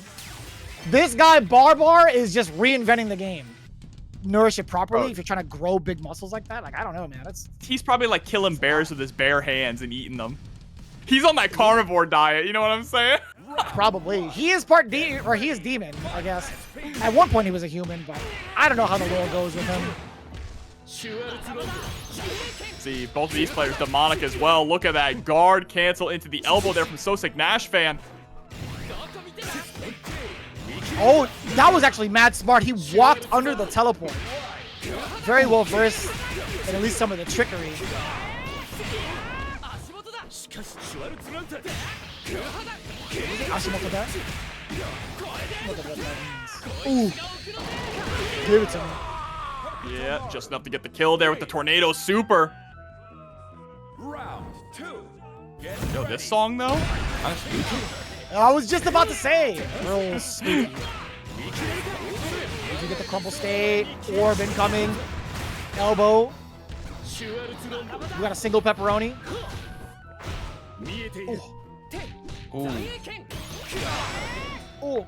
This guy, Barbar, is just reinventing the game. Nourish it properly if you're trying to grow big muscles like that. Like, I don't know, man. He's probably like killing bears with his bare hands and eating them. He's on that carnivore diet, you know what I'm saying? Probably. He is he is demon, I guess. At one point he was a human, but I don't know how the world goes with him. See, both of these players demonic as well. Look at that guard cancel into the elbow there from SoSickNASHFAN. Oh, that was actually mad smart. He walked under the teleport. Very well versed in at least some of the trickery. Ashimoto there? Look at what that means. Ooh. Give it to me. Yeah, just enough to get the kill there with the Tornado Super. Round 2. Yo, this song though? I was just about to say. Real spooky. Did you get the crumple state? Orb incoming. Elbow. We got a single pepperoni. Ooh. Oh. Oh,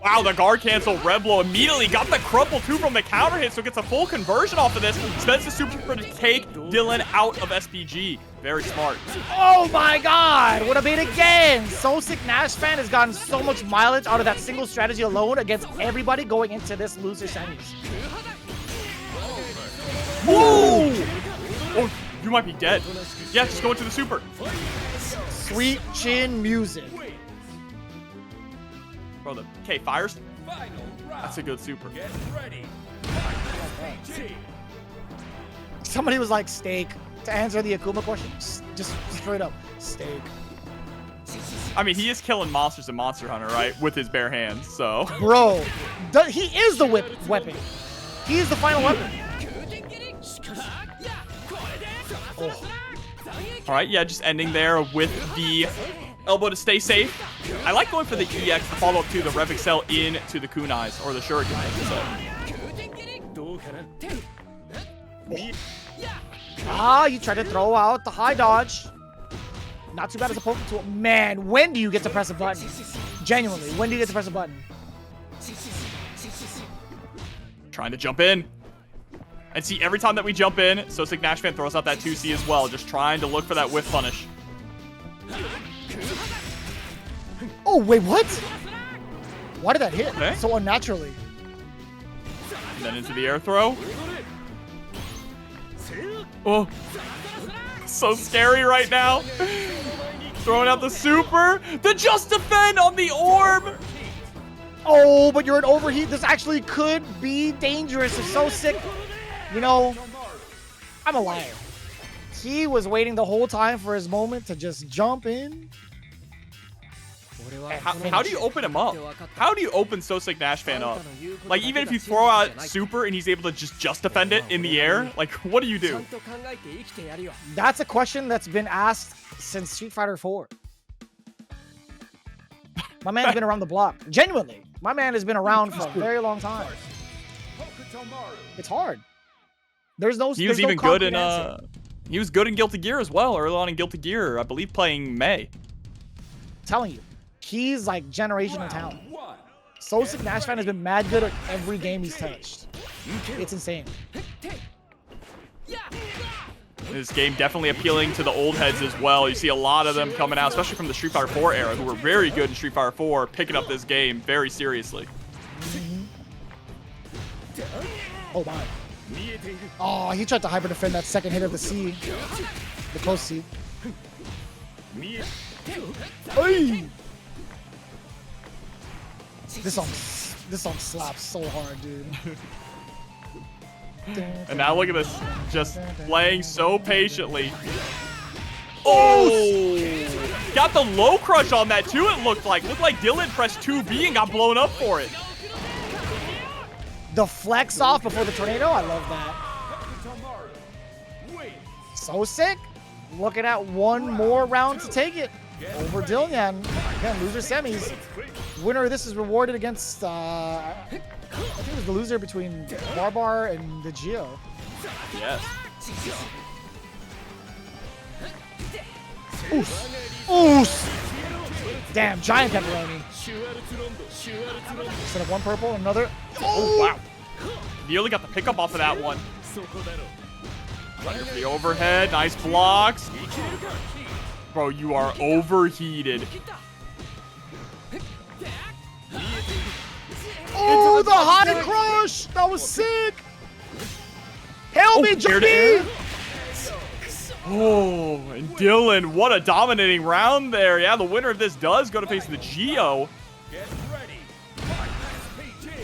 wow, the guard cancel. Reblo immediately got the crumple too from the counter hit, so gets a full conversion off of this. Spends the super to take Dylan out of SPG. Very smart. Oh my god! What a bait again! SoSickNASHFAN has gotten so much mileage out of that single strategy alone against everybody going into this loser semis. Ooh! Oh, you might be dead. Yeah, just go into the super. Sweet chin music. Bro, the K fires. Final round. That's a good super. Get ready. Somebody was like, steak. To answer the Akuma question, just straight up, steak. I mean, he is killing monsters in Monster Hunter, right? With his bare hands, so. Bro, he is the weapon. He is the final weapon. Oh. All right, yeah, just ending there with the elbow to stay safe. I like going for the EX to follow up to the Rev Excel into the kunais, or the Shuriken, I should say. Ah, you tried to throw out the high dodge. Not too bad as a poking tool. Man, when do you get to press a button? Genuinely, when do you get to press a button? Trying to jump in. And see, every time that we jump in, SoSickNASHFAN throws out that 2C as well, just trying to look for that whiff punish. Oh, wait, what? Why did that hit Okay. so unnaturally? And then into the air throw. Oh, so scary right now. Throwing out the super. The just defend on the orb. Oh, but you're an overheat. This actually could be dangerous. It's so sick. You know, I'm a liar. He was waiting the whole time for his moment to just jump in. How do you open him up? How do you open SoSickNASHFAN up? Like, even if you throw out super and he's able to just defend it in the air, like, what do you do? That's a question that's been asked since Street Fighter 4. My man's been around the block. Genuinely. My man has been around for a very long time. It's hard. There's no. He was even good in he was good in Guilty Gear as well, early on in Guilty Gear, I believe playing May. Telling you, he's like generational talent. SoSickNASHFAN has been mad good at every game he's touched. It's insane. This game definitely appealing to the old heads as well. You see a lot of them coming out, especially from the Street Fighter 4 era, who were very good in Street Fighter 4, picking up this game very seriously. Oh my. Oh, he tried to hyper defend that second hit of the C. The close C. Hey! This song slaps so hard, dude. And now look at this, just playing so patiently. Oh! Got the low crush on that too, it looked like. Looked like Dylan pressed 2B and got blown up for it. The flex off before the tornado, I love that. So sick. Looking at one more round to take it over Dylnyan. Again, loser semis. Winner of this is rewarded against, I think it was the loser between Barbar and TheGio. Yes. Oos. Oos. Damn, giant pepperoni. Instead of one purple, another. Oh, wow. Nearly got the pickup off of that one. Running for the overhead. Nice blocks. Bro, you are overheated. Oh, the high crush! That was sick! Help me, Johnny! Oh, and Dylan, what a dominating round there. Yeah, the winner of this does go to face the Geo. Get ready.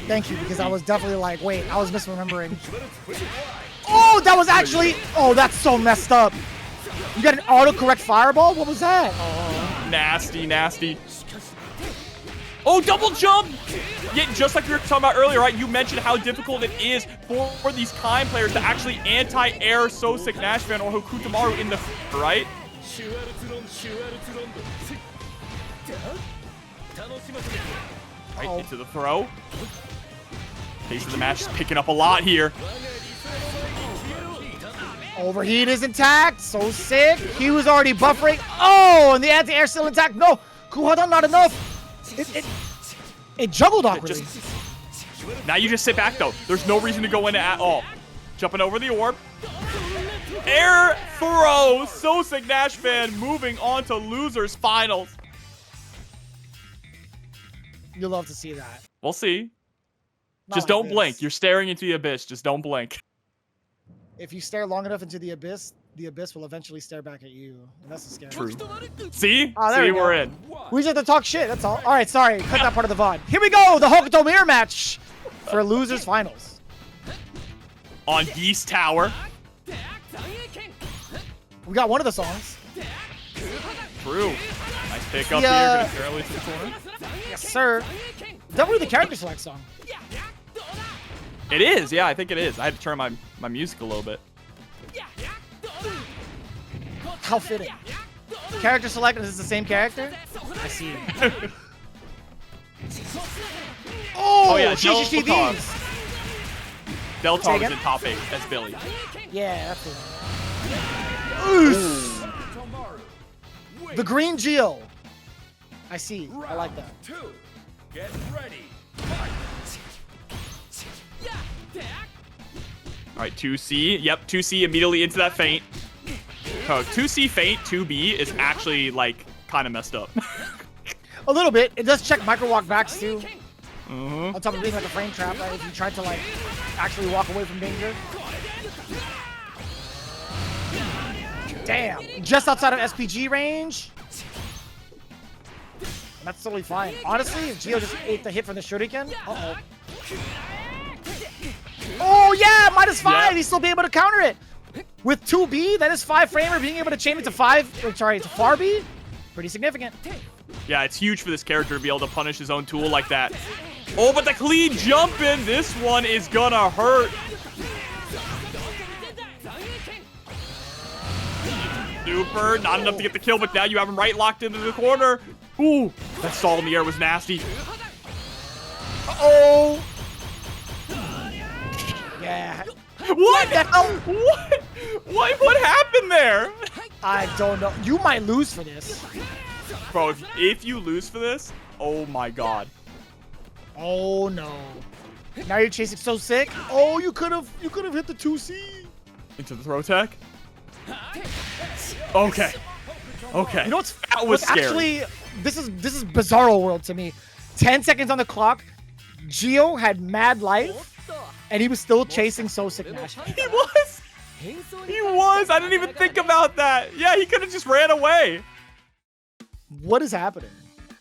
Thank you, because I was definitely like, wait, I was misremembering. Oh, that was actually... Oh, that's so messed up. You got an autocorrect fireball? What was that? Oh, nasty, nasty. Oh, double jump! Yeah, just like we were talking about earlier, right? You mentioned how difficult it is for these Kain players to actually anti-air SoSickNASHFAN or Hokutomaru in the right? Right into the throw. Pace of the match is picking up a lot here. Overheat is intact. So sick. He was already buffering. Oh, and the anti-air still intact. No, Kuhada not enough. It juggled awkwardly. Now you just sit back, though. There's no reason to go in at all. Jumping over the orb. Air throw. SoSickNASHFAN moving on to losers finals. You'll love to see that. We'll see. Not Just like don't this. blink. You're staring into the abyss. Just don't blink. If you stare long enough into the abyss will eventually stare back at you. And that's the scary. True. See? Oh, there See, we go. we're in. We just have to talk shit, that's all. All right, sorry. Cut that part of the VOD. Here we go, the Hokutomaru match for losers finals. On Geese Tower. We got one of the songs. True. Nice pick up Yeah. here. Gonna barely to the corner. Yes, sir. Definitely the character select song. It is. Yeah, I think it is. I had to turn my music a little bit. How fitting. Character select is the same character? I see. Oh, yeah, she Deltar. these. Deltar Say was again? in top 8 as Billy. Yeah, that's it. The green Geo. I see. I like that. 2. Get ready. All right, 2C. Yep, 2C immediately into that feint. Oh, 2C feint, 2B is actually, like, kind of messed up. A little bit. It does check micro walk backs too. Uh-huh. On top of being like a frame trap, right? If you try to like actually walk away from danger. Damn. Just outside of SPG range. That's totally fine. Honestly, if Geo just ate the hit from the shuriken. Uh-oh. Oh, yeah! -5! Yeah. He's still be able to counter it. With 2B, that is 5 framer, being able to chain it to 5. Sorry, to 4B. Pretty significant. Yeah, it's huge for this character to be able to punish his own tool like that. Oh, but the clean jump in. This one is gonna hurt. Super. Not enough to get the kill, but now you have him right locked into the corner. Ooh, that stall in the air was nasty. Uh-oh. Yeah. What? the hell? What happened there? I don't know. You might lose for this. Bro, if you lose for this, oh my god. Oh no. Now you're chasing so sick. Oh, you could have hit the 2C. Into the throw tech. Okay. Okay. You know what's That was scary. actually this is bizarro world to me. 10 seconds on the clock. Geo had mad life and he was still chasing SoSickNASHFAN. He was. He was. I didn't even think about that. Yeah, he could have just ran away. What is happening?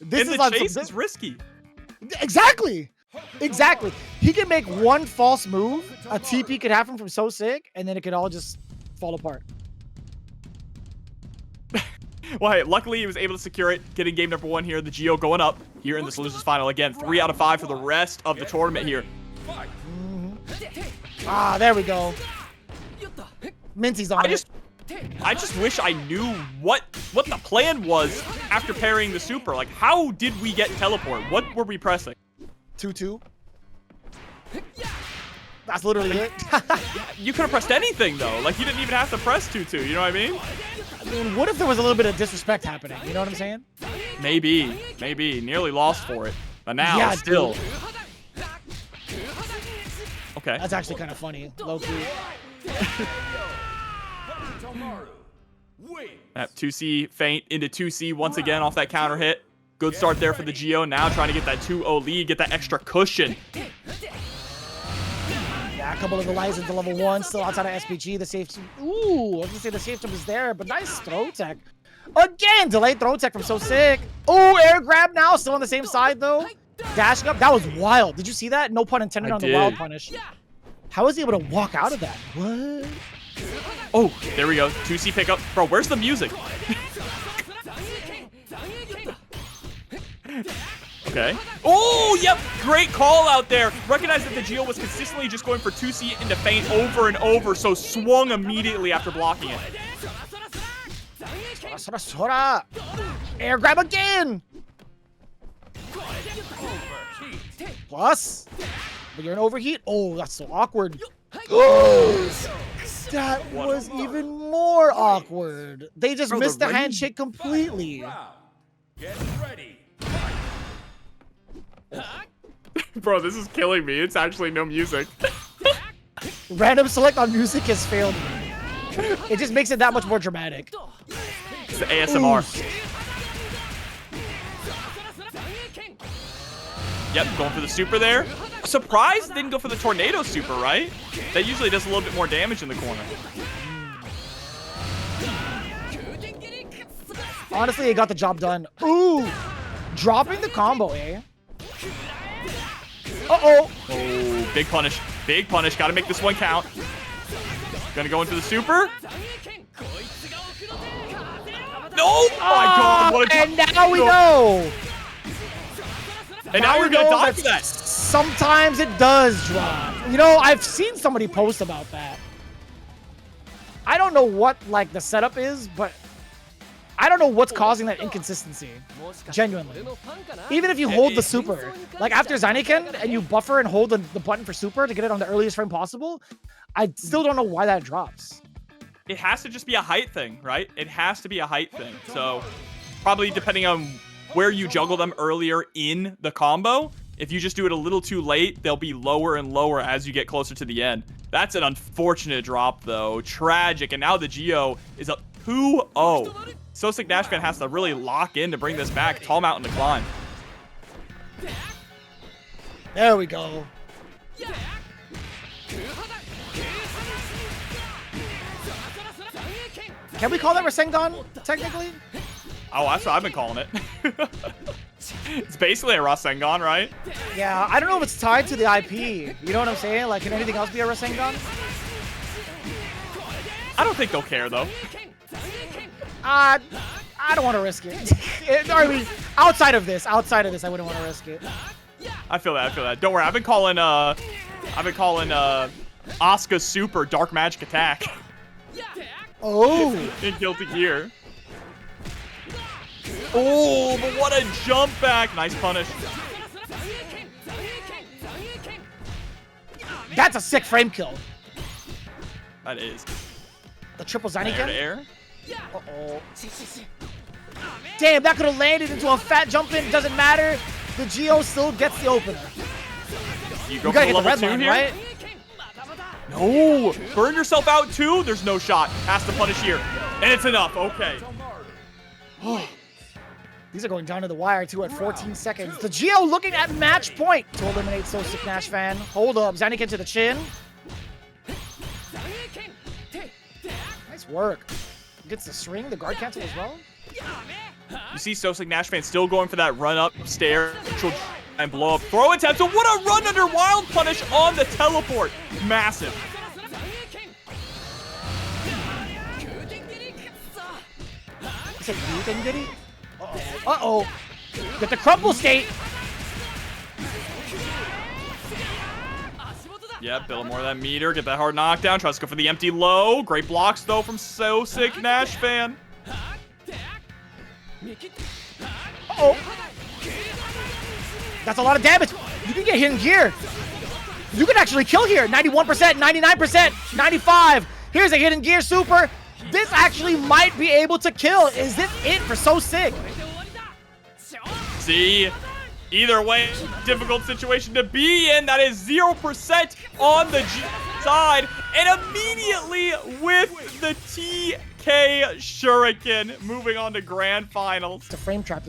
This And is the on chase some- is risky. Exactly. Exactly. He can make one false move, a TP could happen from so sick, and then it could all just fall apart. Well, hey, luckily he was able to secure it, getting game number 1 here. The Geo going up here in this losers final. Again, 3 out of 5 for the rest of the tournament here. Ah, there we go. Minty's on I just wish I knew what the plan was after parrying the super. Like, how did we get teleport? What were we pressing? 2-2. That's literally it. You could have pressed anything, though. Like, you didn't even have to press 2-2. You know what I mean? I mean, what if there was a little bit of disrespect happening? You know what I'm saying? Maybe. Maybe. Nearly lost for it. But now, Yeah, still. dude. Okay. That's actually kind of funny. Low key. That 2C feint into 2C once again off that counter hit. Good start there for the Geo. Now trying to get that 2-0 lead, get that extra cushion. Yeah, A couple of the lies into level 1, still outside of SPG. The safe, ooh, I was gonna say the safe jump is there, but nice throw tech. Again, delayed throw tech from SoSick. Ooh, air grab now, still on the same side though. Dashing up, that was wild. Did you see that? No pun intended on the wild punish. How was he able to walk out of that? What? Oh, there we go. 2C pickup. Bro, where's the music? Okay. Oh, yep. Great call out there. Recognize that TheGio was consistently just going for 2C into feint over and over, so swung immediately after blocking it. Sora, sora. Air grab again. Plus, but you're an overheat. Oh, that's so awkward. That was even more awkward. They just missed the handshake completely. Get ready. Bro, this is killing me. It's actually no music. Random select on music has failed me. It just makes it that much more dramatic. It's the ASMR. Ooh. Yep, going for the super there. Surprised didn't go for the tornado super, right? That usually does a little bit more damage in the corner. Honestly, it got the job done. Ooh, dropping the combo, eh? Uh-oh. Oh, big punish. Big punish. Got to make this one count. Gonna go into the super. No! Oh my god, what a and now we know. And now you're gonna dodge that. Sometimes it does drop. You know, I've seen somebody post about that. I don't know what like the setup is, but I don't know what's causing that inconsistency. Genuinely. Even if you hold the super, like after Zyneken and you buffer and hold the button for super to get it on the earliest frame possible, I still don't know why that drops. It has to just be a height thing, right? It has to be a height thing. So probably depending on where you juggle them earlier in the combo, if you just do it a little too late, they'll be lower and lower as you get closer to the end. That's an unfortunate drop though. Tragic. And now TheGio is up 2-0. SoSickNASHFAN has to really lock in to bring this back. Tall mountain to climb. There we go. Can we call that Rasengan, technically? Oh, that's what I've been calling it. It's basically a Rasengan, right? Yeah, I don't know if it's tied to the IP. You know what I'm saying? Like, can anything else be a Rasengan? I don't think they'll care, though. I don't want to risk it. I mean, outside of this, I wouldn't want to risk it. I feel that. Don't worry, I've been calling Asuka Super Dark Magic Attack. Oh. In Guilty Gear. Oh, but what a jump back. Nice punish. That's a sick frame kill. That is. The triple Zyneken. Air. Uh-oh. Damn, that could have landed into a fat jump in. Doesn't matter. TheGio still gets the opener. You go gotta for get the red level 2 line, here? right? No. Burn yourself out too? There's no shot. Has to punish here. And it's enough. Okay. These are going down to the wire too at 14 seconds. TheGio looking at match point to eliminate SoSickNASHFAN. Hold up. Zyneken to the chin. Nice work. Gets the string, the guard cancel as well. You see SoSickNASHFAN still going for that run up stair and blow up throw attempt. So what a run under wild punish on the teleport. Massive. Is it Ryuki? Uh-oh. Get the crumble skate. Yep, build more of that meter. Get that hard knockdown. Tries to go for the empty low. Great blocks, though, from SoSickNASHFAN. Uh-oh. That's a lot of damage. You can get hidden gear. You can actually kill here. 91%, 99%, 95. Here's a hidden gear super. This actually might be able to kill. Is this it for SoSick? See, either way, difficult situation to be in. That is 0% on the G side. And immediately with the TK Shuriken, moving on to grand finals. It's a frame trap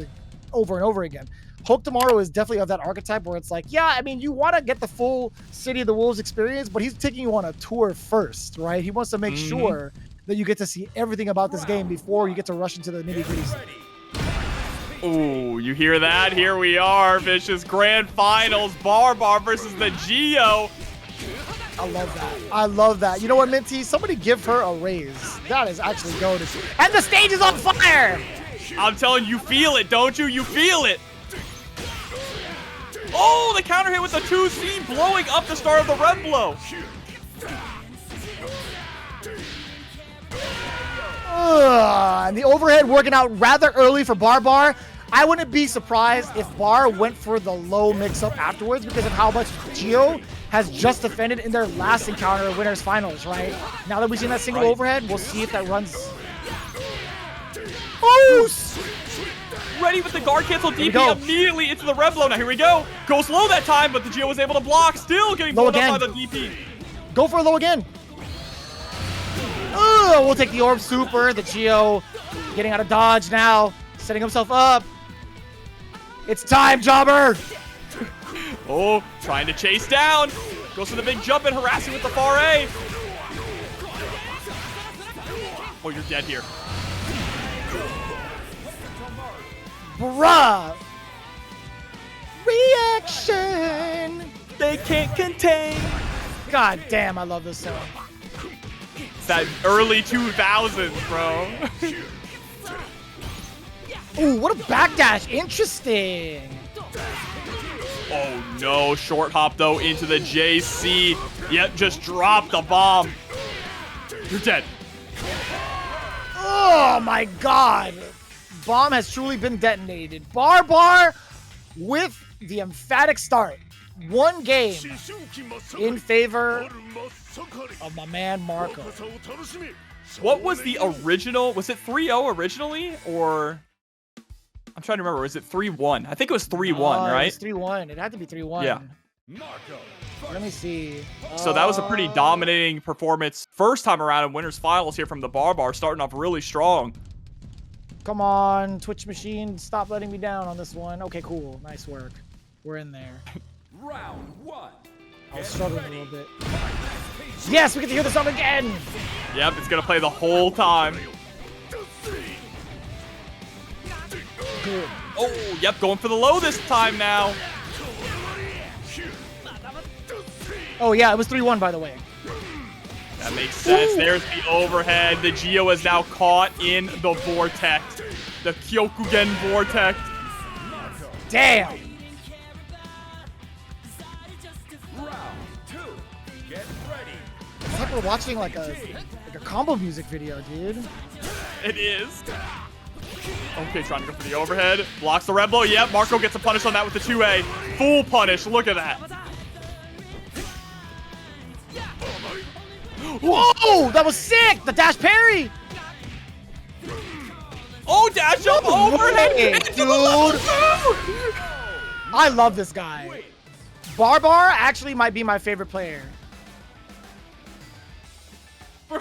over and over again. Hokutomaru is definitely of that archetype where it's like, yeah, I mean, you want to get the full City of the Wolves experience, but he's taking you on a tour first, right? He wants to make sure that you get to see everything about this game before you get to rush into the nitty-gritty. Ooh, you hear that? Here we are, Vicious Grand Finals, Barbar versus TheGio. I love that. I love that. You know what, Minty? Somebody give her a raise. That is actually goated. And the stage is on fire! I'm telling you, feel it, don't you? You feel it. Oh, the counter hit with the 2C, blowing up the start of the red blow. And the overhead working out rather early for Barbar. I wouldn't be surprised if Bar went for the low mix-up afterwards because of how much Gio has just defended in their last encounter of Winners Finals, right? Now that we've seen that single overhead, we'll see if that runs. Boost! Ready with the guard cancel DP immediately into the red blow. Now here we go. Go slow that time, but TheGio was able to block. Still getting blown up by the DP. Go for a low again. We'll take the orb super. TheGio getting out of dodge now. Setting himself up. It's time, Jobber. Oh, trying to chase down. Goes for the big jump and harassing with the far A. Oh, you're dead here. Bruh. Reaction. They can't contain. God damn, I love this song. It's that early 2000s, bro. Ooh, what a backdash. Interesting. Oh, no. Short hop, though, into the JC. Yep, just dropped the bomb. You're dead. Oh, my God. Bomb has truly been detonated. Barbar with the emphatic start. One game in favor of my man Marco. What was the original? Was it 3-0 originally? Or I'm trying to remember. Was it 3-1? I think it was 3-1, right? It was 3-1. It had to be 3-1. Yeah. Let me see. So that was a pretty dominating performance first time around in Winners Finals here from the Barbar, starting off really strong. Come on, Twitch machine. Stop letting me down on this one. Okay, cool. Nice work. We're in there. Round one. I was struggling a little bit. Yes, we get to hear the song again. Yep, it's going to play the whole time. Good. Oh, yep, going for the low this time now. Oh, yeah, it was 3-1, by the way. That makes sense. Ooh. There's the overhead. TheGio is now caught in the vortex. The Kyokugen vortex. Damn. Round two. Get ready. It's like we're watching like a combo music video, dude. It is. Okay, trying to go for the overhead. Blocks the red blow. Yep, Marco gets a punish on that with the 2A. Full punish. Look at that. Whoa, that was sick! The dash parry! Oh, dash jump overhead! Dude! I love this guy. Barbar actually might be my favorite player. Bro.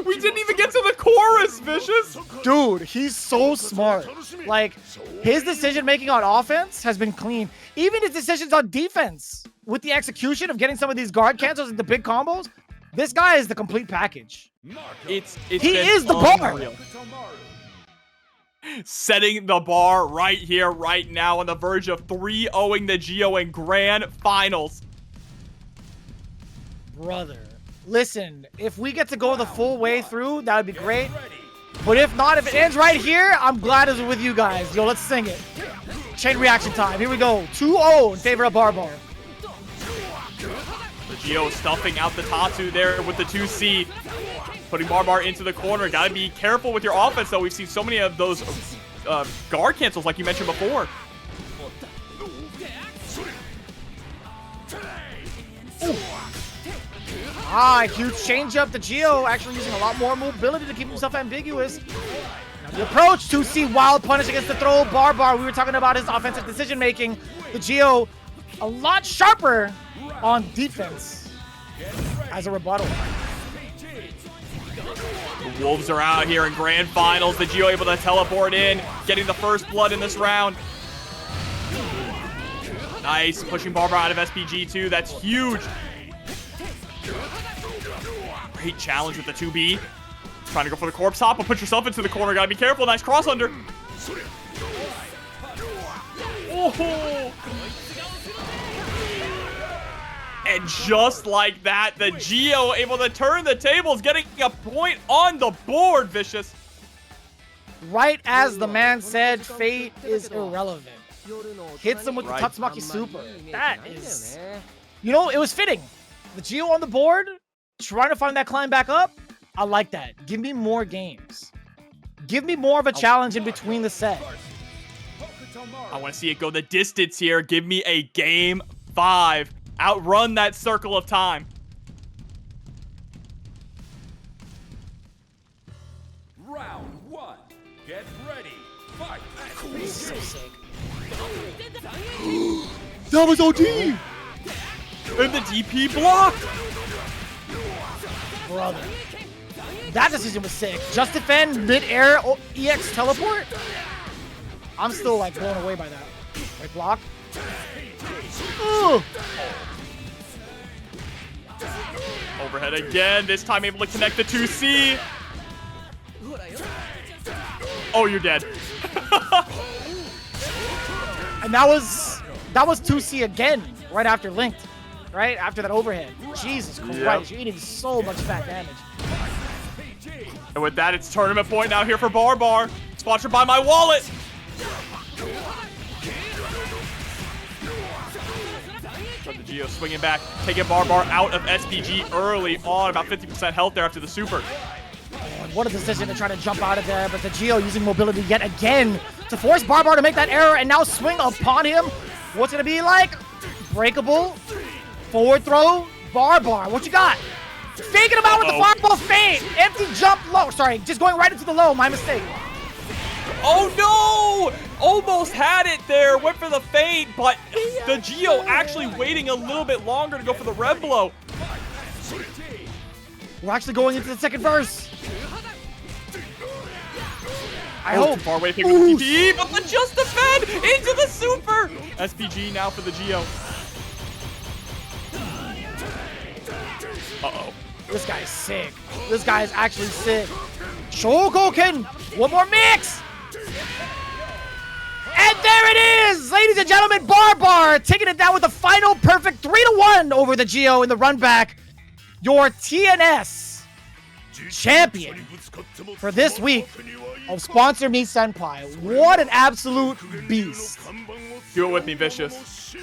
We didn't even get to the chorus, Vicious! Dude, he's so smart. Like, his decision-making on offense has been clean. Even his decisions on defense, with the execution of getting some of these guard cancels and the big combos, this guy is the complete package. He is the bar. Setting the bar right here, right now, on the verge of 3-0ing TheGio in Grand Finals. Brother, listen, if we get to go the full way through, that would be great. But if not, if it ends right here, I'm glad it's with you guys. Yo, let's sing it. Chain reaction time. Here we go. 2-0 in favor of Barbar. TheGio stuffing out the Tatsu there with the 2C. Putting Barbar into the corner. Gotta be careful with your offense, though. We've seen so many of those guard cancels, like you mentioned before. Ooh. Ah, huge change up. TheGio actually using a lot more mobility to keep himself ambiguous. Now the approach, 2C wild punish against the throw. Barbar, we were talking about his offensive decision making. TheGio a lot sharper on defense as a rebuttal. The Wolves are out here in Grand Finals. TheGio able to teleport in, getting the first blood in this round. Nice, pushing Barbar out of SPG too. That's huge. Great challenge with the 2B. Trying to go for the corpse hop, but put yourself into the corner. Gotta be careful. Nice cross under. Oh. And just like that, the Geo able to turn the tables, getting a point on the board, Vicious. Right as the man said, fate is irrelevant. Hits him with the Tatsumaki Super. That is... You know, it was fitting. The Geo on the board, trying to find that climb back up. I like that. Give me more games. Give me more of a challenge in between the set. I want to see it go the distance here. Give me a game 5. Outrun that circle of time. Round 1. Get ready. Fight. This is so sick. That was OD! And the DP block! Brother. That decision was sick. Just defend mid-air EX teleport? I'm still like blown away by that. Right block. Ooh. Overhead again, this time able to connect the 2C. Oh, you're dead. And that was 2C again, right after linked. Right after that overhead. Jesus Christ, you're eating so much fat damage. And with that, it's tournament point now here for Barbar. Sponsored by my wallet. But the Geo swinging back, taking Barbar out of SPG early on, about 50% health there after the super. And what a decision to try to jump out of there, but the Geo using mobility yet again to force Barbar to make that error and now swing upon him. What's it gonna be like? Breakable, forward throw, Barbar. What you got? Faking him out with the fireball feint. Empty jump low. Sorry, just going right into the low. My mistake. Oh no! Almost had it there. Went for the feint, but the Geo actually waiting a little bit longer to go for the red blow. We're actually going into the second verse. I hope. Far away pick with the TP, but the just defend into the super. SPG now for the Geo. Uh-oh. This guy is sick. This guy is actually sick. Shogoken! One more mix! And there it is! Ladies and gentlemen, Barbar taking it down with a final perfect 3-1 over the Geo in the run back. Your TNS champion for this week of Sponsor Me Senpai. What an absolute beast. Do it with me, Vicious.